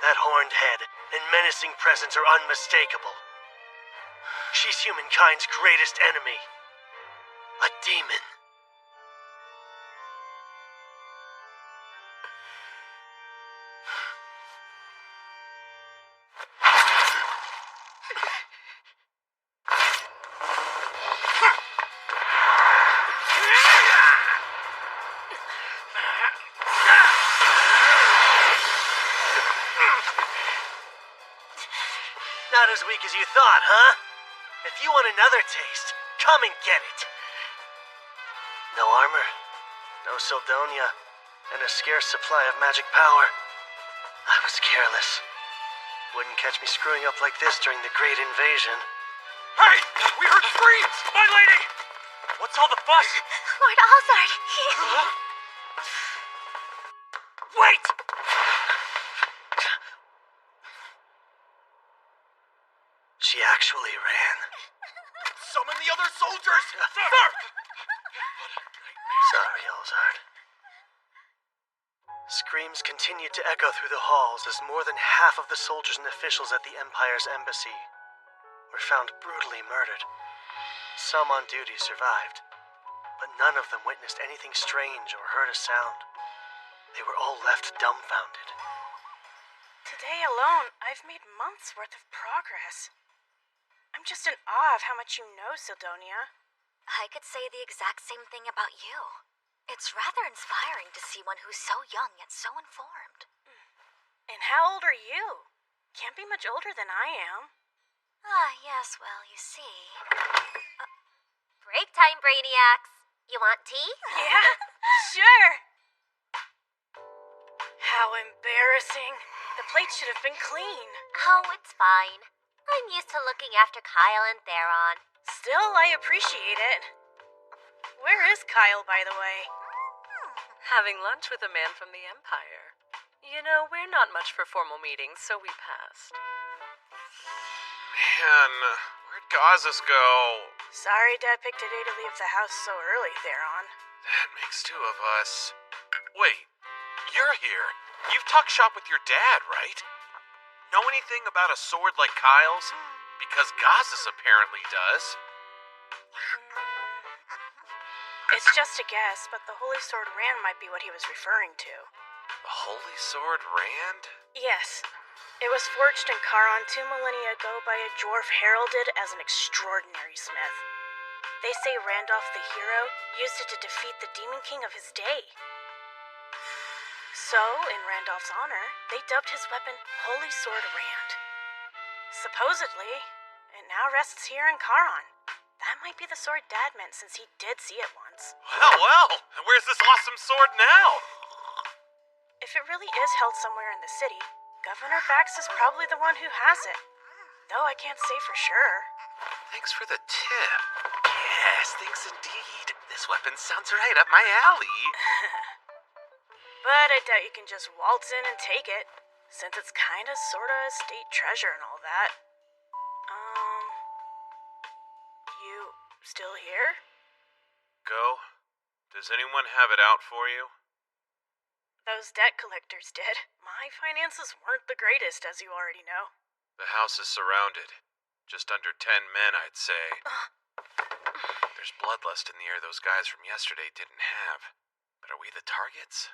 That horned head and menacing presence are unmistakable. She's humankind's greatest enemy. A demon. Not as weak as you thought, huh? If you want another taste, come and get it. No armor, no Sildonia, and a scarce supply of magic power. I was careless. Wouldn't catch me screwing up like this during the Great Invasion. Hey! We heard screams! My lady! What's all the fuss? Lord Alzard, Wait! She actually ran. Summon the other soldiers! Sir! Sorry, Alzard. Screams continued to echo through the halls as more than half of the soldiers and officials at the Empire's embassy were found brutally murdered. Some on duty survived, but none of them witnessed anything strange or heard a sound. They were all left dumbfounded. Today alone, I've made months' worth of progress. I'm just in awe of how much you know, Sildonia. I could say the exact same thing about you. It's rather inspiring to see one who's so young yet so informed. And how old are you? Can't be much older than I am. Ah, yes, well, you see. break time, Brainiacs. You want tea? Yeah, sure. How embarrassing. The plate should have been clean. Oh, it's fine. I'm used to looking after Kyle and Theron. Still, I appreciate it. Where is Kyle, by the way? Having lunch with a man from the Empire. You know, we're not much for formal meetings, so we passed. Man, where'd Gazas go? Sorry Dad picked a day to leave the house so early, Theron. That makes 2 of us. Wait, you're here. You've talked shop with your dad, right? Know anything about a sword like Kyle's? Because Gazas apparently does. It's just a guess, but the Holy Sword Rand might be what he was referring to. The Holy Sword Rand? Yes. It was forged in Charon 2 millennia ago by a dwarf heralded as an extraordinary smith. They say Randolph the hero used it to defeat the Demon King of his day. So, in Randolph's honor, they dubbed his weapon Holy Sword Rand. Supposedly, it now rests here in Charon. That might be the sword Dad meant since he did see it once. Well, and where's this awesome sword now? If it really is held somewhere in the city, Governor Bax is probably the one who has it. Though I can't say for sure. Thanks for the tip. Yes, thanks indeed. This weapon sounds right up my alley. But I doubt you can just waltz in and take it, since it's kinda sorta a state treasure and all that. You still here? Go? Does anyone have it out for you? Those debt collectors did. My finances weren't the greatest, as you already know. The house is surrounded. Just under 10 men, I'd say. There's bloodlust in the air those guys from yesterday didn't have. But are we the targets?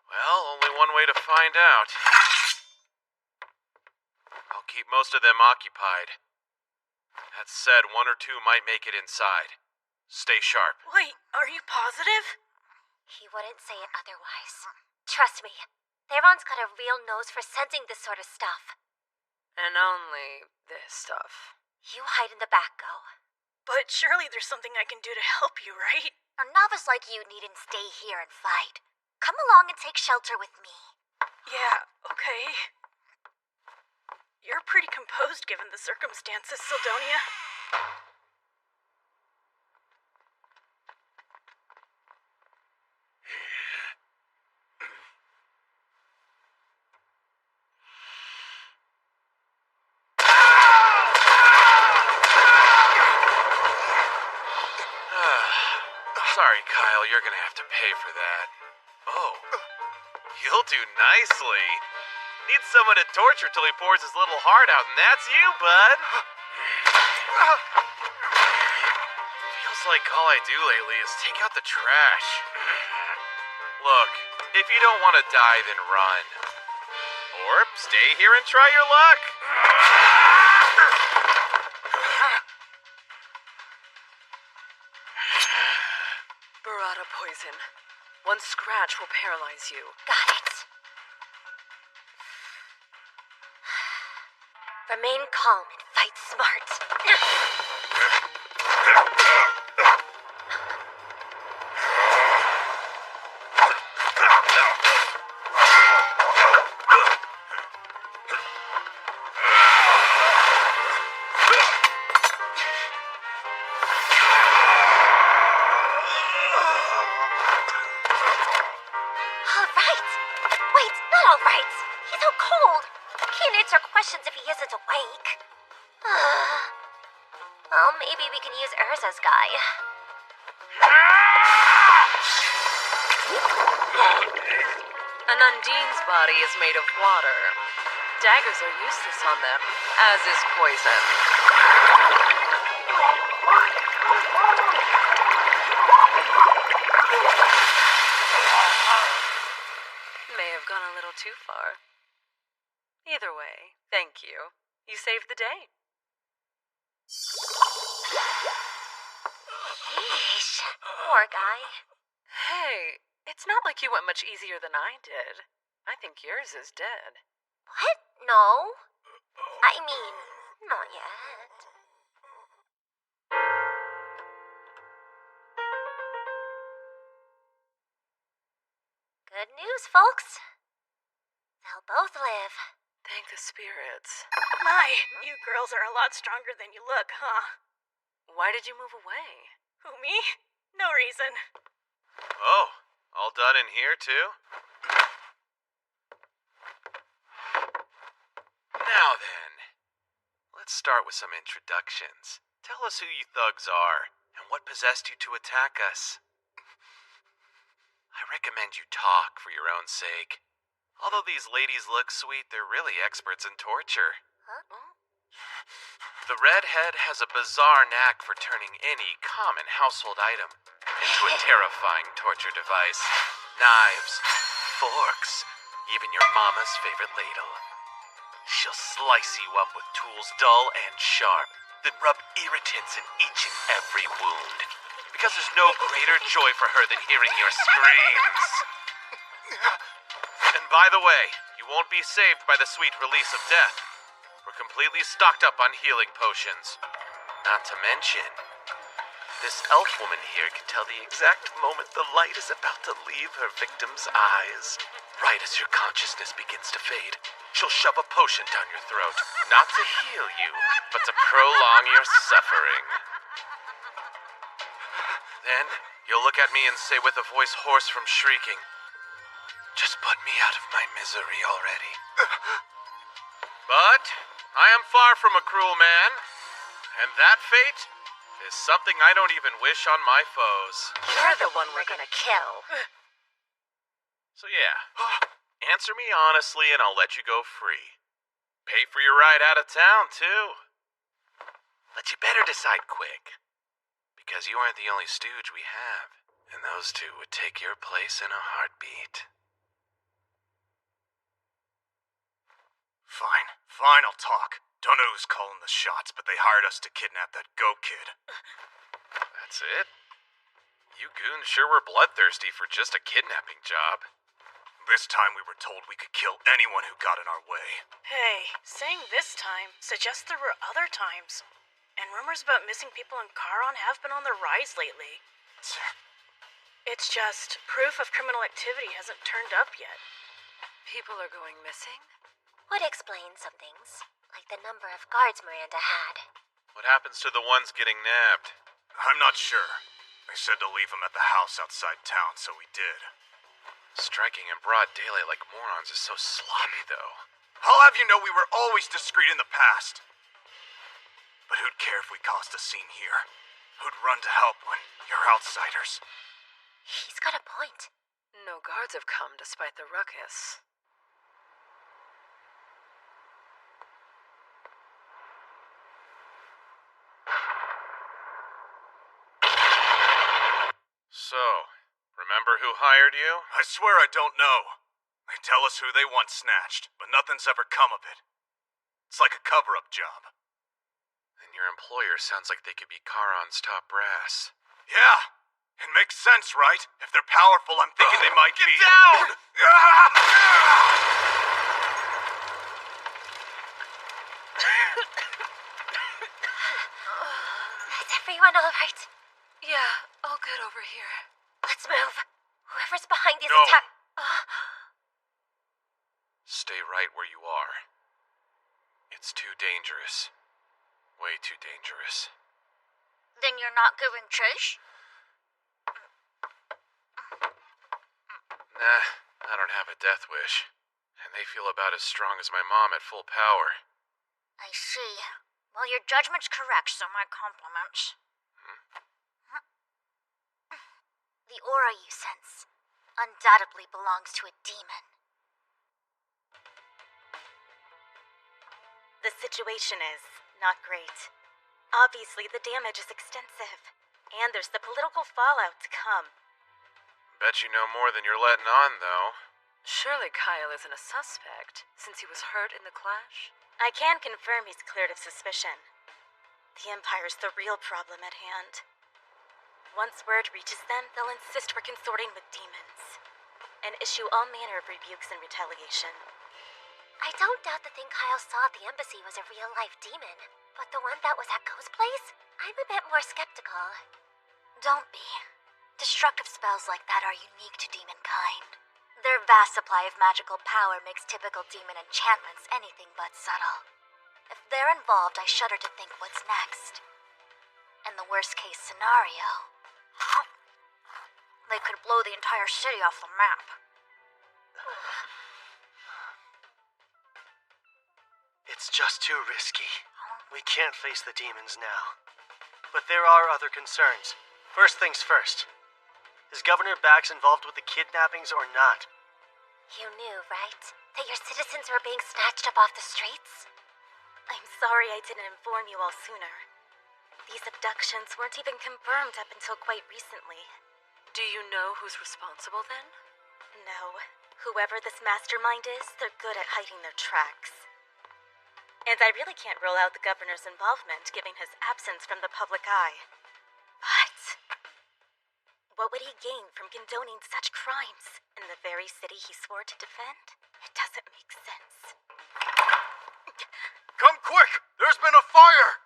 Well, only one way to find out. I'll keep most of them occupied. That said, 1 or 2 might make it inside. Stay sharp. Wait, are you positive? He wouldn't say it otherwise. Trust me, Theron's got a real nose for sensing this sort of stuff. And only this stuff. You hide in the back, Go. But surely there's something I can do to help you, right? A novice like you needn't stay here and fight. Come along and take shelter with me. Yeah, okay. You're pretty composed given the circumstances, Sildonia. pay for that. Oh, you'll do nicely. Need someone to torture till he pours his little heart out, and that's you, bud. Feels like all I do lately is take out the trash. Look, if you don't want to die, then run. Or stay here and try your luck. Burrata poison. One scratch will paralyze you. Got it. Remain calm and fight smart. If he isn't awake. Well, maybe we can use Urza's guy. An Undine's body is made of water. Daggers are useless on them, as is poison. May have gone a little too far. Either way, thank you. You saved the day. Yeesh. Poor guy. Hey, it's not like you went much easier than I did. I think yours is dead. What? No. I mean, not yet. Good news, folks. They'll both live. Thank the spirits. My, you girls are a lot stronger than you look, huh? Why did you move away? Who, me? No reason. Oh, all done in here, too? Now then, let's start with some introductions. Tell us who you thugs are, and what possessed you to attack us. I recommend you talk for your own sake. Although these ladies look sweet, they're really experts in torture. Huh? The redhead has a bizarre knack for turning any common household item into a terrifying torture device. Knives, forks, even your mama's favorite ladle. She'll slice you up with tools dull and sharp, then rub irritants in each and every wound. Because there's no greater joy for her than hearing your screams. And by the way, you won't be saved by the sweet release of death. We're completely stocked up on healing potions. Not to mention, this elf woman here can tell the exact moment the light is about to leave her victim's eyes. Right as your consciousness begins to fade, she'll shove a potion down your throat. Not to heal you, but to prolong your suffering. Then, you'll look at me and say with a voice hoarse from shrieking, "Just put me out of my misery already." But I am far from a cruel man, and that fate is something I don't even wish on my foes. You're the one we're gonna kill. So yeah, answer me honestly and I'll let you go free. Pay for your ride out of town, too. But you better decide quick, because you aren't the only stooge we have, and those two would take your place in a heartbeat. Fine, I'll talk. Don't know who's calling the shots, but they hired us to kidnap that goat kid. That's it? You goons sure were bloodthirsty for just a kidnapping job. This time we were told we could kill anyone who got in our way. Hey, saying this time suggests there were other times. And rumors about missing people in Charon have been on the rise lately. It's just proof of criminal activity hasn't turned up yet. People are going missing? Would explain some things, like the number of guards Miranda had. What happens to the ones getting nabbed? I'm not sure. They said to leave them at the house outside town, so we did. Striking in broad daylight like morons is so sloppy, though. I'll have you know we were always discreet in the past. But who'd care if we caused a scene here? Who'd run to help when you're outsiders? He's got a point. No guards have come despite the ruckus. So, remember who hired you? I swear I don't know. They tell us who they want snatched, but nothing's ever come of it. It's like a cover-up job. And your employer sounds like they could be Charon's top brass. Yeah, it makes sense, right? If they're powerful, I'm thinking they might Get be... down! Is everyone alright? Yeah, all good over here. Let's move. Whoever's behind these No. attack... Stay right where you are. It's too dangerous. Way too dangerous. Then you're not going Trish? Nah, I don't have a death wish. And they feel about as strong as my mom at full power. I see. Well, your judgment's correct, so my compliments. The aura you sense undoubtedly belongs to a demon. The situation is not great. Obviously, the damage is extensive, and there's the political fallout to come. Bet you know more than you're letting on, though. Surely Kyle isn't a suspect, since he was hurt in the clash? I can confirm he's cleared of suspicion. The Empire's the real problem at hand. Once word reaches them, they'll insist we're consorting with demons, and issue all manner of rebukes and retaliation. I don't doubt the thing Kyle saw at the embassy was a real-life demon, but the one that was at Ghost Place? I'm a bit more skeptical. Don't be. Destructive spells like that are unique to demon kind. Their vast supply of magical power makes typical demon enchantments anything but subtle. If they're involved, I shudder to think what's next. In the worst-case scenario, they could blow the entire city off the map. It's just too risky. We can't face the demons now. But there are other concerns. First things first. Is Governor Bax involved with the kidnappings or not? You knew, right? That your citizens were being snatched up off the streets? I'm sorry I didn't inform you all sooner. These abductions weren't even confirmed up until quite recently. Do you know who's responsible then? No. Whoever this mastermind is, they're good at hiding their tracks. And I really can't rule out the governor's involvement, given his absence from the public eye. But what would he gain from condoning such crimes in the very city he swore to defend? It doesn't make sense. Come quick! There's been a fire!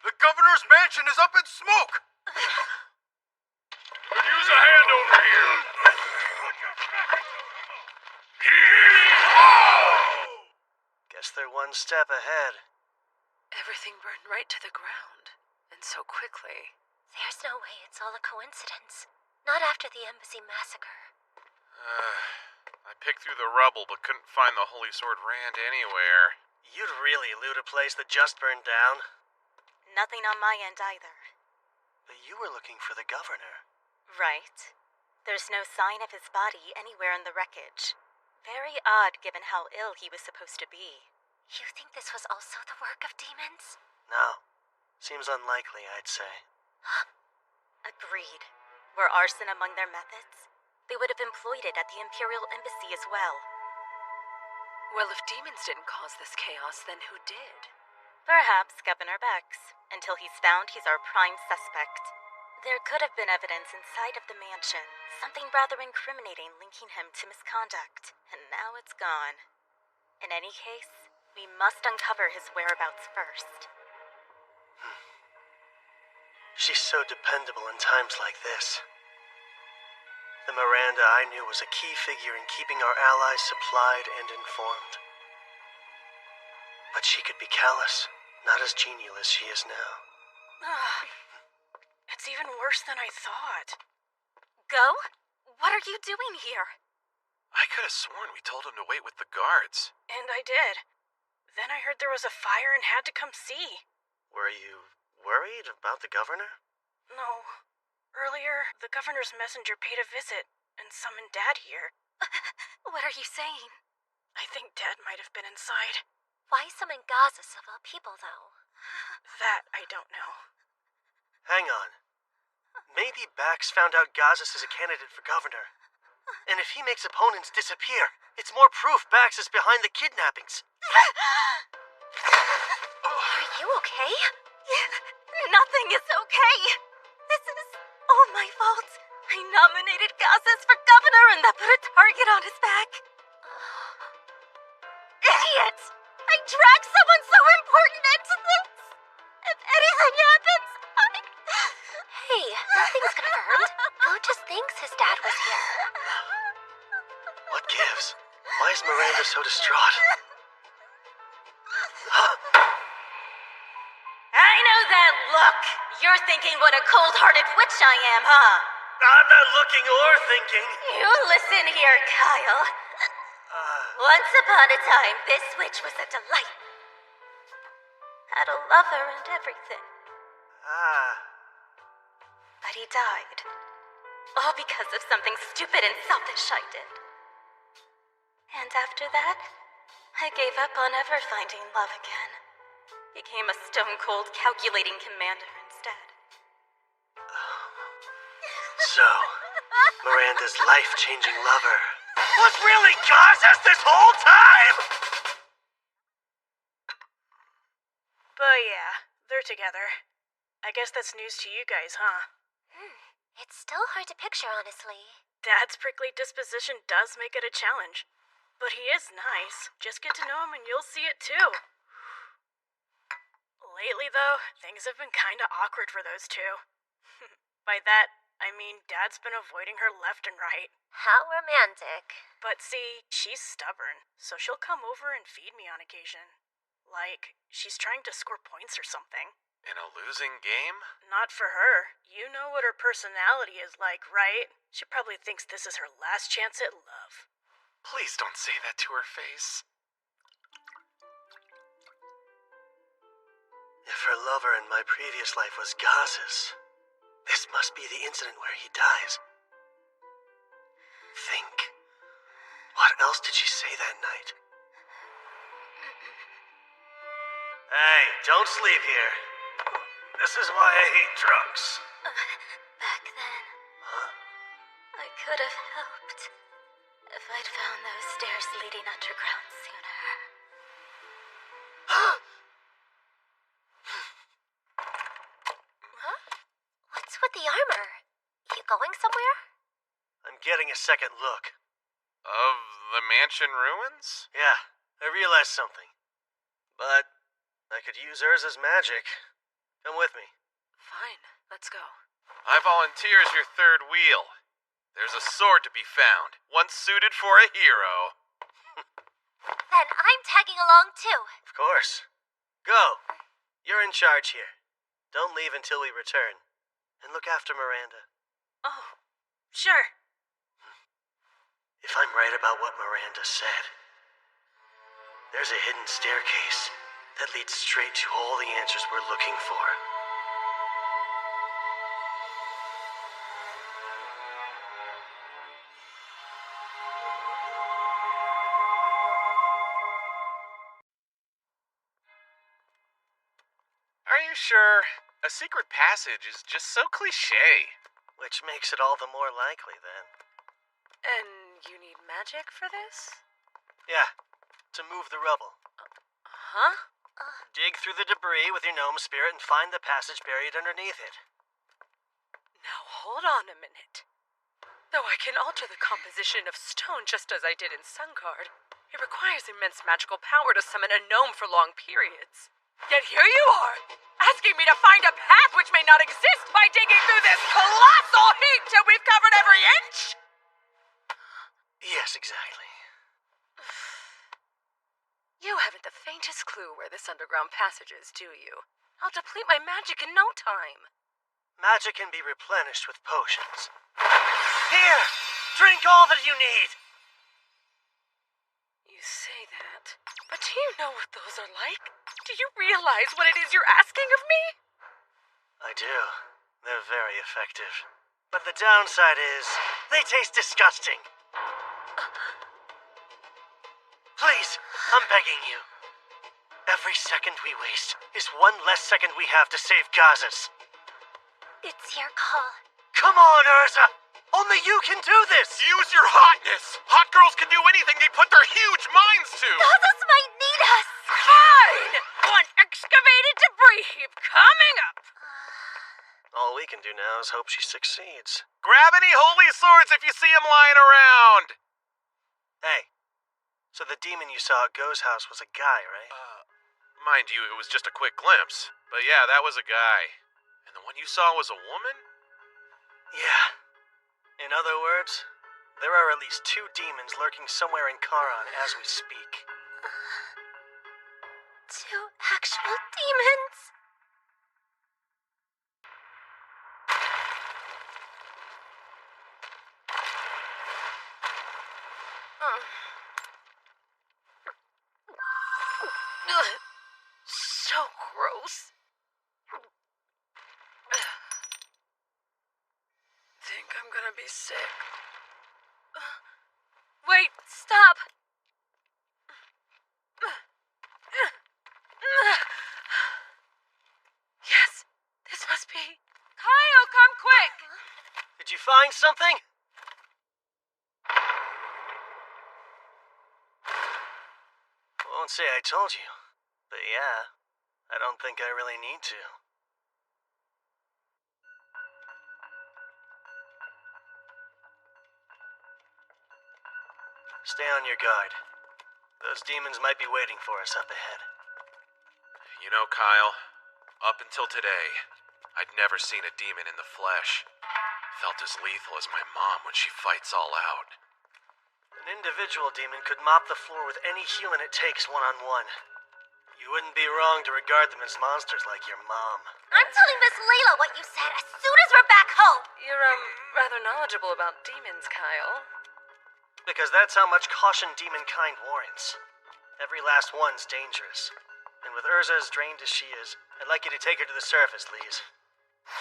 The governor's mansion is up in smoke! Could use a hand over here. Guess they're one step ahead. Everything burned right to the ground, and so quickly. There's no way it's all a coincidence. Not after the embassy massacre. I picked through the rubble but couldn't find the Holy Sword Rand anywhere. You'd really loot a place that just burned down. Nothing on my end either. But you were looking for the governor. Right. There's no sign of his body anywhere in the wreckage. Very odd given how ill he was supposed to be. You think this was also the work of demons? No. Seems unlikely, I'd say. Agreed. Were arson among their methods? They would have employed it at the Imperial Embassy as well. Well, if demons didn't cause this chaos, then who did? Perhaps Governor Bex. Until he's found, he's our prime suspect. There could have been evidence inside of the mansion, something rather incriminating linking him to misconduct, and now it's gone. In any case, we must uncover his whereabouts first. She's so dependable in times like this. The Miranda I knew was a key figure in keeping our allies supplied and informed. But she could be callous, not as genial as she is now. It's even worse than I thought. Go? What are you doing here? I could have sworn we told him to wait with the guards. And I did. Then I heard there was a fire and had to come see. Were you worried about the governor? No. Earlier, the governor's messenger paid a visit and summoned Dad here. What are you saying? I think Dad might have been inside. Why summon Gazas of all people, though? That I don't know. Hang on. Maybe Bax found out Gazas is a candidate for governor. And if he makes opponents disappear, it's more proof Bax is behind the kidnappings. Are you okay? Nothing is okay. This is all my fault. I nominated Gazas for governor and that put a target on his back. Idiot! I dragged someone so important into this. If anything happens, Hey, nothing's confirmed. Bo just thinks his dad was here. What gives? Why is Miranda so distraught? I know that look. You're thinking what a cold-hearted witch I am, huh? I'm not looking or thinking. You listen here, Kyle. Once upon a time, this witch was a delight. Had a lover and everything. But he died. All because of something stupid and selfish I did. And after that, I gave up on ever finding love again. Became a stone-cold calculating commander instead. So, Miranda's life-changing lover was really Gazas this whole time? But yeah, they're together. I guess that's news to you guys, huh? It's still hard to picture, honestly. Dad's prickly disposition does make it a challenge. But he is nice. Just get to know him and you'll see it too. Lately, though, things have been kinda awkward for those two. By that, I mean Dad's been avoiding her left and right. How romantic. But see, she's stubborn, so she'll come over and feed me on occasion. Like, she's trying to score points or something. In a losing game? Not for her. You know what her personality is like, right? She probably thinks this is her last chance at love. Please don't say that to her face. If her lover in my previous life was Gazas, this must be the incident where he dies. Think. What else did she say that night? Hey, don't sleep here. This is why I hate drunks. Back then, I could have helped if I'd found those stairs leading underground sooner. What's with the armor? You going somewhere? I'm getting a second look. Of the mansion ruins? Yeah, I realized something. But I could use Urza's magic. Come with me. Fine, let's go. I volunteer as your third wheel. There's a sword to be found, one suited for a hero. Then I'm tagging along too. Of course. Go. You're in charge here. Don't leave until we return. And look after Miranda. Oh, sure. If I'm right about what Miranda said, there's a hidden staircase that leads straight to all the answers we're looking for. Are you sure? A secret passage is just so cliché. Which makes it all the more likely, then. And you need magic for this? Yeah, to move the rubble. Huh? Dig through the debris with your gnome spirit and find the passage buried underneath it. Now hold on a minute. Though I can alter the composition of stone just as I did in Sungard, it requires immense magical power to summon a gnome for long periods. Yet here you are, asking me to find a path which may not exist by digging through this colossal heap till we've covered every inch? Yes, exactly. You haven't the faintest clue where this underground passage is, do you? I'll deplete my magic in no time. Magic can be replenished with potions. Here! Drink all that you need! You say that, but do you know what those are like? Do you realize what it is you're asking of me? I do. They're very effective. But the downside is, they taste disgusting. Please, I'm begging you. Every second we waste is one less second we have to save Gazas. It's your call. Come on, Urza! Only you can do this! Use your hotness! Hot girls can do anything they put their huge minds to! Gazas might need us! Fine! One excavated debris heap coming up! All we can do now is hope she succeeds. Grab any holy swords if you see them lying around! Hey, so the demon you saw at Go's house was a guy, right? Mind you, it was just a quick glimpse. But yeah, that was a guy. And the one you saw was a woman? Yeah. In other words, there are at least 2 demons lurking somewhere in Charon as we speak. 2 actual demons? So gross. Think I'm gonna be sick. Wait, stop! Yes, this must be. Kyle, come quick! Did you find something? Won't say I told you, but yeah, I don't think I really need to. Stay on your guard. Those demons might be waiting for us up ahead. You know, Kyle, up until today, I'd never seen a demon in the flesh. Felt as lethal as my mom when she fights all out. An individual demon could mop the floor with any human it takes one-on-one. You wouldn't be wrong to regard them as monsters like your mom. I'm telling Miss Layla what you said as soon as we're back home! You're, rather knowledgeable about demons, Kyle. Because that's how much caution demonkind warrants. Every last one's dangerous. And with Urza as drained as she is, I'd like you to take her to the surface, Lise.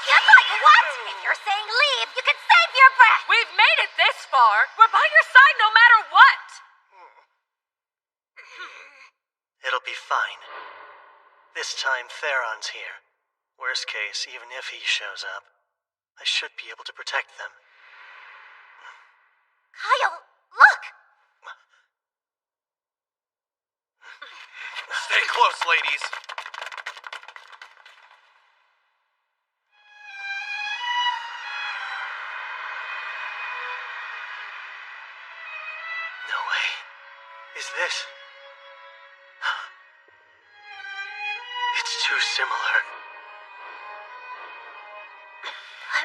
You're like, what? If you're saying leave, you can save your breath! We've made it this far! We're by your side no matter what! It'll be fine. This time Theron's here. Worst case, even if he shows up, I should be able to protect them. Kyle, look! Stay close, ladies. No way. Is this? It's too similar.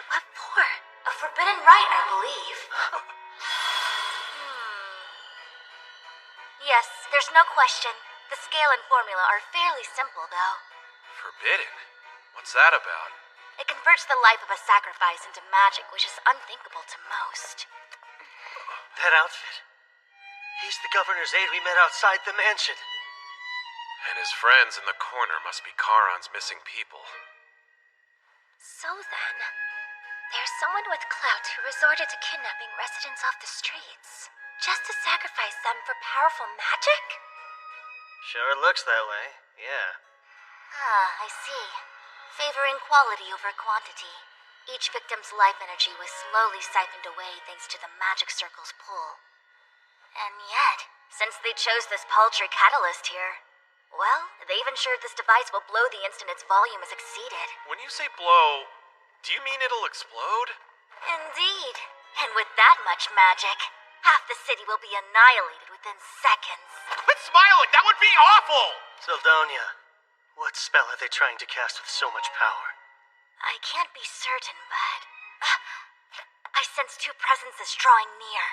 What for? A forbidden rite, I believe. Yes, there's no question. The scale and formula are fairly simple, though. Forbidden? What's that about? It converts the life of a sacrifice into magic, which is unthinkable to most. That outfit. He's the governor's aide we met outside the mansion. And his friends in the corner must be Charon's missing people. So then, there's someone with clout who resorted to kidnapping residents off the streets, just to sacrifice them for powerful magic? Sure looks that way, yeah. I see. Favoring quality over quantity. Each victim's life energy was slowly siphoned away thanks to the magic circle's pull. And yet, since they chose this paltry catalyst here, well, they've ensured this device will blow the instant its volume is exceeded. When you say blow, do you mean it'll explode? Indeed. And with that much magic, half the city will be annihilated within seconds. Quit smiling! That would be awful! Sildonia, what spell are they trying to cast with so much power? I can't be certain, but I sense 2 presences drawing near.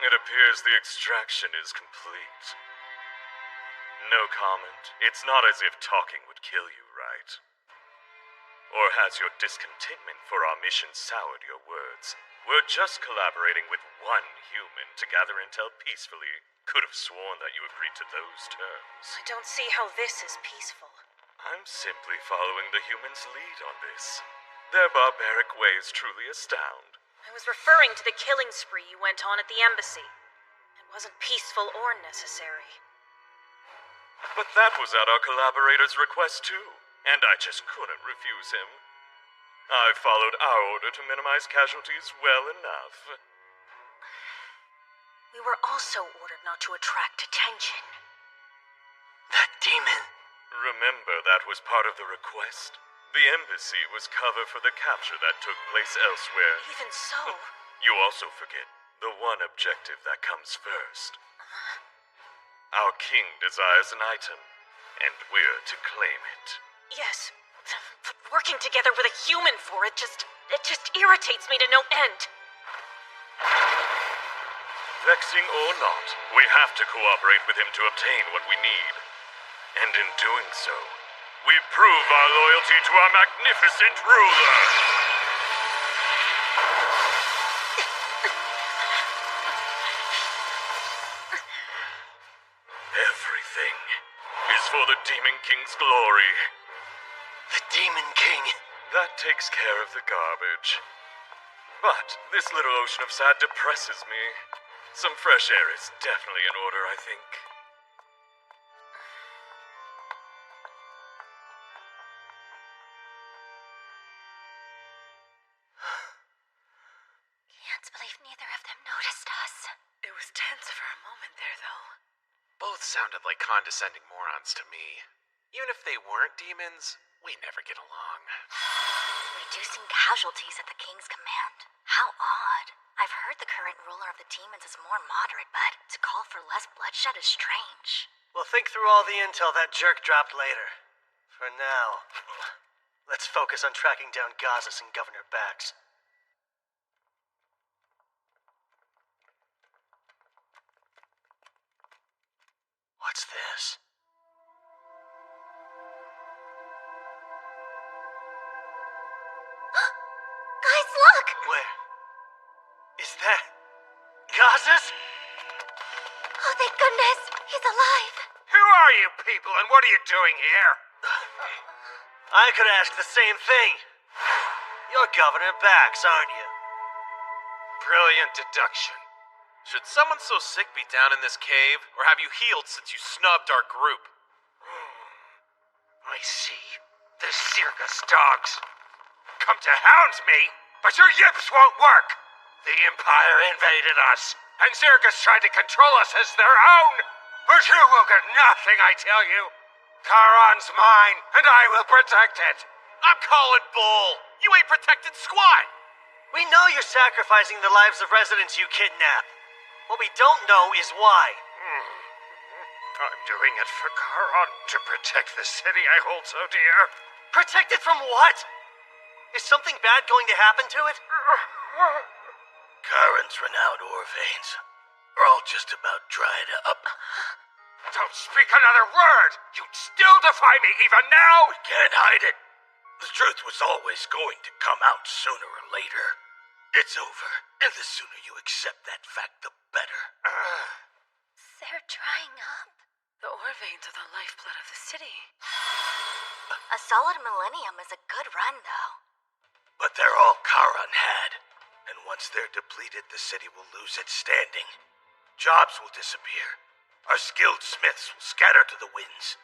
It appears the extraction is complete. No comment. It's not as if talking would kill you, right? Or has your discontentment for our mission soured your words? We're just collaborating with one human to gather intel peacefully. Could have sworn that you agreed to those terms. I don't see how this is peaceful. I'm simply following the humans' lead on this. Their barbaric ways truly astound. I was referring to the killing spree you went on at the embassy. It wasn't peaceful or necessary. But that was at our collaborator's request too, and I just couldn't refuse him. I followed our order to minimize casualties well enough. We were also ordered not to attract attention. That demon. Remember, that was part of the request. The embassy was cover for the capture that took place elsewhere. Even so... You also forget the one objective that comes first. Our king desires an item, and we're to claim it. Yes, but working together with a human for it just irritates me to no end. Vexing or not, we have to cooperate with him to obtain what we need. And in doing so, we prove our loyalty to our magnificent ruler. Everything is for the Demon King's glory. The Demon King. That takes care of the garbage. But this little ocean of sad depresses me. Some fresh air is definitely in order, I think. Can't believe neither of them noticed us. It was tense for a moment there, though. Both sounded like condescending morons to me. Even if they weren't demons, we never get along. Reducing casualties at the king's command? How odd. I've heard the current ruler of the demons is more moderate, but to call for less bloodshed is strange. We'll think through all the intel that jerk dropped later. For now, let's focus on tracking down Gazas and Governor Bax. What's this? Guys, look! Where? Is that... Gazas? Oh, thank goodness! He's alive! Who are you people, and what are you doing here? I could ask the same thing. You're Governor Bax, aren't you? Brilliant deduction. Should someone so sick be down in this cave, or have you healed since you snubbed our group? I see. The circus dogs. Come to hound me, but your yips won't work. The Empire invaded us, and Circus tried to control us as their own. But you will get nothing, I tell you. Charon's mine, and I will protect it. I'm calling bull. You ain't protected squat. We know you're sacrificing the lives of residents you kidnap. What we don't know is why. I'm doing it for Charon, to protect the city I hold so dear. Protect it from what? Is something bad going to happen to it? Charon's renowned ore veins are all just about dried up. Don't speak another word! You'd still defy me even now! We can't hide it. The truth was always going to come out sooner or later. It's over, and the sooner you accept that fact, the better. They're drying up. The ore veins are the lifeblood of the city. A solid millennium is a good run, though. But they're all Charon had. And once they're depleted, the city will lose its standing. Jobs will disappear. Our skilled smiths will scatter to the winds.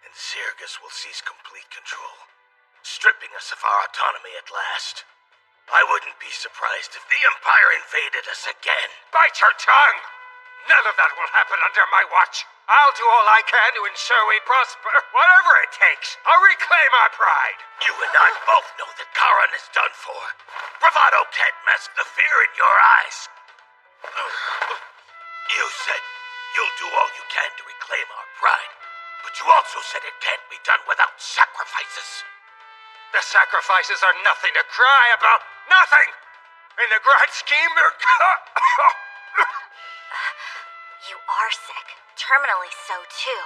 And Zirgus will seize complete control, stripping us of our autonomy at last. I wouldn't be surprised if the Empire invaded us again. Bite your tongue! None of that will happen under my watch. I'll do all I can to ensure we prosper. Whatever it takes, I'll reclaim our pride. You and I both know that Charon is done for. Bravado can't mask the fear in your eyes. You said you'll do all you can to reclaim our pride, but you also said it can't be done without sacrifices. The sacrifices are nothing to cry about. Nothing! In the grand scheme, they're... You are sick. Terminally so, too.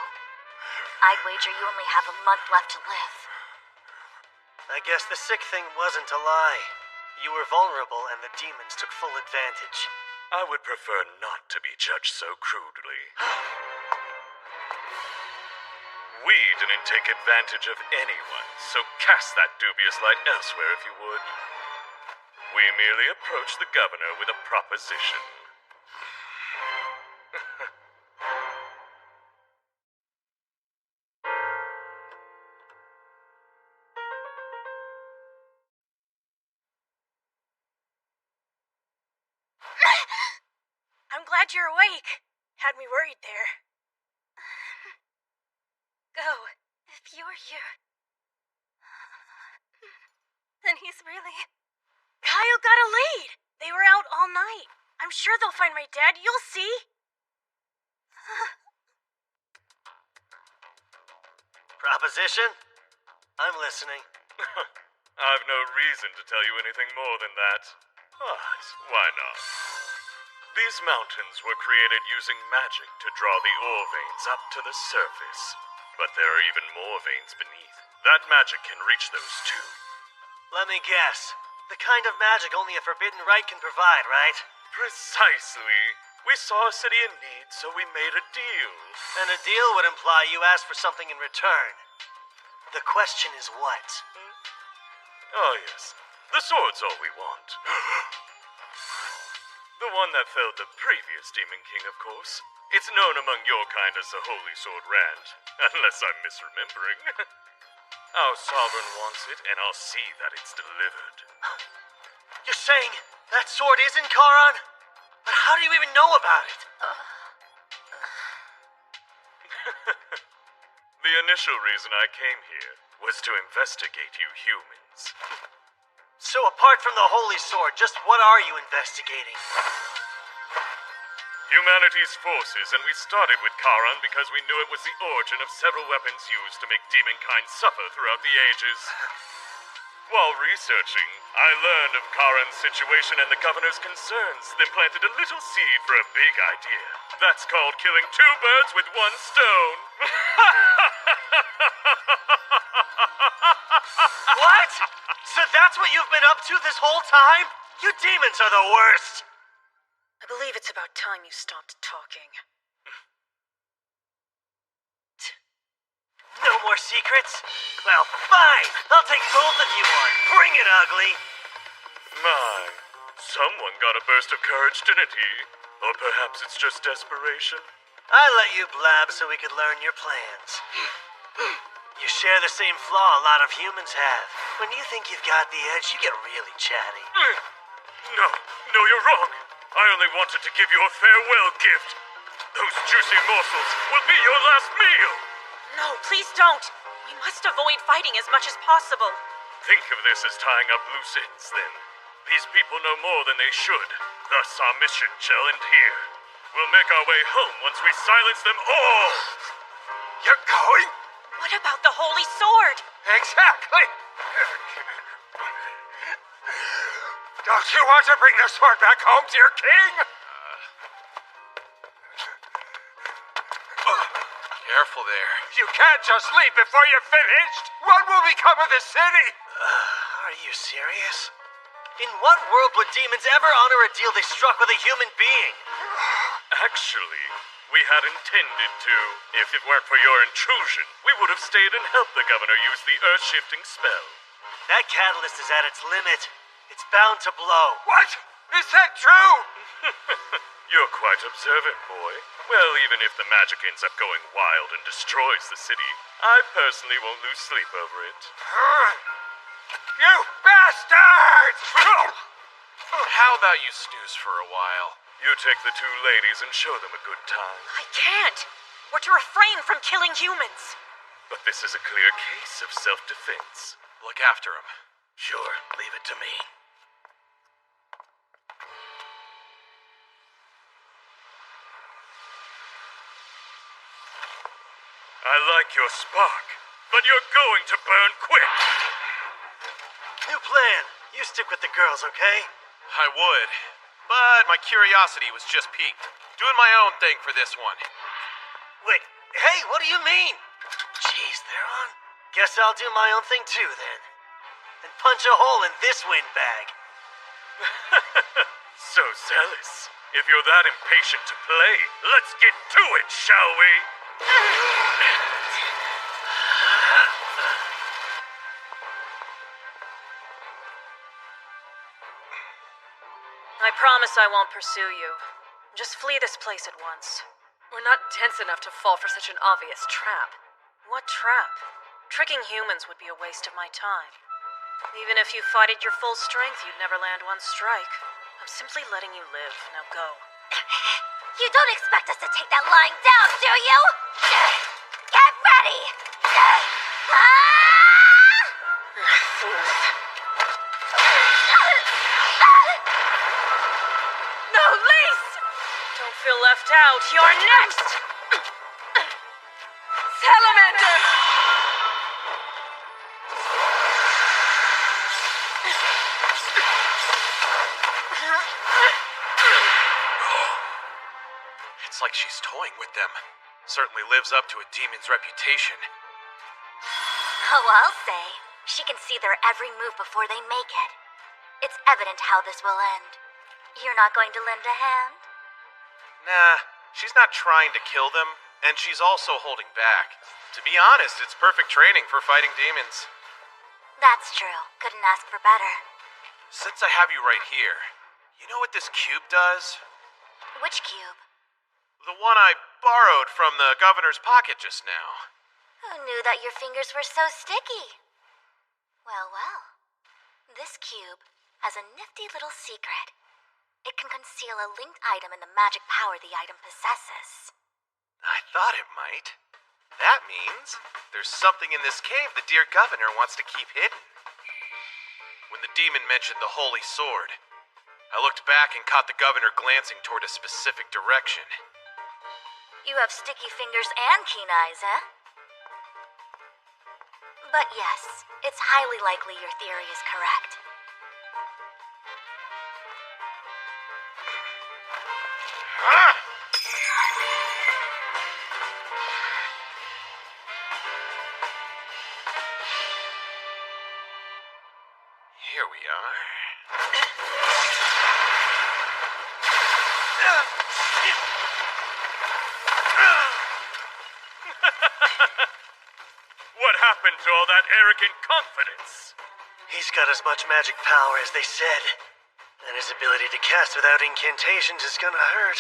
I'd wager you only have a month left to live. I guess the sick thing wasn't a lie. You were vulnerable and the demons took full advantage. I would prefer not to be judged so crudely. We didn't take advantage of anyone, so cast that dubious light elsewhere if you would. We merely approached the governor with a proposition. I'm glad you're awake. Had me worried there. Go. If you're here, then he's really... Kyle got a lead. They were out all night. I'm sure they'll find my dad. You'll see. Proposition? I'm listening. I've no reason to tell you anything more than that. But why not? These mountains were created using magic to draw the ore veins up to the surface. But there are even more veins beneath. That magic can reach those too. Let me guess. The kind of magic only a forbidden right can provide, right? Precisely. We saw a city in need, so we made a deal. And a deal would imply you asked for something in return. The question is what? Oh yes, the sword's all we want. The one that felled the previous Demon King, of course. It's known among your kind as the Holy Sword Rand, unless I'm misremembering. Our sovereign wants it, and I'll see that it's delivered. You're saying that sword is in Charon? But how do you even know about it? The initial reason I came here was to investigate you humans. So apart from the Holy Sword, just what are you investigating? Humanity's forces, and we started with Charon because we knew it was the origin of several weapons used to make demonkind suffer throughout the ages. While researching, I learned of Charon's situation and the governor's concerns, then planted a little seed for a big idea. That's called killing two birds with one stone. What? So that's what you've been up to this whole time? You demons are the worst! I believe it's about time you stopped talking. No more secrets? Well, fine! I'll take both of you on. Bring it, ugly! My, someone got a burst of courage, didn't he? Or perhaps it's just desperation? I let you blab so we could learn your plans. You share the same flaw a lot of humans have. When you think you've got the edge, you get really chatty. No, you're wrong. I only wanted to give you a farewell gift. Those juicy morsels will be your last meal. No, please don't. We must avoid fighting as much as possible. Think of this as tying up loose ends, then. These people know more than they should. Thus, our mission shall end here. We'll make our way home once we silence them all. You're going? What about the Holy Sword? Exactly. Don't you want to bring the sword back home, dear king? Careful there. You can't just leave before you're finished. What will become of the city? Are you serious? In what world would demons ever honor a deal they struck with a human being? Actually, we had intended to. If it weren't for your intrusion, we would have stayed and helped the governor use the earth-shifting spell. That catalyst is at its limit. It's bound to blow. What? Is that true? You're quite observant, boy. Well, even if the magic ends up going wild and destroys the city, I personally won't lose sleep over it. You bastards! How about you snooze for a while? You take the two ladies and show them a good time. I can't. We're to refrain from killing humans. But this is a clear case of self-defense. Look after him. Sure, leave it to me. I like your spark, but you're going to burn quick. New plan. You stick with the girls, okay? I would, but my curiosity was just piqued. Doing my own thing for this one. Wait, hey, what do you mean? Jeez, they're on. Guess I'll do my own thing too, then. and punch a hole in this windbag. So zealous. If you're that impatient to play, let's get to it, shall we? I promise I won't pursue you. Just flee this place at once. We're not dense enough to fall for such an obvious trap. What trap? Tricking humans would be a waste of my time. Even if you fought at your full strength, you'd never land one strike. I'm simply letting you live. Now go. You don't expect us to take that lying down, do you? Get ready! No, Lise! Don't feel left out. You're next! Salamander! It's like she's toying with them. Certainly lives up to a demon's reputation. Oh, I'll say. She can see their every move before they make it. It's evident how this will end. You're not going to lend a hand? Nah, she's not trying to kill them, and she's also holding back. To be honest, it's perfect training for fighting demons. That's true. Couldn't ask for better. Since I have you right here, you know what this cube does? Which cube? The one I borrowed from the governor's pocket just now. Who knew that your fingers were so sticky? Well, well. This cube has a nifty little secret. It can conceal a linked item in the magic power the item possesses. I thought it might. That means there's something in this cave the dear governor wants to keep hidden. When the demon mentioned the holy sword, I looked back and caught the governor glancing toward a specific direction. You have sticky fingers and keen eyes, eh? But yes, it's highly likely your theory is correct. Here we are. What happened to all that arrogant confidence? He's got as much magic power as they said. And his ability to cast without incantations is gonna hurt.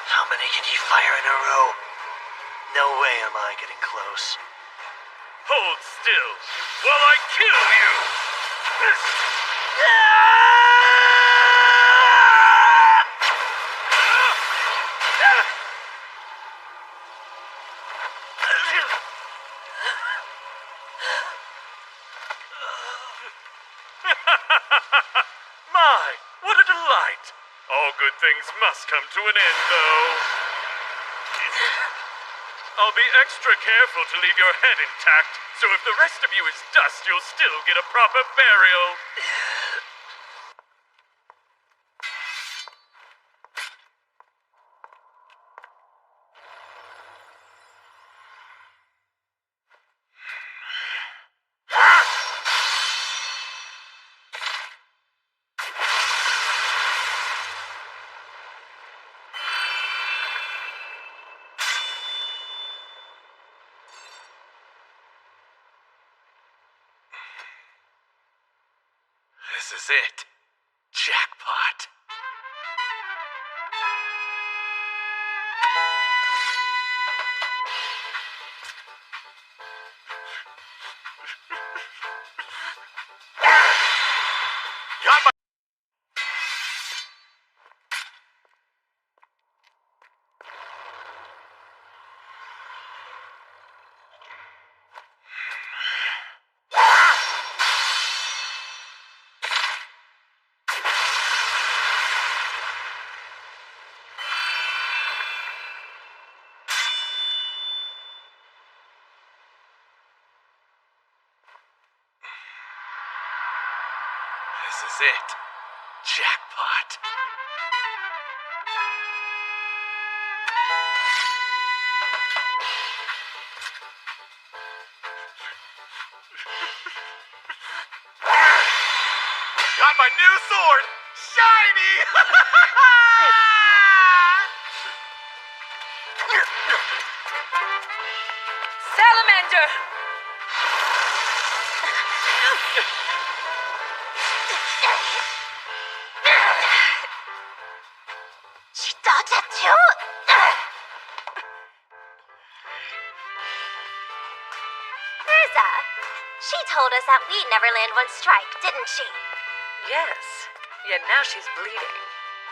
How many can he fire in a row? No way am I getting close. Hold still while I kill you! My, what a delight! All good things must come to an end, though. I'll be extra careful to leave your head intact, so if the rest of you is dust, you'll still get a proper burial. This is it. Jackpot. Got my... This is it. Jackpot. got my new sword! Shiny! Salamander! She dodged it too? Urza, she told us that we'd never land one strike, didn't she? Yes, yet now she's bleeding.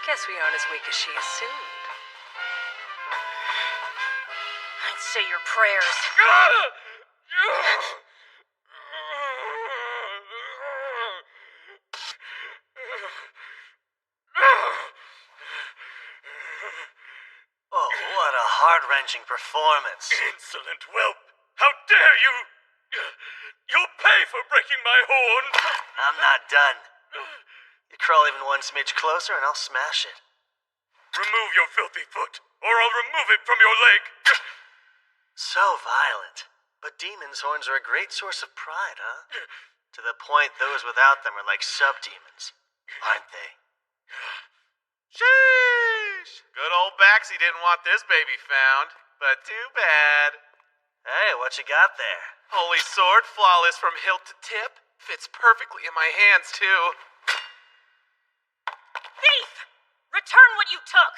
Guess we aren't as weak as she assumed. I'd say your prayers. Oh, what a heart-wrenching performance. Insolent whelp! How dare you! You'll pay for breaking my horn! I'm not done. You crawl even one smidge closer and I'll smash it. Remove your filthy foot, or I'll remove it from your leg! So violent. But demon's horns are a great source of pride, huh? To the point those without them are like sub-demons, aren't they? Sheesh! Good old Baxi didn't want this baby found, but too bad. Hey, what you got there? Holy sword, flawless from hilt to tip. Fits perfectly in my hands, too. Thief! Return what you took!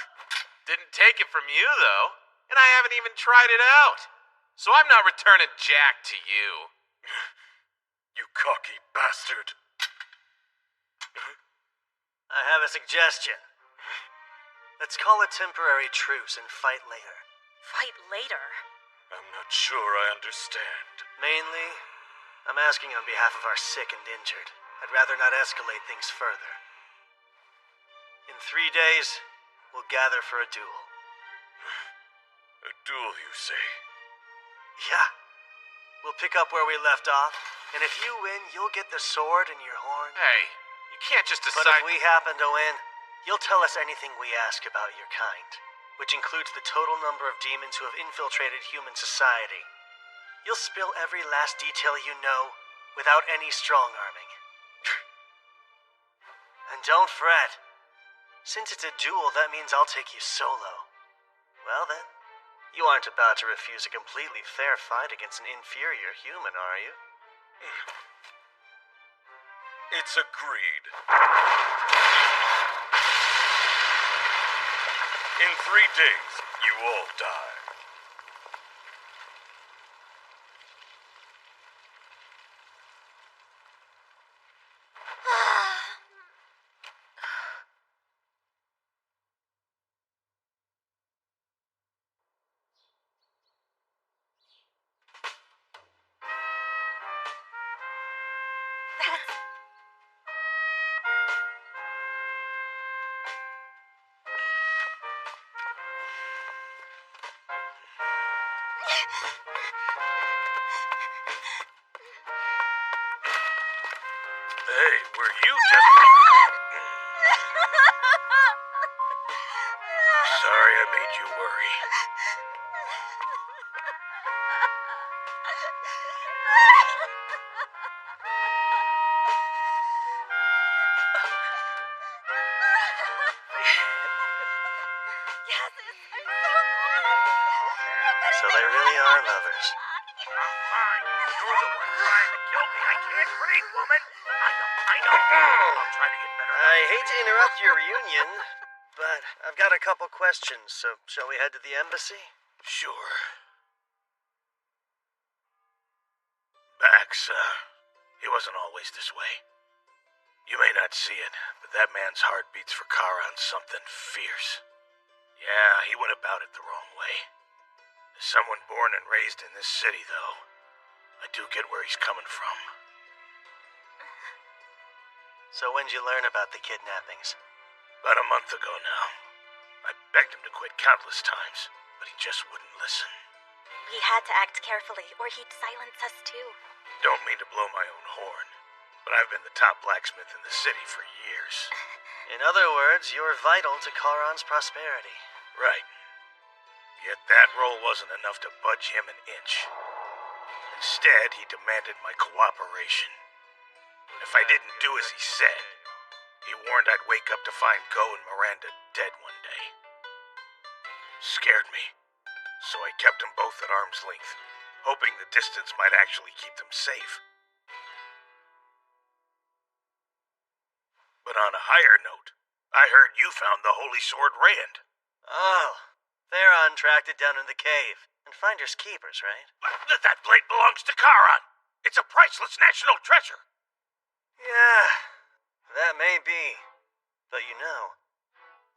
Didn't take it from you, though. And I haven't even tried it out. So I'm not returning Jack to you. You cocky bastard. I have a suggestion. Let's call a temporary truce and fight later. Fight later? I'm not sure I understand. Mainly, I'm asking on behalf of our sick and injured. I'd rather not escalate things further. In 3 days, we'll gather for a duel. A duel, you say? Yeah. We'll pick up where we left off, and if you win, you'll get the sword and your horn. Hey, you can't just decide... But if we happen to win, you'll tell us anything we ask about your kind, which includes the total number of demons who have infiltrated human society. You'll spill every last detail you know, without any strong-arming. And don't fret. Since it's a duel, that means I'll take you solo. Well then, you aren't about to refuse a completely fair fight against an inferior human, are you? It's agreed. In 3 days, you all die. Hey, were you just... Sorry I made you worry. So they really are lovers. I'm fine. You're the one trying to kill me. I can't breathe, woman. I know. I'll try to get better. I hate to interrupt your reunion, but I've got a couple questions, so shall we head to the embassy? Sure. Bax, he wasn't always this way. You may not see it, but that man's heart beats for Charon something fierce. Yeah, he went about it the wrong way. As someone born and raised in this city, though, I do get where he's coming from. So when'd you learn about the kidnappings? About a month ago now. I begged him to quit countless times, but he just wouldn't listen. We had to act carefully, or he'd silence us too. Don't mean to blow my own horn, but I've been the top blacksmith in the city for years. In other words, you're vital to Charon's prosperity. Right. Yet that role wasn't enough to budge him an inch. Instead, he demanded my cooperation. If I didn't do as he said, He warned I'd wake up to find Go and Miranda dead one day. Scared me, so I kept them both at arm's length, hoping the distance might actually keep them safe. But on a higher note, I heard you found the Holy Sword Rand. Oh, Theron tracked it down in the cave. And finders keepers, right? That blade belongs to Charon. It's a priceless national treasure. Yeah, that may be. But you know,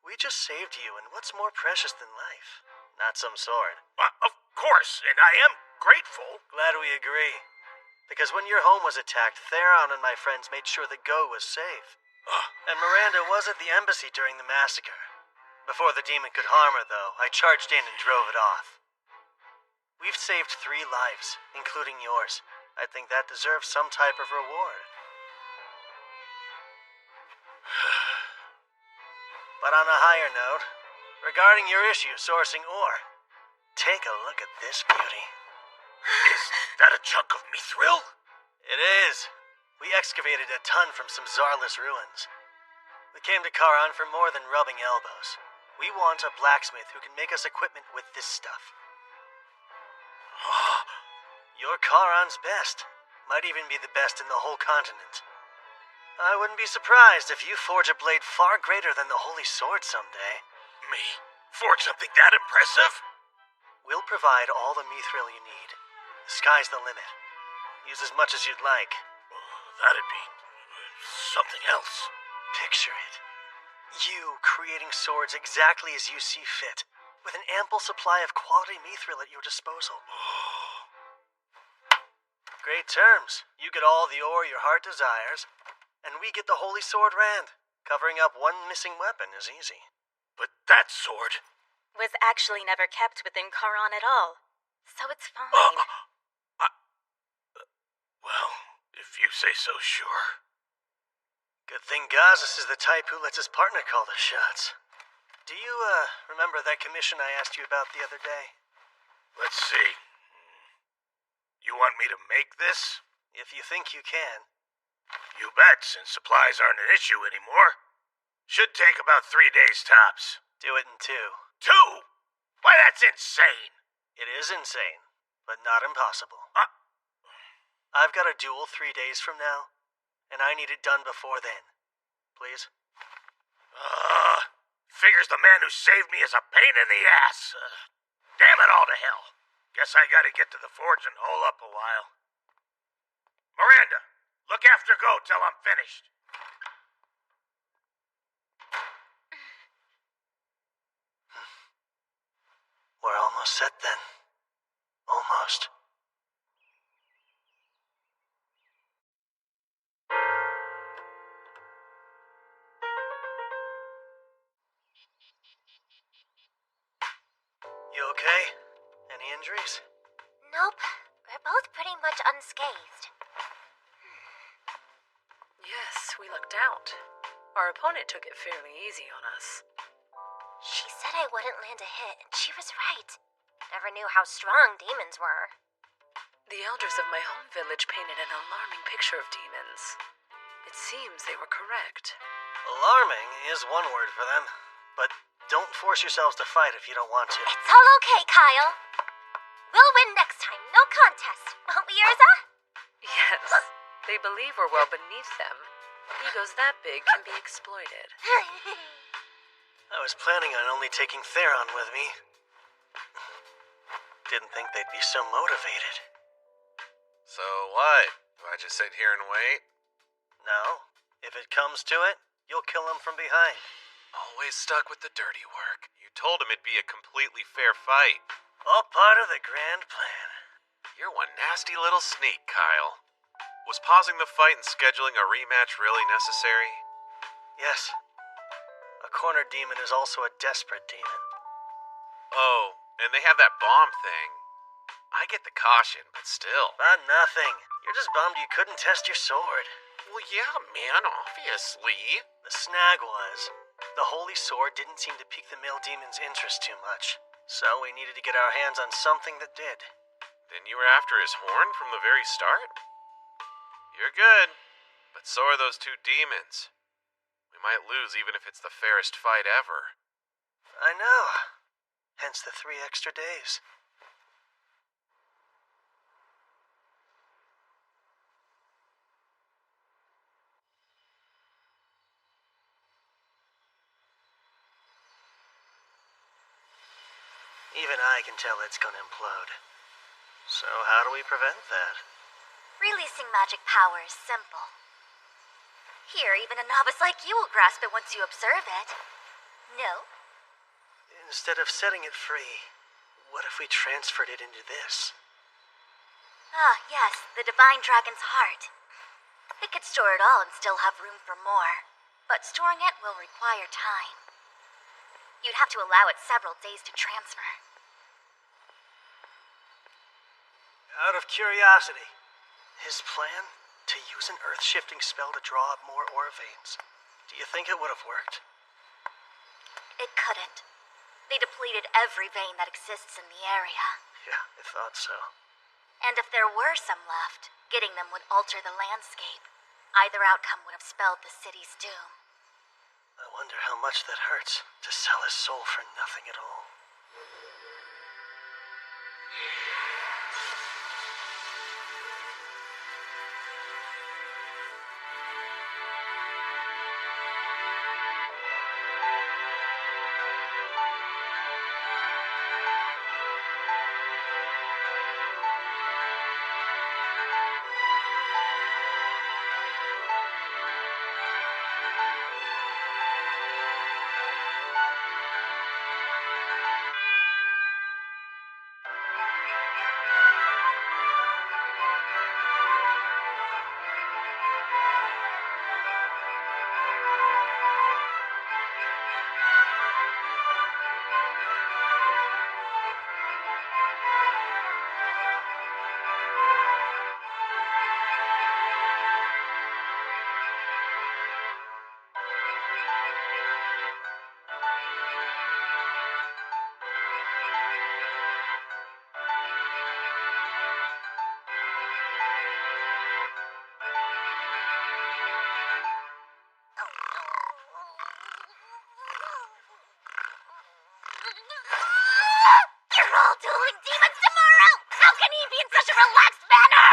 we just saved you, and what's more precious than life? Not some sword. Of course, and I am grateful. Glad we agree. Because when your home was attacked, Theron and my friends made sure that Go was safe. And Miranda was at the embassy during the massacre. Before the demon could harm her, though, I charged in and drove it off. We've saved 3 lives, including yours. I think that deserves some type of reward. But on a higher note, regarding your issue sourcing ore, take a look at this beauty. Is that a chunk of mithril? It is. We excavated a ton from some Zarless ruins. We came to Charon for more than rubbing elbows. We want a blacksmith who can make us equipment with this stuff. You're Charon's best. Might even be the best in the whole continent. I wouldn't be surprised if you forge a blade far greater than the Holy Sword someday. Me? Forge something that impressive? We'll provide all the mithril you need. The sky's the limit. Use as much as you'd like. That'd be something else. Picture it. You creating swords exactly as you see fit, with an ample supply of quality mithril at your disposal. Great terms. You get all the ore your heart desires, and we get the Holy Sword Rand. Covering up one missing weapon is easy. But that sword was actually never kept within Charon at all, so it's fine. Well, if you say so, sure. Good thing Gazis is the type who lets his partner call the shots. Do you, remember that commission I asked you about the other day? Let's see. You want me to make this? If you think you can. You bet, since supplies aren't an issue anymore. Should take about 3 days tops. Do it in 2. 2? Why, that's insane. It is insane, but not impossible. I've got a duel 3 days from now, and I need it done before then. Please? Figures the man who saved me is a pain in the ass. Damn it all to hell. Guess I gotta get to the forge and hole up a while. Miranda, look after Go till I'm finished. We're almost set then. Almost. You okay? Any injuries? Nope. We're both pretty much unscathed. Yes, we lucked out. Our opponent took it fairly easy on us. She said I wouldn't land a hit, and she was right. Never knew how strong demons were. The elders of my home village painted an alarming picture of demons. It seems they were correct. Alarming is one word for them, but don't force yourselves to fight if you don't want to. It's all okay, Kyle. We'll win next time, no contest, won't we, Urza? Yes, they believe we're well beneath them. Egos that big can be exploited. I was planning on only taking Theron with me. Didn't think they'd be so motivated. So what? Do I just sit here and wait? No. If it comes to it, you'll kill him from behind. Always stuck with the dirty work. You told him it'd be a completely fair fight. All part of the grand plan. You're one nasty little sneak, Kyle. Was pausing the fight and scheduling a rematch really necessary? Yes. A cornered demon is also a desperate demon. Oh, and they have that bomb thing. I get the caution, but still. But nothing. You're just bummed you couldn't test your sword. Well, yeah, man, obviously. The snag was, the Holy Sword didn't seem to pique the male demon's interest too much. So we needed to get our hands on something that did. Then you were after his horn from the very start? You're good, but so are those 2 demons. We might lose even if it's the fairest fight ever. I know. Hence the 3 extra days. Even I can tell it's gonna implode. So how do we prevent that? Releasing magic power is simple. Here, even a novice like you will grasp it once you observe it. No? Instead of setting it free, what if we transferred it into this? Ah, yes, the Divine Dragon's heart. It could store it all and still have room for more. But storing it will require time. You'd have to allow it several days to transfer. Out of curiosity, his plan? To use an earth-shifting spell to draw up more aura veins. Do you think it would have worked? It couldn't. They depleted every vein that exists in the area. Yeah, I thought so. And if there were some left, getting them would alter the landscape. Either outcome would have spelled the city's doom. I wonder how much that hurts, to sell his soul for nothing at all. They're all dueling demons tomorrow! How can he be in such a relaxed manner?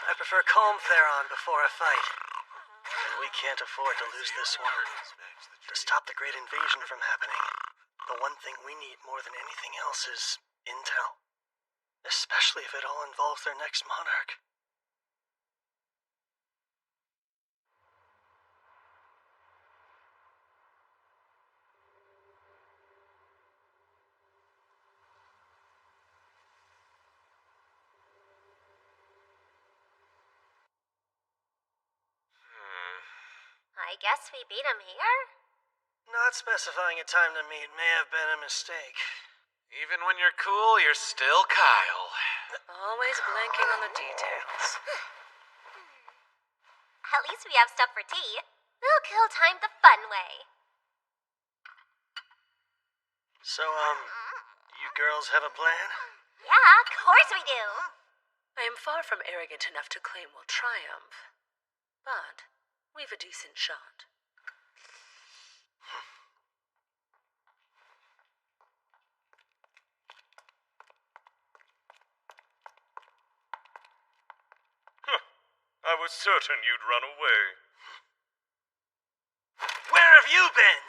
I prefer calm Theron before a fight. And we can't afford to lose this one. To stop the great invasion from happening, the one thing we need more than anything else is intel. Especially if it all involves their next monarch. I guess we beat him here? Not specifying a time to meet may have been a mistake. Even when you're cool, you're still Kyle. Always blanking on the details. At least we have stuff for tea. We'll kill time the fun way. So, you girls have a plan? Yeah, of course we do. I am far from arrogant enough to claim we'll triumph. But we've a decent shot. I was certain you'd run away. Where have you been?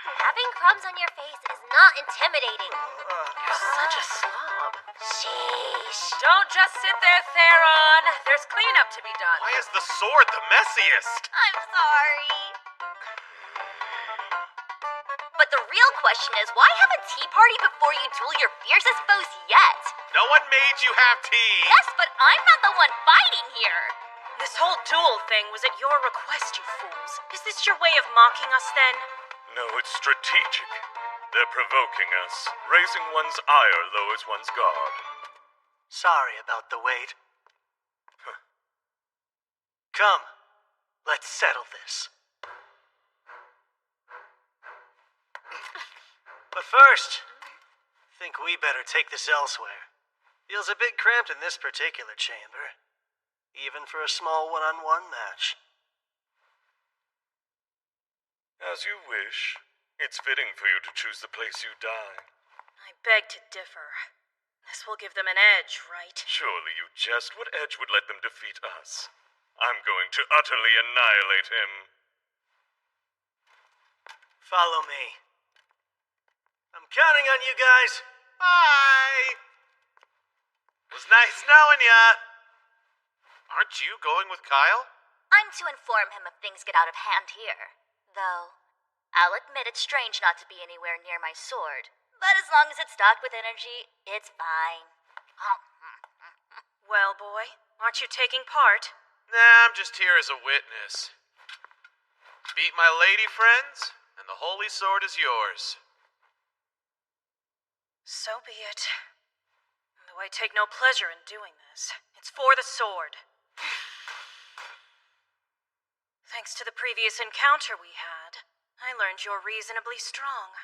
Having crumbs on your face is not intimidating. You're such a slob. Sheesh. Don't just sit there, Theron. There's cleanup to be done. Why is the sword the messiest? I'm sorry. But the real question is, why have a tea party before you duel your fiercest foes yet? No one made you have tea. Yes, but I'm not the one fighting here. This whole duel thing was at your request, you fools. Is this your way of mocking us, then? No, it's strategic. They're provoking us, raising one's ire lowers one's guard. Sorry about the wait. Come, let's settle this. But first, think we better take this elsewhere. Feels a bit cramped in this particular chamber, even for a small one-on-one match. As you wish. It's fitting for you to choose the place you die. I beg to differ. This will give them an edge, right? Surely you jest. What edge would let them defeat us? I'm going to utterly annihilate him. Follow me. I'm counting on you guys. Bye! Was nice knowing ya. Aren't you going with Kyle? I'm to inform him if things get out of hand here. Though, I'll admit it's strange not to be anywhere near my sword. But as long as it's stocked with energy, it's fine. Well, boy, aren't you taking part? Nah, I'm just here as a witness. Beat my lady friends, and the holy sword is yours. So be it. Though I take no pleasure in doing this. It's for the sword. Thanks to the previous encounter we had, I learned you're reasonably strong.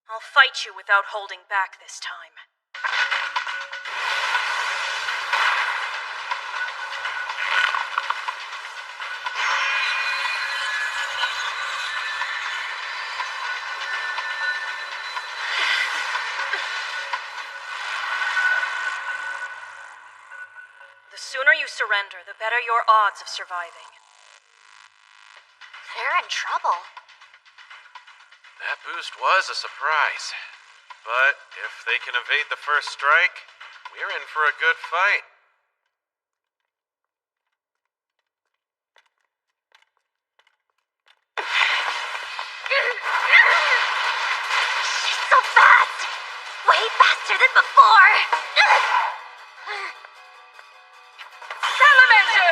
I'll fight you without holding back this time. The sooner you surrender, the better your odds of surviving. They're in trouble. That boost was a surprise. But if they can evade the first strike, we're in for a good fight. She's so fast! Way faster than before! Salamander!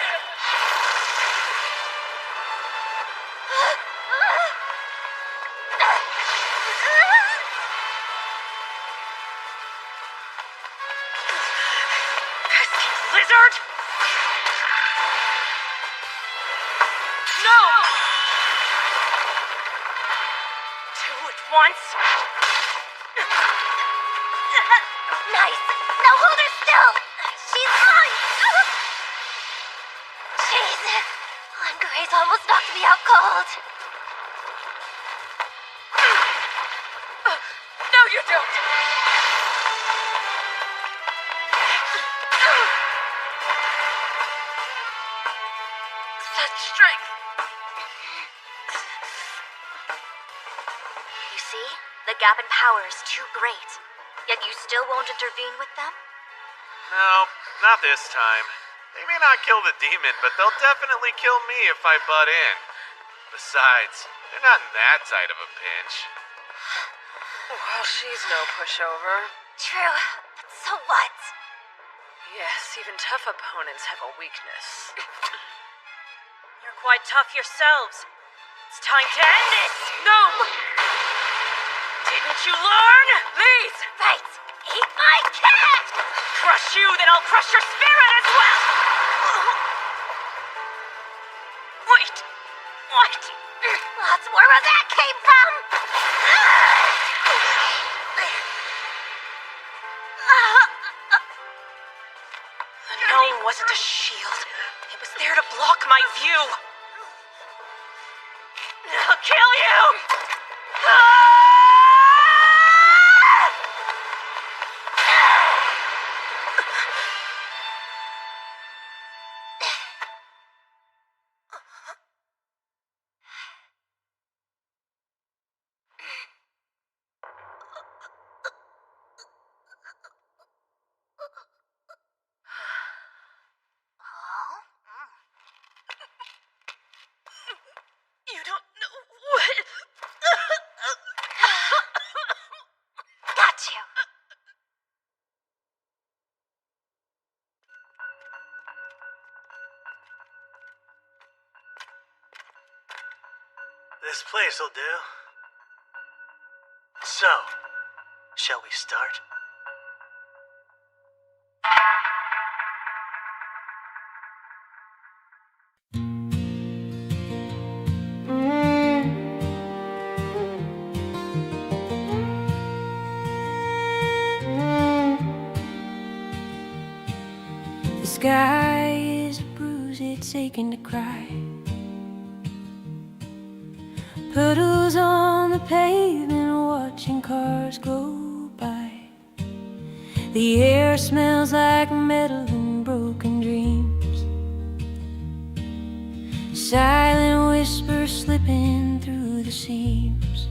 Pesky lizard! No! Two at once? Nice! Now hold her still! She's mine! Jeez! One graze almost knocked me out cold. No, you don't! Such strength! You see? The gap in power is too great. Yet you still won't intervene with them? No, not this time. They may not kill the demon, but they'll definitely kill me if I butt in. Besides, they're not in that tight of a pinch. Well, she's no pushover. True, but so what? Yes, even tough opponents have a weakness. You're quite tough yourselves. It's time to end this! No! Didn't you learn? Please! Right! Eat my cat! Crush you, then I'll crush your spirit as well! Wait! What? Lots more where that came from! The gnome wasn't a shield. It was there to block my view. I'll kill you! You don't know what... Got you! This place'll do. So, shall we start? sky is a bruise, it's aching to cry. Puddles on the pavement, watching cars go by. The air smells like metal and broken dreams. Silent whispers slipping through the seams.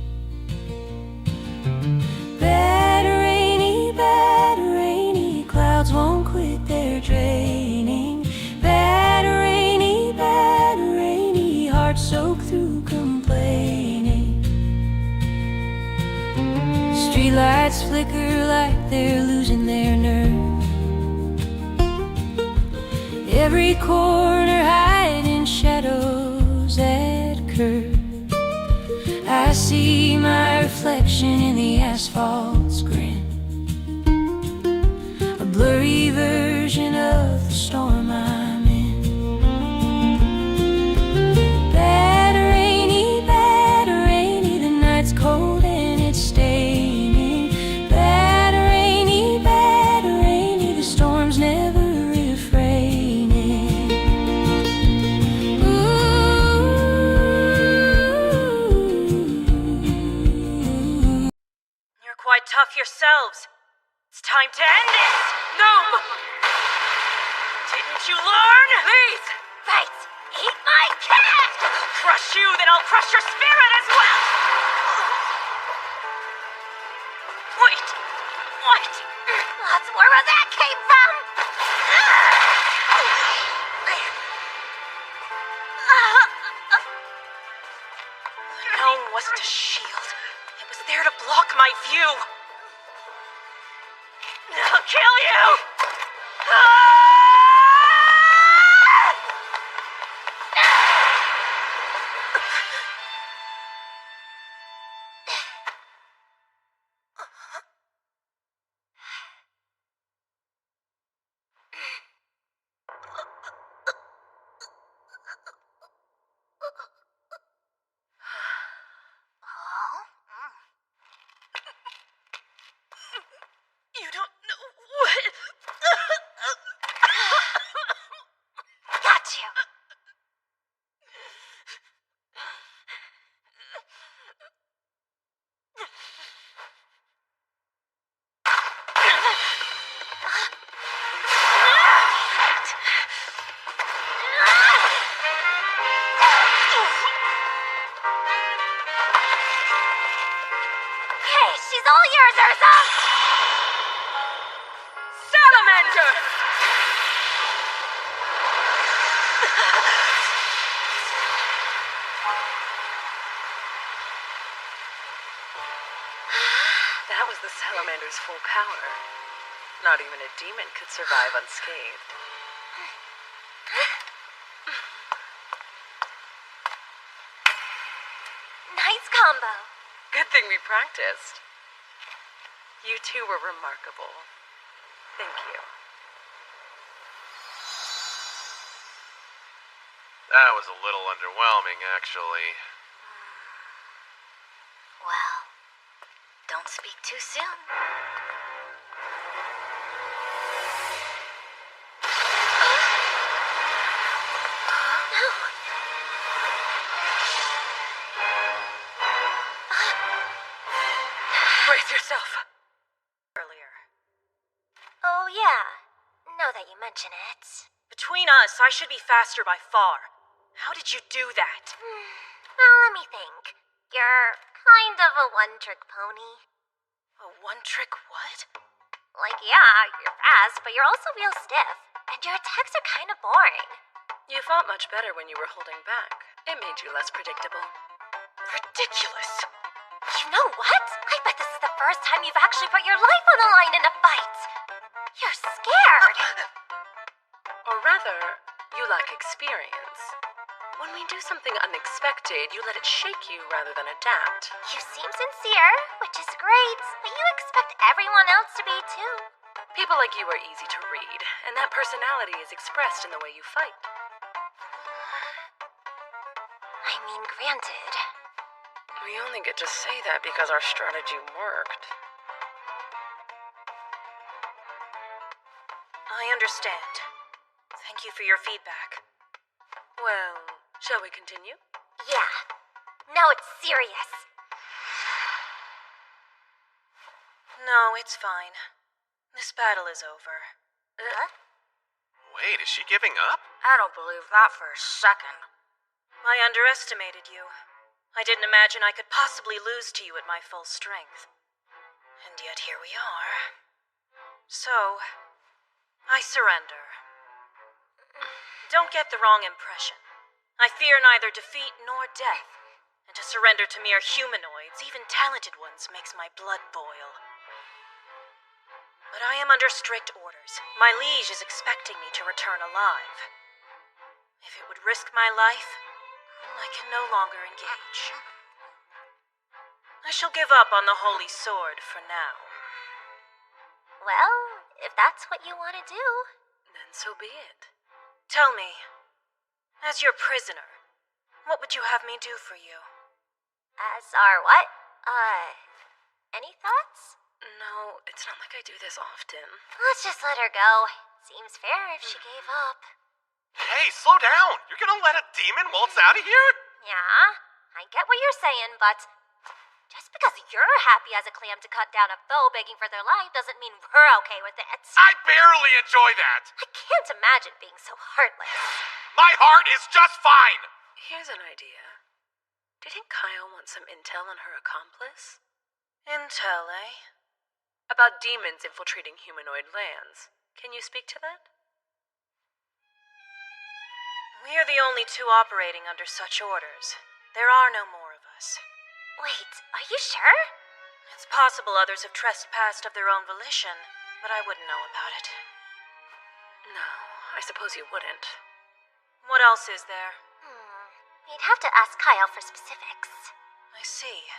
Bad rainy, clouds won't quit their draining. Bad rainy, hearts soaked through complaining. Streetlights flicker like they're losing their nerve. Every corner hiding shadows that curve. I see my reflection in the asphalt's grin, a blurry version of the storm I'm in. Bad rainy, the night's cold and it's staining. Bad rainy, the storm's never refraining. You're quite tough yourselves. It's time to end this! Gnome! Didn't you learn? Please! Right! Eat my cat! I'll crush you, then I'll crush your spirit as well! Wait! What? That's where that came from! The gnome wasn't a shield. It was there to block my view. I'll kill you! You don't know what... Got you! Hey, she's all yours, Ursa! Salamander! That was the salamander's full power. Not even a demon could survive unscathed. Nice combo. Good thing we practiced. You two were remarkable. Thank you. That was a little underwhelming, actually. Well, don't speak too soon. Brace yourself. Earlier. Oh, yeah. Now that you mention it. Between us, I should be faster by far. How did you do that? Well, let me think. You're kind of a one-trick pony. A one-trick what? Like, yeah, you're fast, but you're also real stiff. And your attacks are kind of boring. You fought much better when you were holding back. It made you less predictable. Ridiculous. You know what? I bet this is the first time you've actually put your life on the line in a fight. You're scared. Or rather, you lack experience. When we do something unexpected, you let it shake you rather than adapt. You seem sincere, which is great, but you expect everyone else to be too. People like you are easy to read, and that personality is expressed in the way you fight. I mean, granted. We only get to say that because our strategy worked. I understand. for your feedback. Well, shall we continue? Yeah. Now it's serious. No, it's fine. This battle is over. Huh? Wait, is she giving up? I don't believe that for a second. I underestimated you. I didn't imagine I could possibly lose to you at my full strength. And yet here we are. So, I surrender. Don't get the wrong impression. I fear neither defeat nor death. And to surrender to mere humanoids, even talented ones, makes my blood boil. But I am under strict orders. My liege is expecting me to return alive. If it would risk my life, I can no longer engage. I shall give up on the holy sword for now. Well, if that's what you want to do. Then so be it. Tell me, as your prisoner, what would you have me do for you? As our what? Any thoughts? No, it's not like I do this often. Let's just let her go. Seems fair if she gave up. Hey, slow down! You're gonna let a demon waltz out of here? Yeah, I get what you're saying, but just because you're happy as a clam to cut down a foe begging for their life doesn't mean we're okay with it. I barely enjoy that! I can't imagine being so heartless. My heart is just fine! Here's an idea. Do you think Kyle wants some intel on her accomplice? Intel, eh? About demons infiltrating humanoid lands. Can you speak to that? We are the only two operating under such orders. There are no more of us. Wait, are you sure? It's possible others have trespassed of their own volition, but I wouldn't know about it. No, I suppose you wouldn't. What else is there? You'd have to ask Kyle for specifics. I see.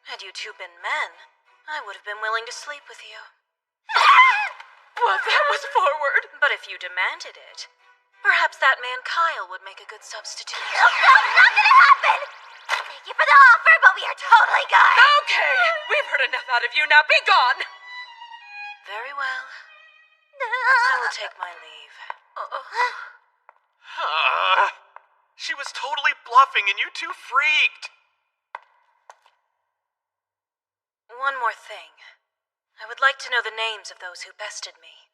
Had you two been men, I would have been willing to sleep with you. Well, that was forward. But if you demanded it, perhaps that man Kyle would make a good substitute. Nope, not gonna happen! Thank you for the offer, but we are totally good. Okay, we've heard enough out of you. Now be gone. Very well. I will take my leave. She was totally bluffing and you two freaked. One more thing. I would like to know the names of those who bested me.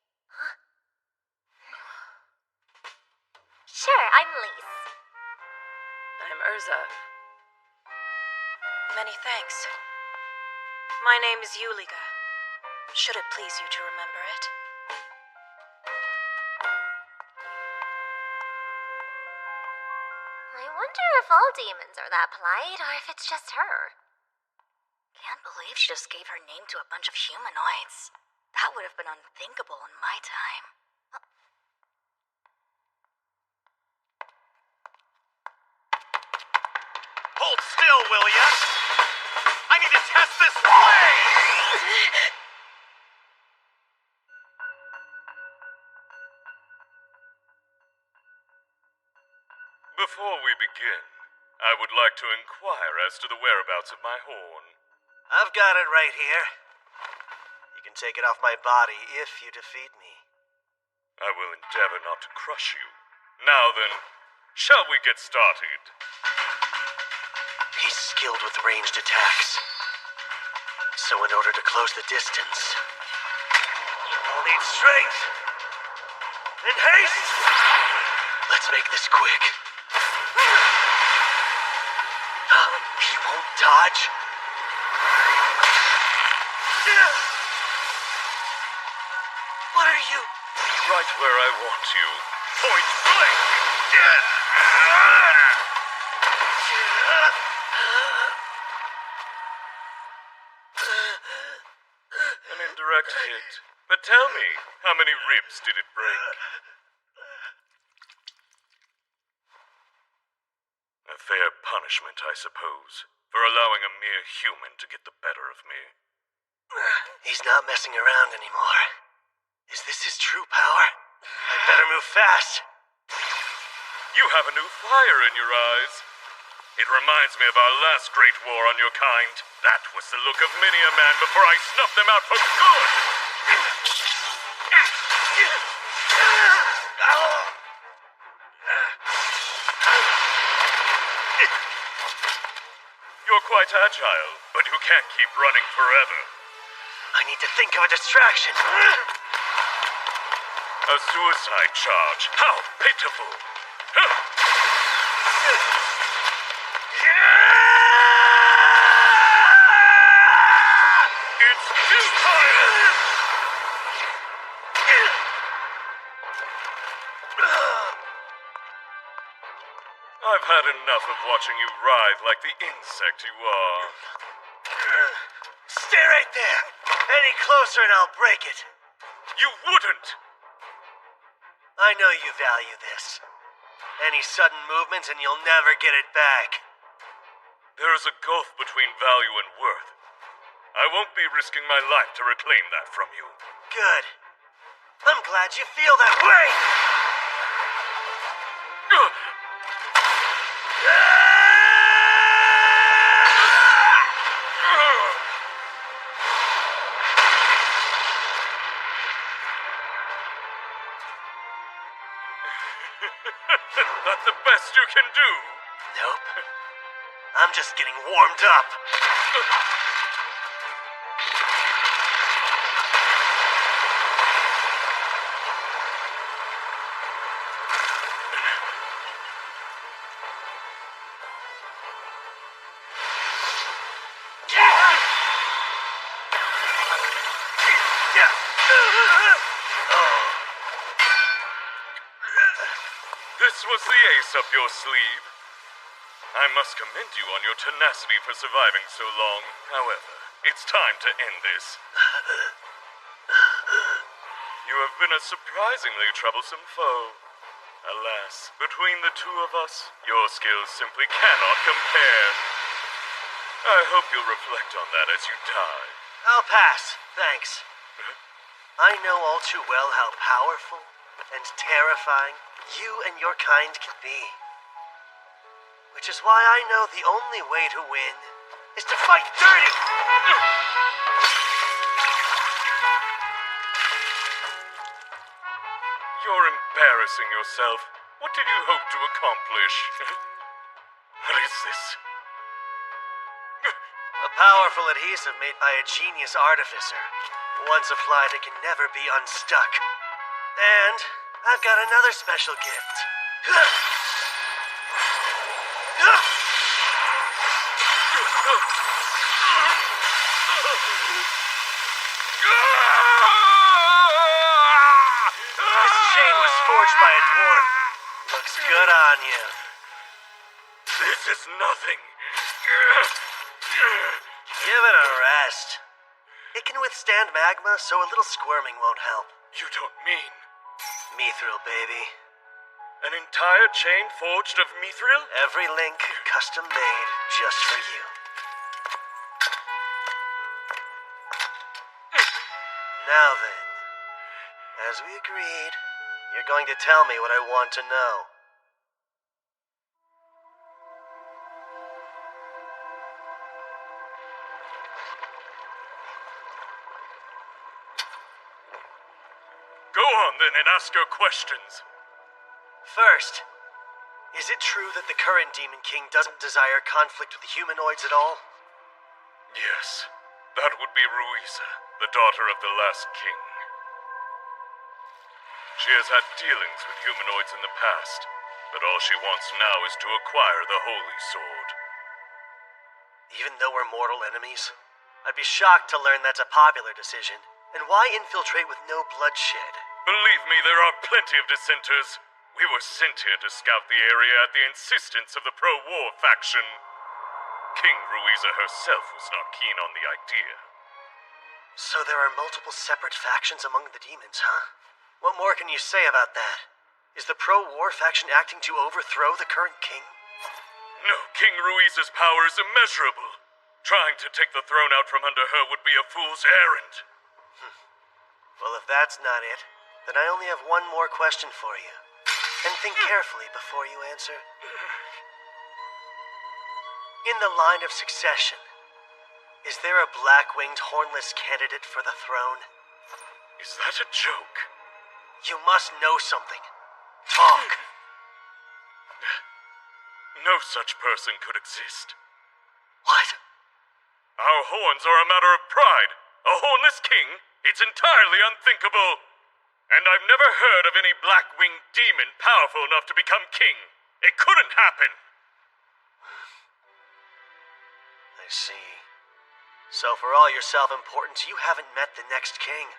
Sure, I'm Lise. I'm Urza. Many thanks. My name is Yuliga. Should it please you to remember it? I wonder if all demons are that polite, or if it's just her. Can't believe she just gave her name to a bunch of humanoids. That would have been unthinkable in my time. Hold still, will ya? I need to test this blade! Before we begin, I would like to inquire as to the whereabouts of my horn. I've got it right here. You can take it off my body if you defeat me. I will endeavor not to crush you. Now then, shall we get started? He's skilled with ranged attacks. So in order to close the distance, I'll need strength and haste. Let's make this quick. He won't dodge. What are you? Right where I want you. Point blank! An indirect hit. But tell me, how many ribs did it break? A fair punishment, I suppose, for allowing a mere human to get the better of me. He's not messing around anymore. Is this his true power? I better move fast. You have a new fire in your eyes. It reminds me of our last great war on your kind. That was the look of many a man before I snuffed them out for good. You're quite agile, but you can't keep running forever. I need to think of a distraction. A suicide charge. How pitiful. It's too tired. I've had enough of watching you writhe like the insect you are. Stay right there. Any closer and I'll break it. You wouldn't. I know you value this. Any sudden movements and you'll never get it back. There is a gulf between value and worth. I won't be risking my life to reclaim that from you. Good. I'm glad you feel that way! That's the best you can do. Nope. I'm just getting warmed up. This was the ace up your sleeve. I must commend you on your tenacity for surviving so long. However, it's time to end this. You have been a surprisingly troublesome foe. Alas, between the two of us, your skills simply cannot compare. I hope you'll reflect on that as you die. I'll pass, thanks. I know all too well how powerful and terrifying you and your kind can be. Which is why I know the only way to win is to fight dirty! You're embarrassing yourself. What did you hope to accomplish? What is this? A powerful adhesive made by a genius artificer. Once applied, it can never be unstuck. And I've got another special gift. This chain was forged by a dwarf. Looks good on you. This is nothing. Give it a rest. It can withstand magma, so a little squirming won't help. You don't mean... Mithril, baby. An entire chain forged of mithril? Every link custom made just for you. Now then, as we agreed, you're going to tell me what I want to know. Go on then and ask your questions. First, is it true that the current Demon King doesn't desire conflict with the humanoids at all? Yes, that would be Ruiza, the daughter of the last king. She has had dealings with humanoids in the past, but all she wants now is to acquire the Holy Sword. Even though we're mortal enemies, I'd be shocked to learn that's a popular decision. And why infiltrate with no bloodshed? Believe me, there are plenty of dissenters. We were sent here to scout the area at the insistence of the pro-war faction. King Ruiza herself was not keen on the idea. So there are multiple separate factions among the demons, huh? What more can you say about that? Is the pro-war faction acting to overthrow the current king? No, King Ruiza's power is immeasurable. Trying to take the throne out from under her would be a fool's errand. Well, if that's not it, then I only have one more question for you. And think carefully before you answer. In the line of succession, is there a black-winged hornless candidate for the throne? Is that a joke? You must know something. Talk. No such person could exist. What? Our horns are a matter of pride. A hornless king? It's entirely unthinkable. And I've never heard of any black-winged demon powerful enough to become king. It couldn't happen. I see. So for all your self-importance, you haven't met the next king.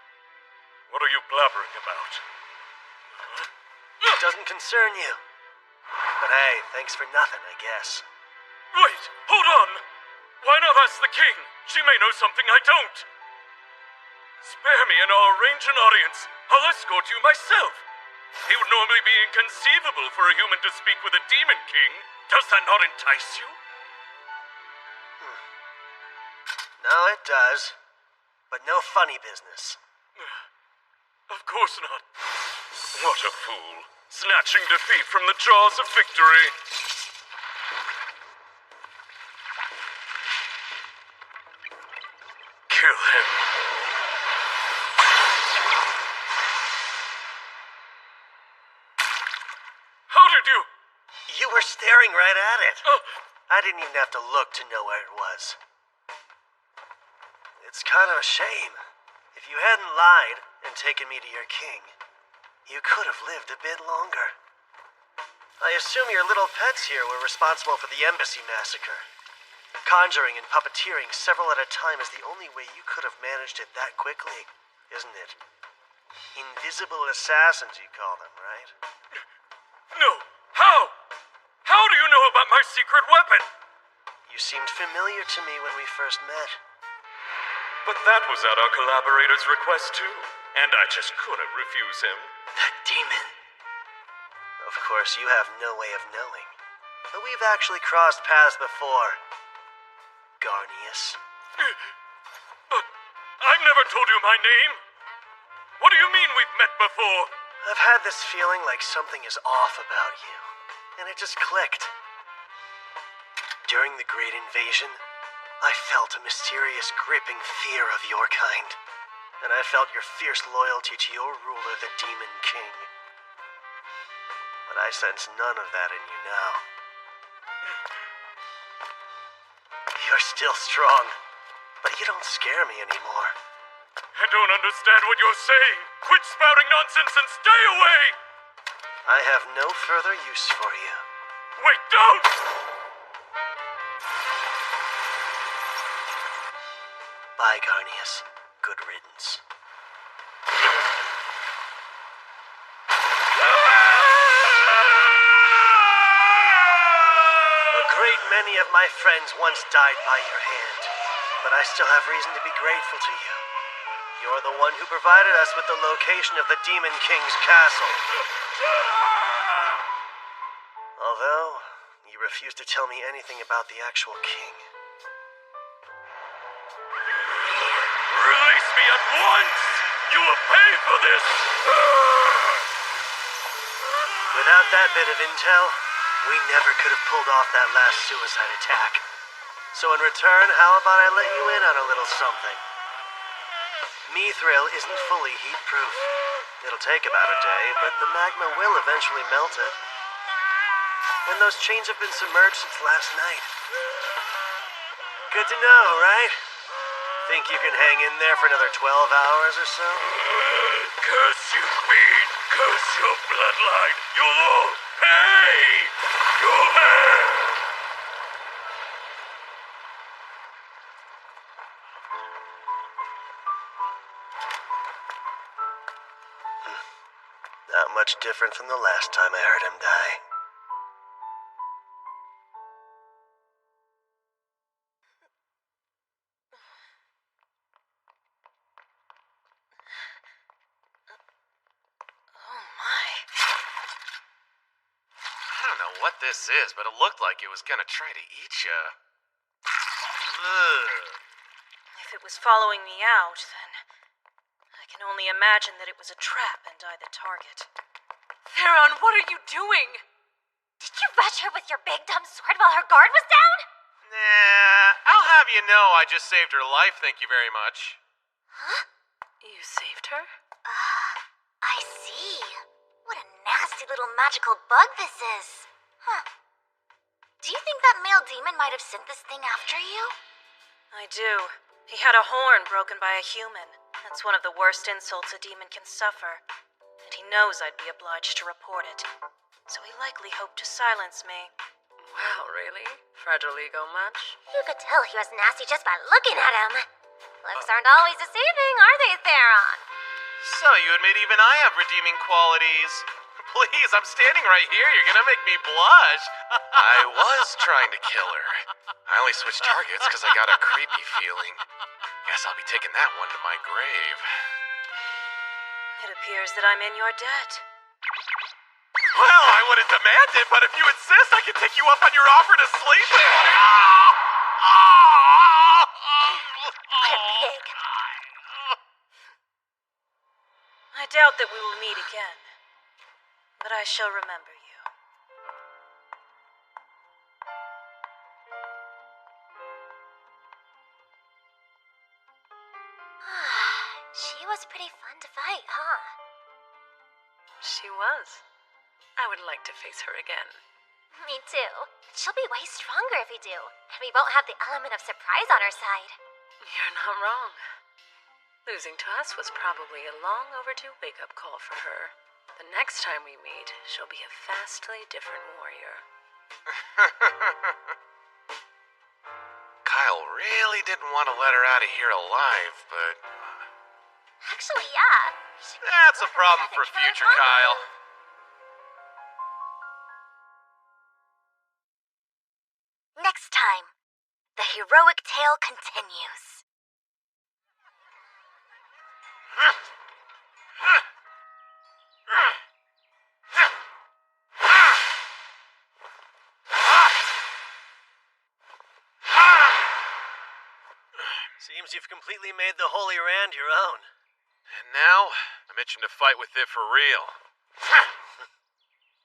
What are you blabbering about? It doesn't concern you. But hey, thanks for nothing, I guess. Wait, hold on! Why not ask the king? She may know something I don't. Spare me and I'll arrange an audience. I'll escort you myself. It would normally be inconceivable for a human to speak with a demon king. Does that not entice you? No, it does. But no funny business. Of course not. What a fool. Snatching defeat from the jaws of victory. Kill him. How did you? You were staring right at it. I didn't even have to look to know where it was. It's kind of a shame. If you hadn't lied and taken me to your king, you could have lived a bit longer. I assume your little pets here were responsible for the embassy massacre. Conjuring and puppeteering several at a time is the only way you could have managed it that quickly, isn't it? Invisible assassins, you call them, right? No. How? How do you know about my secret weapon? You seemed familiar to me when we first met. But that was at our collaborator's request too, and I just couldn't refuse him. That demon. Of course, you have no way of knowing. But we've actually crossed paths before. Garnius. But I've never told you my name. What do you mean we've met before? I've had this feeling like something is off about you, and it just clicked. During the Great Invasion, I felt a mysterious, gripping fear of your kind, and I felt your fierce loyalty to your ruler, the Demon King. But I sense none of that in you now. You're still strong, but you don't scare me anymore. I don't understand what you're saying. Quit spouting nonsense and stay away! I have no further use for you. Wait, don't! Bye, Garnius. Good riddance. A great many of my friends once died by your hand, but I still have reason to be grateful to you. You're the one who provided us with the location of the Demon King's castle. Although, you refuse to tell me anything about the actual king. Release me at once! You will pay for this! Without that bit of intel, we never could have pulled off that last suicide attack. So in return, how about I let you in on a little something? Mithril isn't fully heat-proof. It'll take about a day, but the magma will eventually melt it. And those chains have been submerged since last night. Good to know, right? Think you can hang in there for another 12 hours or so? Curse you, Queen! Curse your bloodline! You'll all pay! You'll pay! Not much different from the last time I heard him die. I don't know what this is, but it looked like it was gonna try to eat you. If it was following me out, then I can only imagine that it was a trap and I the target. Theron, what are you doing? Did you rush her with your big dumb sword while her guard was down? Nah, I'll have you know I just saved her life, thank you very much. Huh? You saved her? I see. What a nasty little magical bug this is. Huh. Do you think that male demon might have sent this thing after you? I do. He had a horn broken by a human. That's one of the worst insults a demon can suffer. And he knows I'd be obliged to report it. So he likely hoped to silence me. Wow, really? Fragile ego much? You could tell he was nasty just by looking at him. Looks aren't always deceiving, are they, Theron? So you admit even I have redeeming qualities. Please, I'm standing right here. You're gonna make me blush. I was trying to kill her. I only switched targets because I got a creepy feeling. Guess I'll be taking that one to my grave. It appears that I'm in your debt. Well, I wouldn't demand it, but if you insist, I can take you up on your offer to sleep with. What a pig. I doubt that we will meet again. But I shall remember you. She was pretty fun to fight, huh? She was. I would like to face her again. Me too. She'll be way stronger if we do, and we won't have the element of surprise on our side. You're not wrong. Losing to us was probably a long overdue wake-up call for her. The next time we meet, she'll be a vastly different warrior. Kyle really didn't want to let her out of here alive, but... Actually, yeah. That's a problem for future Kyle. Next time, the heroic tale continues. Seems you've completely made the Holy Rand your own. And now, I'm itching to fight with it for real.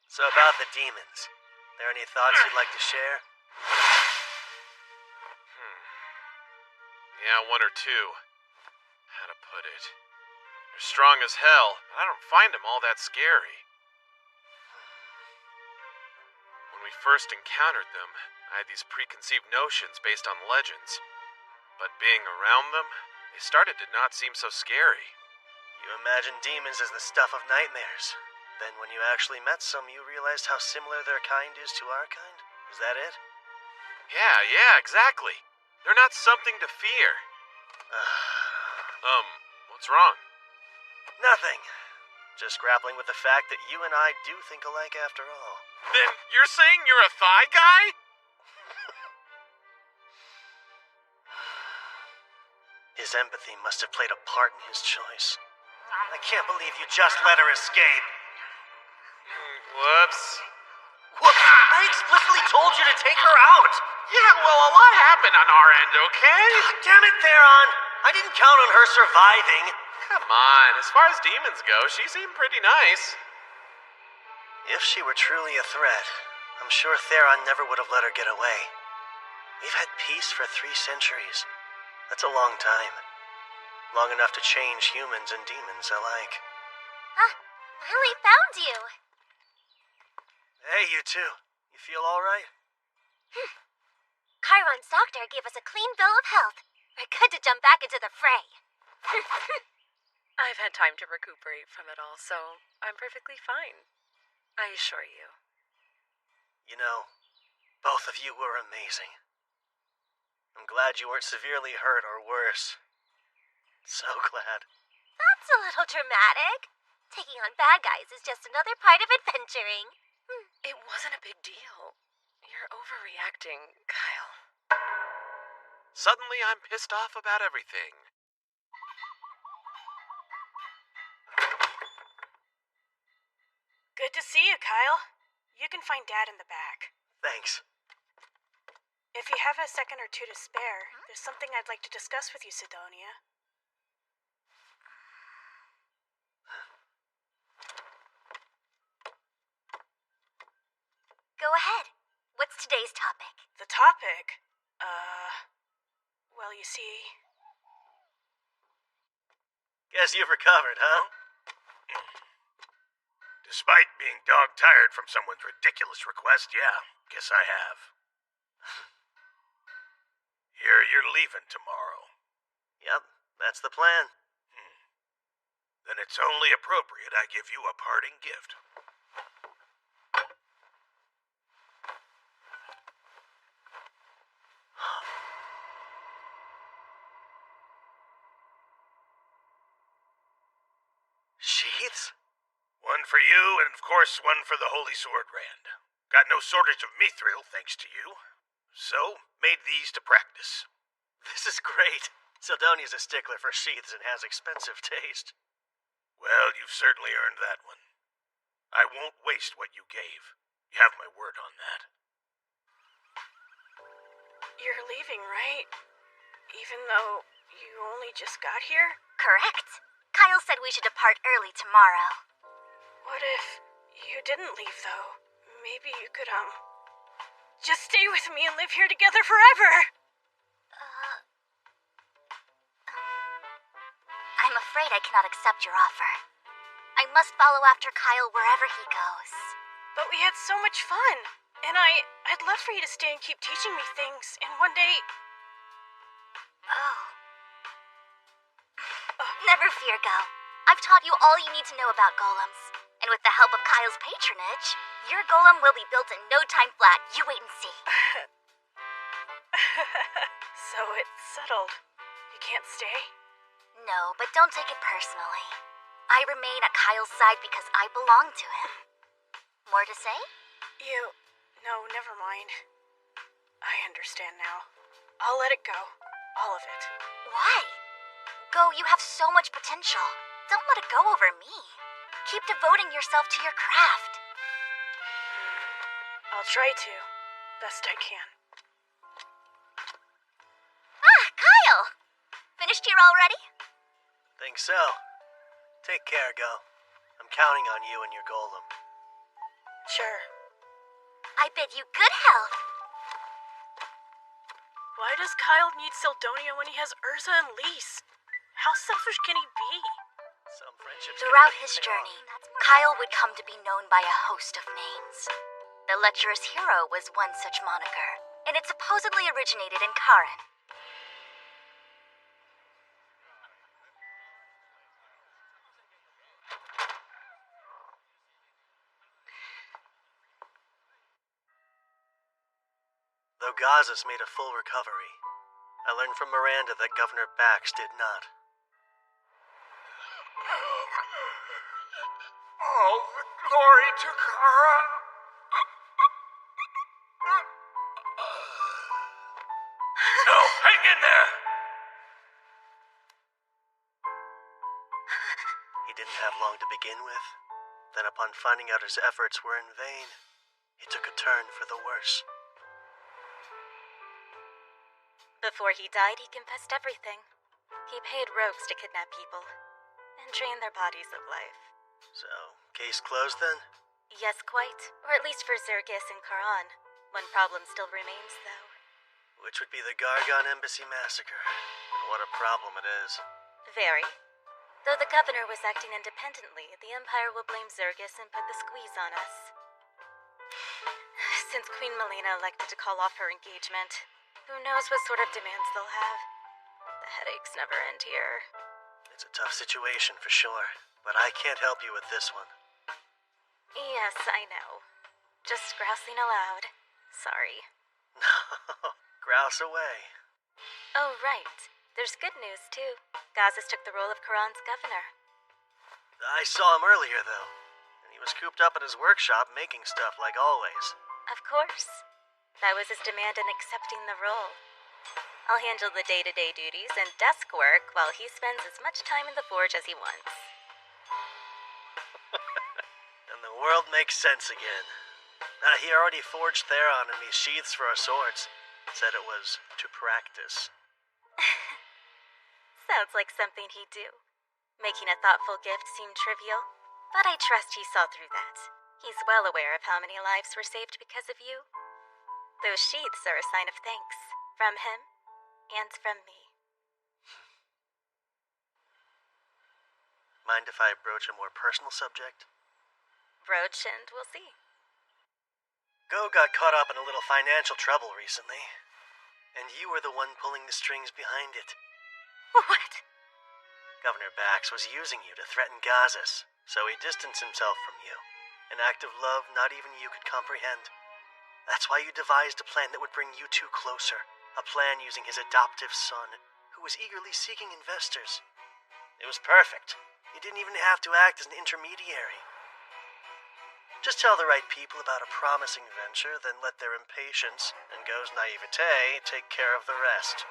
So about the demons, there any thoughts you'd like to share? Yeah, one or two. How to put it? They're strong as hell, but I don't find them all that scary. When we first encountered them, I had these preconceived notions based on legends. But being around them, they started to not seem so scary. You imagined demons as the stuff of nightmares. Then when you actually met some, you realized how similar their kind is to our kind? Is that it? Yeah, exactly. They're not something to fear. What's wrong? Nothing. Just grappling with the fact that you and I do think alike after all. Then you're saying you're a thigh guy? His empathy must have played a part in his choice. I can't believe you just let her escape. Whoops. Whoops! I explicitly told you to take her out! Yeah, well, a lot happened on our end, okay? Damn it, Theron! I didn't count on her surviving. Come on, as far as demons go, she seemed pretty nice. If she were truly a threat, I'm sure Theron never would have let her get away. We've had peace for 3 centuries. That's a long time. Long enough to change humans and demons alike. Finally found you. Hey, you two. You feel alright? Chiron's doctor gave us a clean bill of health. We're good to jump back into the fray. I've had time to recuperate from it all, so I'm perfectly fine. I assure you. You know, both of you were amazing. I'm glad you weren't severely hurt or worse. So glad. That's a little dramatic. Taking on bad guys is just another part of adventuring. It wasn't a big deal. You're overreacting, Kyle. Suddenly I'm pissed off about everything. Good to see you, Kyle. You can find Dad in the back. Thanks. If you have a second or two to spare, there's something I'd like to discuss with you, Sidonia. Go ahead. What's today's topic? The topic? Well, you see... Guess you've recovered, huh? Despite being dog-tired from someone's ridiculous request, yeah, guess I have. Hear you're leaving tomorrow. Yep, that's the plan. Then it's only appropriate I give you a parting gift. Sheaths? One for you, and of course one for the Holy Sword Rand. Got no shortage of mithril, thanks to you. So, made these to practice. This is great. Sildonia's a stickler for sheaths and has expensive taste. Well, you've certainly earned that one. I won't waste what you gave. You have my word on that. You're leaving, right? Even though you only just got here? Correct. Kyle said we should depart early tomorrow. What if you didn't leave, though? Maybe you could, just stay with me and live here together forever! I'm afraid I cannot accept your offer. I must follow after Kyle wherever he goes. But we had so much fun, and I'd love for you to stay and keep teaching me things, and one day... Oh. Never fear, Go. I've taught you all you need to know about golems, and with the help of Kyle's patronage, your golem will be built in no time flat. You wait and see. So it's settled. You can't stay? No, but don't take it personally. I remain at Kyle's side because I belong to him. More to say? No, never mind. I understand now. I'll let it go. All of it. Why? Go, you have so much potential. Don't let it go over me. Keep devoting yourself to your craft. I'll try to. Best I can. Ah, Kyle! Finished here already? Think so. Take care, Go. I'm counting on you and your golem. Sure. I bid you good health. Why does Kyle need Sildoniya when he has Urza and Lise? How selfish can he be? Some friendships. Throughout his journey, Kyle would come to be known by a host of names. The lecherous hero was one such moniker, and it supposedly originated in Karin. Though Gazas made a full recovery, I learned from Miranda that Governor Bax did not. All the glory to Kara. No, hang in there! He didn't have long to begin with. Then upon finding out his efforts were in vain, he took a turn for the worse. Before he died, he confessed everything. He paid rogues to kidnap people and drain their bodies of life. So, case closed then? Yes, quite. Or at least for Zergis and Karan. One problem still remains, though. Which would be the Gargon Embassy massacre. And what a problem it is. Very. Though the governor was acting independently, the Empire will blame Zergis and put the squeeze on us. Since Queen Melina elected to call off her engagement, who knows what sort of demands they'll have. The headaches never end here. It's a tough situation for sure, but I can't help you with this one. Yes, I know. Just grousing aloud. Sorry. No, grouse away. Oh, right. There's good news, too. Gazas took the role of Karan's governor. I saw him earlier, though, and he was cooped up in his workshop making stuff like always. Of course. That was his demand in accepting the role. I'll handle the day-to-day duties and desk work while he spends as much time in the forge as he wants. And the world makes sense again. He already forged Theron and me sheaths for our swords. Said it was to practice. Sounds like something he'd do. Making a thoughtful gift seem trivial, but I trust he saw through that. He's well aware of how many lives were saved because of you. Those sheaths are a sign of thanks, from him and from me. Mind if I broach a more personal subject? Broach and we'll see. Go got caught up in a little financial trouble recently. and you were the one pulling the strings behind it. What? Governor Bax was using you to threaten Gazas, so he distanced himself from you. An act of love not even you could comprehend. That's why you devised a plan that would bring you two closer. A plan using his adoptive son, who was eagerly seeking investors. It was perfect. You didn't even have to act as an intermediary. Just tell the right people about a promising venture, then let their impatience and Go's naivete take care of the rest.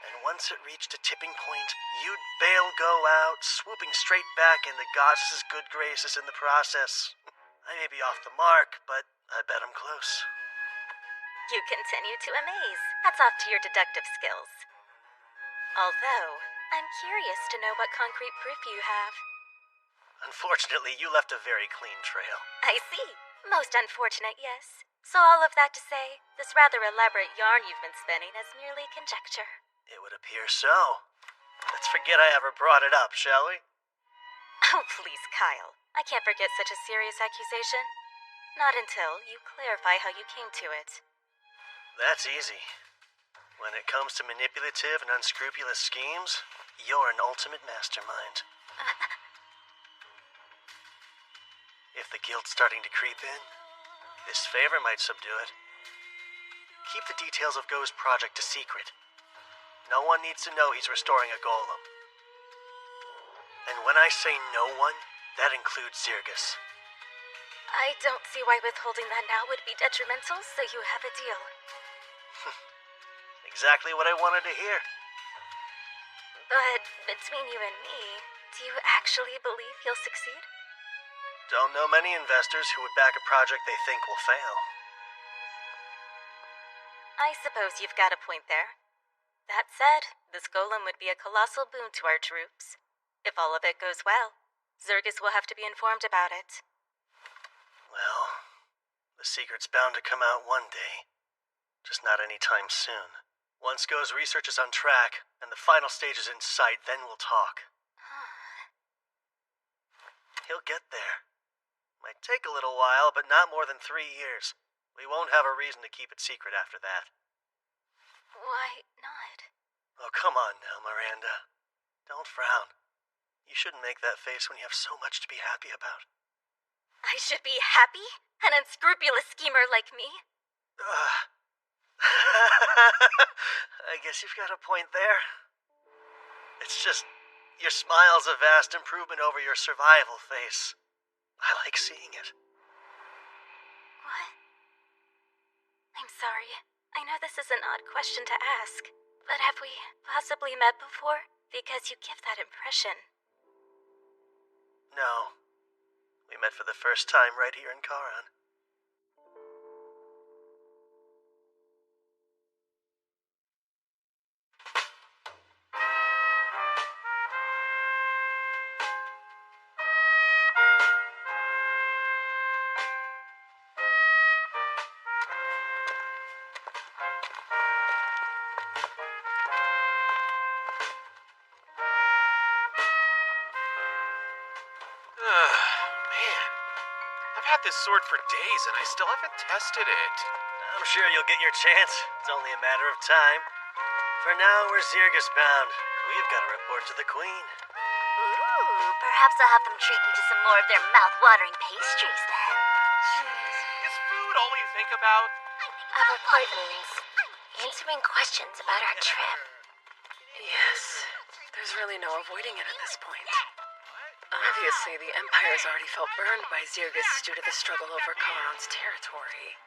And once it reached a tipping point, you'd bail Go out, swooping straight back into Goddess's good graces in the process. I may be off the mark, but I bet I'm close. You continue to amaze. Hats off to your deductive skills. Although, I'm curious to know what concrete proof you have. Unfortunately, you left a very clean trail. I see. Most unfortunate, yes. So all of that to say, this rather elaborate yarn you've been spinning is merely conjecture. It would appear so. Let's forget I ever brought it up, shall we? Oh, please, Kyle. I can't forget such a serious accusation. Not until you clarify how you came to it. That's easy. When it comes to manipulative and unscrupulous schemes, you're an ultimate mastermind. If the guilt's starting to creep in, this favor might subdue it. Keep the details of Go's project a secret. No one needs to know he's restoring a golem. And when I say no one, that includes Zirgus. I don't see why withholding that now would be detrimental, so you have a deal. Exactly what I wanted to hear. But between you and me, do you actually believe you'll succeed? Don't know many investors who would back a project they think will fail. I suppose you've got a point there. That said, this golem would be a colossal boon to our troops. If all of it goes well, Zirgus will have to be informed about it. Well, the secret's bound to come out one day. Just not anytime soon. Once Go's research is on track, and the final stage is in sight, then we'll talk. He'll get there. Might take a little while, but not more than 3 years. We won't have a reason to keep it secret after that. Why not? Oh, come on now, Miranda. Don't frown. You shouldn't make that face when you have so much to be happy about. I should be happy? An unscrupulous schemer like me? I guess you've got a point there. It's just, your smile's a vast improvement over your survival face. I like seeing it. What? I'm sorry. I know this is an odd question to ask, but have we possibly met before? Because you give that impression. No. We met for the first time right here in Karan. Man, I've had this sword for days and I still haven't tested it. I'm sure you'll get your chance. It's only a matter of time. For now, we're Zirgus bound. We've got to report to the Queen. Ooh, perhaps I'll have them treat me to some more of their mouth-watering pastries then. Is food all you think about? Our appointments. Answering questions about our trip. Yes, there's really no avoiding it at this point. Obviously, the Empire's already felt burned by Zirgus due to the struggle over Karan's territory.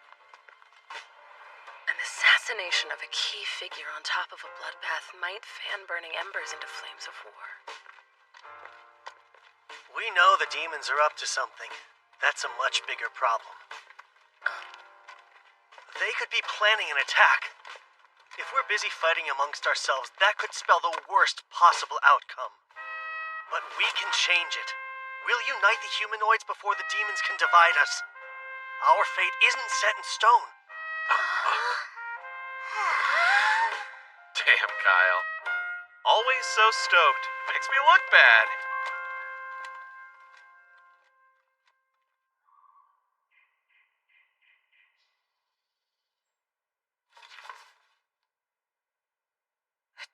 An assassination of a key figure on top of a bloodbath might fan burning embers into flames of war. We know the demons are up to something. That's a much bigger problem. They could be planning an attack. If we're busy fighting amongst ourselves, that could spell the worst possible outcome. But we can change it. We'll unite the humanoids before the demons can divide us. Our fate isn't set in stone. Damn, Kyle. Always so stoked. Makes me look bad.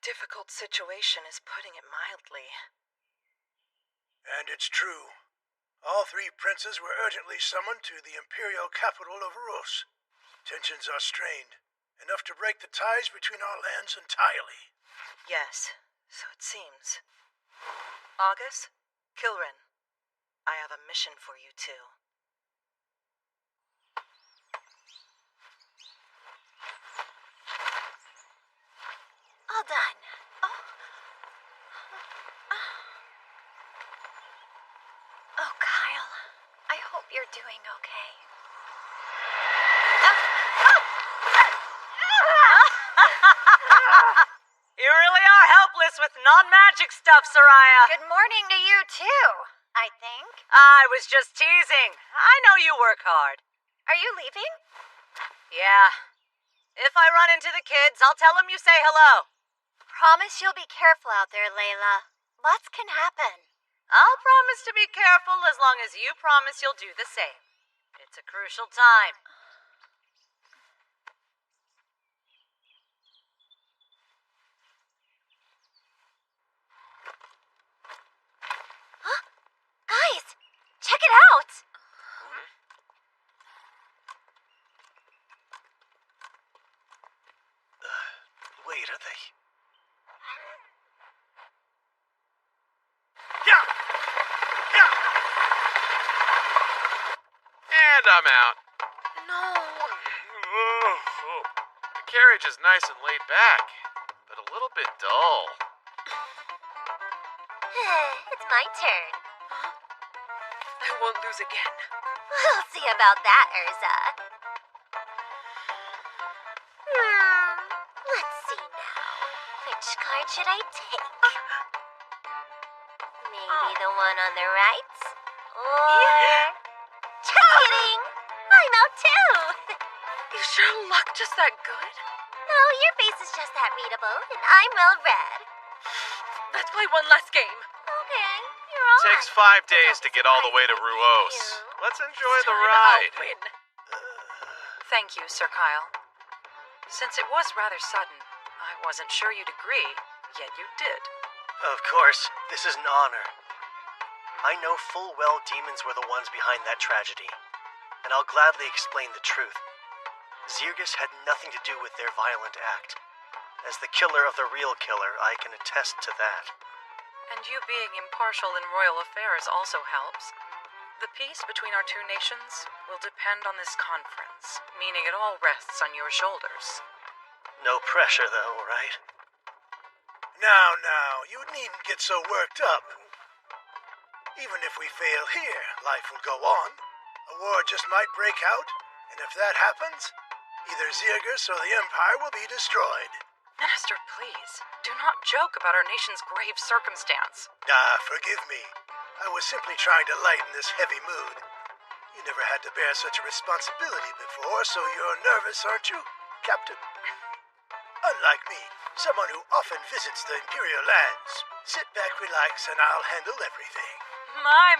difficult situation is putting it mildly. And it's true. All three princes were urgently summoned to the imperial capital of Rus. Tensions are strained, enough to break the ties between our lands entirely. Yes, so it seems. August, Kilrin, I have a mission for you two. All done. Oh, Kyle. I hope you're doing okay. You really are helpless with non-magic stuff, Soraya. Good morning to you, too, I think. I was just teasing. I know you work hard. Are you leaving? Yeah. If I run into the kids, I'll tell them you say hello. Promise you'll be careful out there, Layla. Lots can happen. I'll promise to be careful as long as you promise you'll do the same. It's a crucial time. Huh? Guys, check it out! Wait, are they? Yeah! Yeah! And I'm out. No. The carriage is nice and laid back, but a little bit dull. It's my turn. I won't lose again. We'll see about that, Urza. Let's see now. Which card should I take? Maybe the one on the right? Or... Just kidding! I'm out too! Is your luck just that good? No, your face is just that readable, and I'm well read. Let's play one last game. Okay, you're all Takes right. 5 days to get all the way to Ruos. Let's enjoy the ride. I'll win. Thank you, Sir Kyle. Since it was rather sudden, I wasn't sure you'd agree, yet you did. Of course, this is an honor. I know full well demons were the ones behind that tragedy, and I'll gladly explain the truth. Zirgus had nothing to do with their violent act. As the killer of the real killer, I can attest to that. And you being impartial in royal affairs also helps. The peace between our two nations will depend on this conference, meaning it all rests on your shoulders. No pressure, though, right? Now, you needn't get so worked up. Even if we fail here, life will go on. A war just might break out, and if that happens, either Zirgus or the Empire will be destroyed. Minister, please, do not joke about our nation's grave circumstance. Forgive me. I was simply trying to lighten this heavy mood. You never had to bear such a responsibility before, so you're nervous, aren't you, Captain? Unlike me, someone who often visits the Imperial lands. Sit back, relax, and I'll handle everything. My.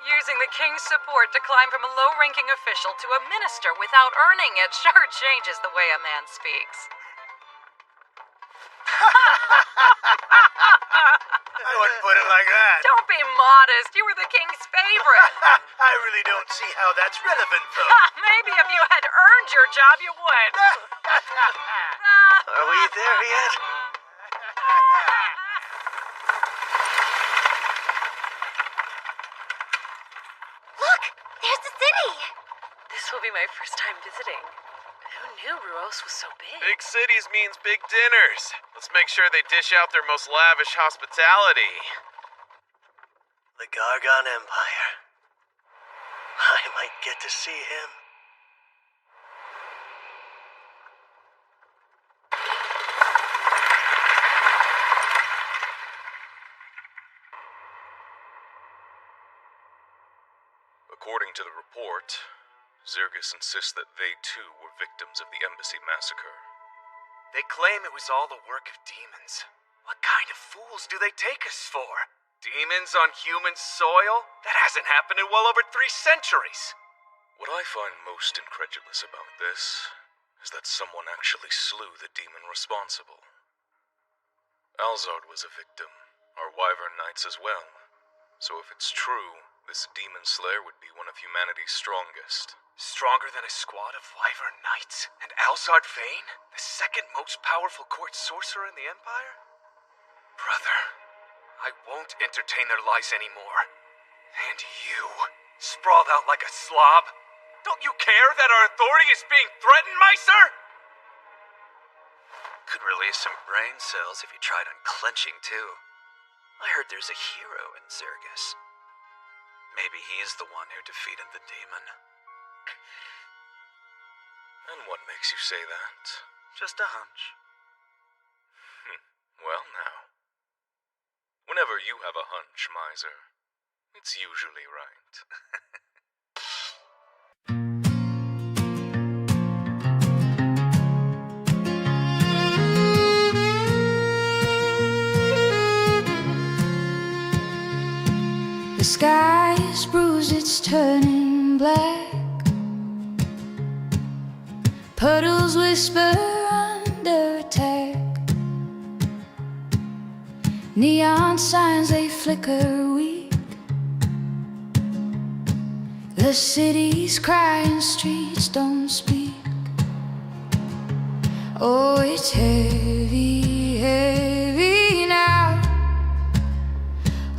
Using the king's support to climb from a low-ranking official to a minister without earning it sure changes the way a man speaks. I wouldn't put it like that. Don't be modest. You were the king's favorite. I really don't see how that's relevant, though. Maybe if you had earned your job, you would. Are we there yet? Look! There's the city! This will be my first time visiting. Who knew Ruos was so big? Big cities means big dinners. Let's make sure they dish out their most lavish hospitality. The Gargon Empire. I might get to see him. According to the report, Zirgus insists that they too were victims of the embassy massacre. They claim it was all the work of demons. What kind of fools do they take us for? Demons on human soil? That hasn't happened in well over 3 centuries. What I find most incredulous about this is that someone actually slew the demon responsible. Alzard was a victim. Our Wyvern Knights as well. So if it's true, this demon slayer would be one of humanity's strongest. Stronger than a squad of Wyvern Knights? And Alzard Vane, the second most powerful court sorcerer in the Empire? Brother, I won't entertain their lies anymore. And you, sprawled out like a slob, don't you care that our authority is being threatened, Meister? Could release some brain cells if you tried unclenching, too. I heard there's a hero in Zergus. Maybe he's the one who defeated the demon. And what makes you say that? Just a hunch. Well, now. Whenever you have a hunch, Miser, it's usually right. The sky is bruised, it's turning black. Puddles whisper under attack. Neon signs, they flicker weak. The city's crying, streets don't speak. Oh, it's heavy, heavy now.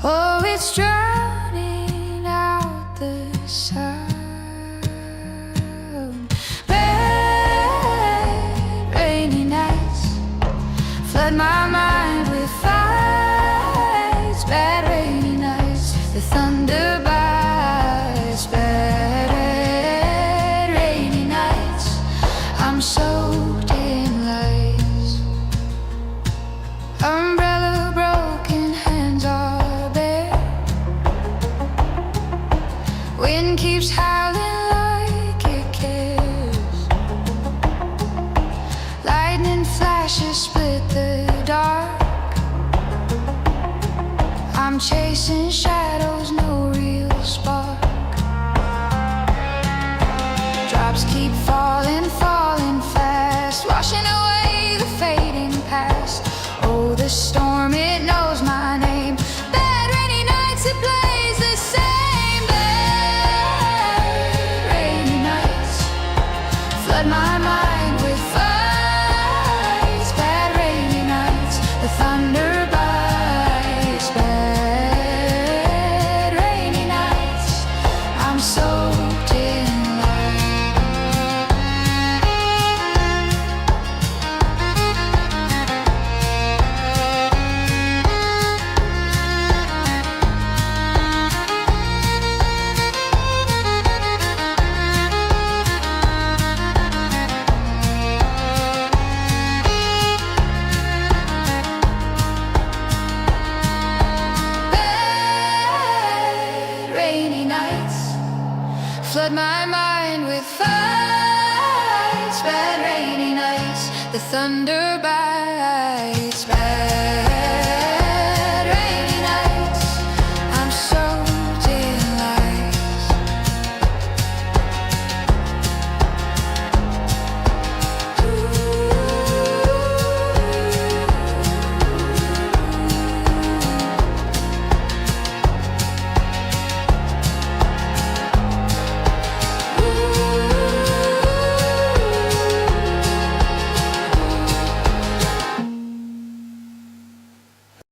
Oh, it's drowning out the sound. Bad, rainy nights flood my mind with fights. Bad, rainy nights, the thunder bites. Bad, rainy nights, I'm soaked in lies. Umbrella broken, hands are bare. Wind keeps howling like it cares. Lightning flashes split the dark. I'm chasing shadows, no real spark. Drops keep falling, falling fast, washing away the fading past. Oh, the storm, it knows my name. Bad rainy nights, it plays the same. Bad rainy nights flood my mind with fights. Bad rainy nights, the thunder bites. Bad rainy nights, I'm soaked in light. Bad rainy nights flood my mind with fights. Bad rainy nights, the thunder bites.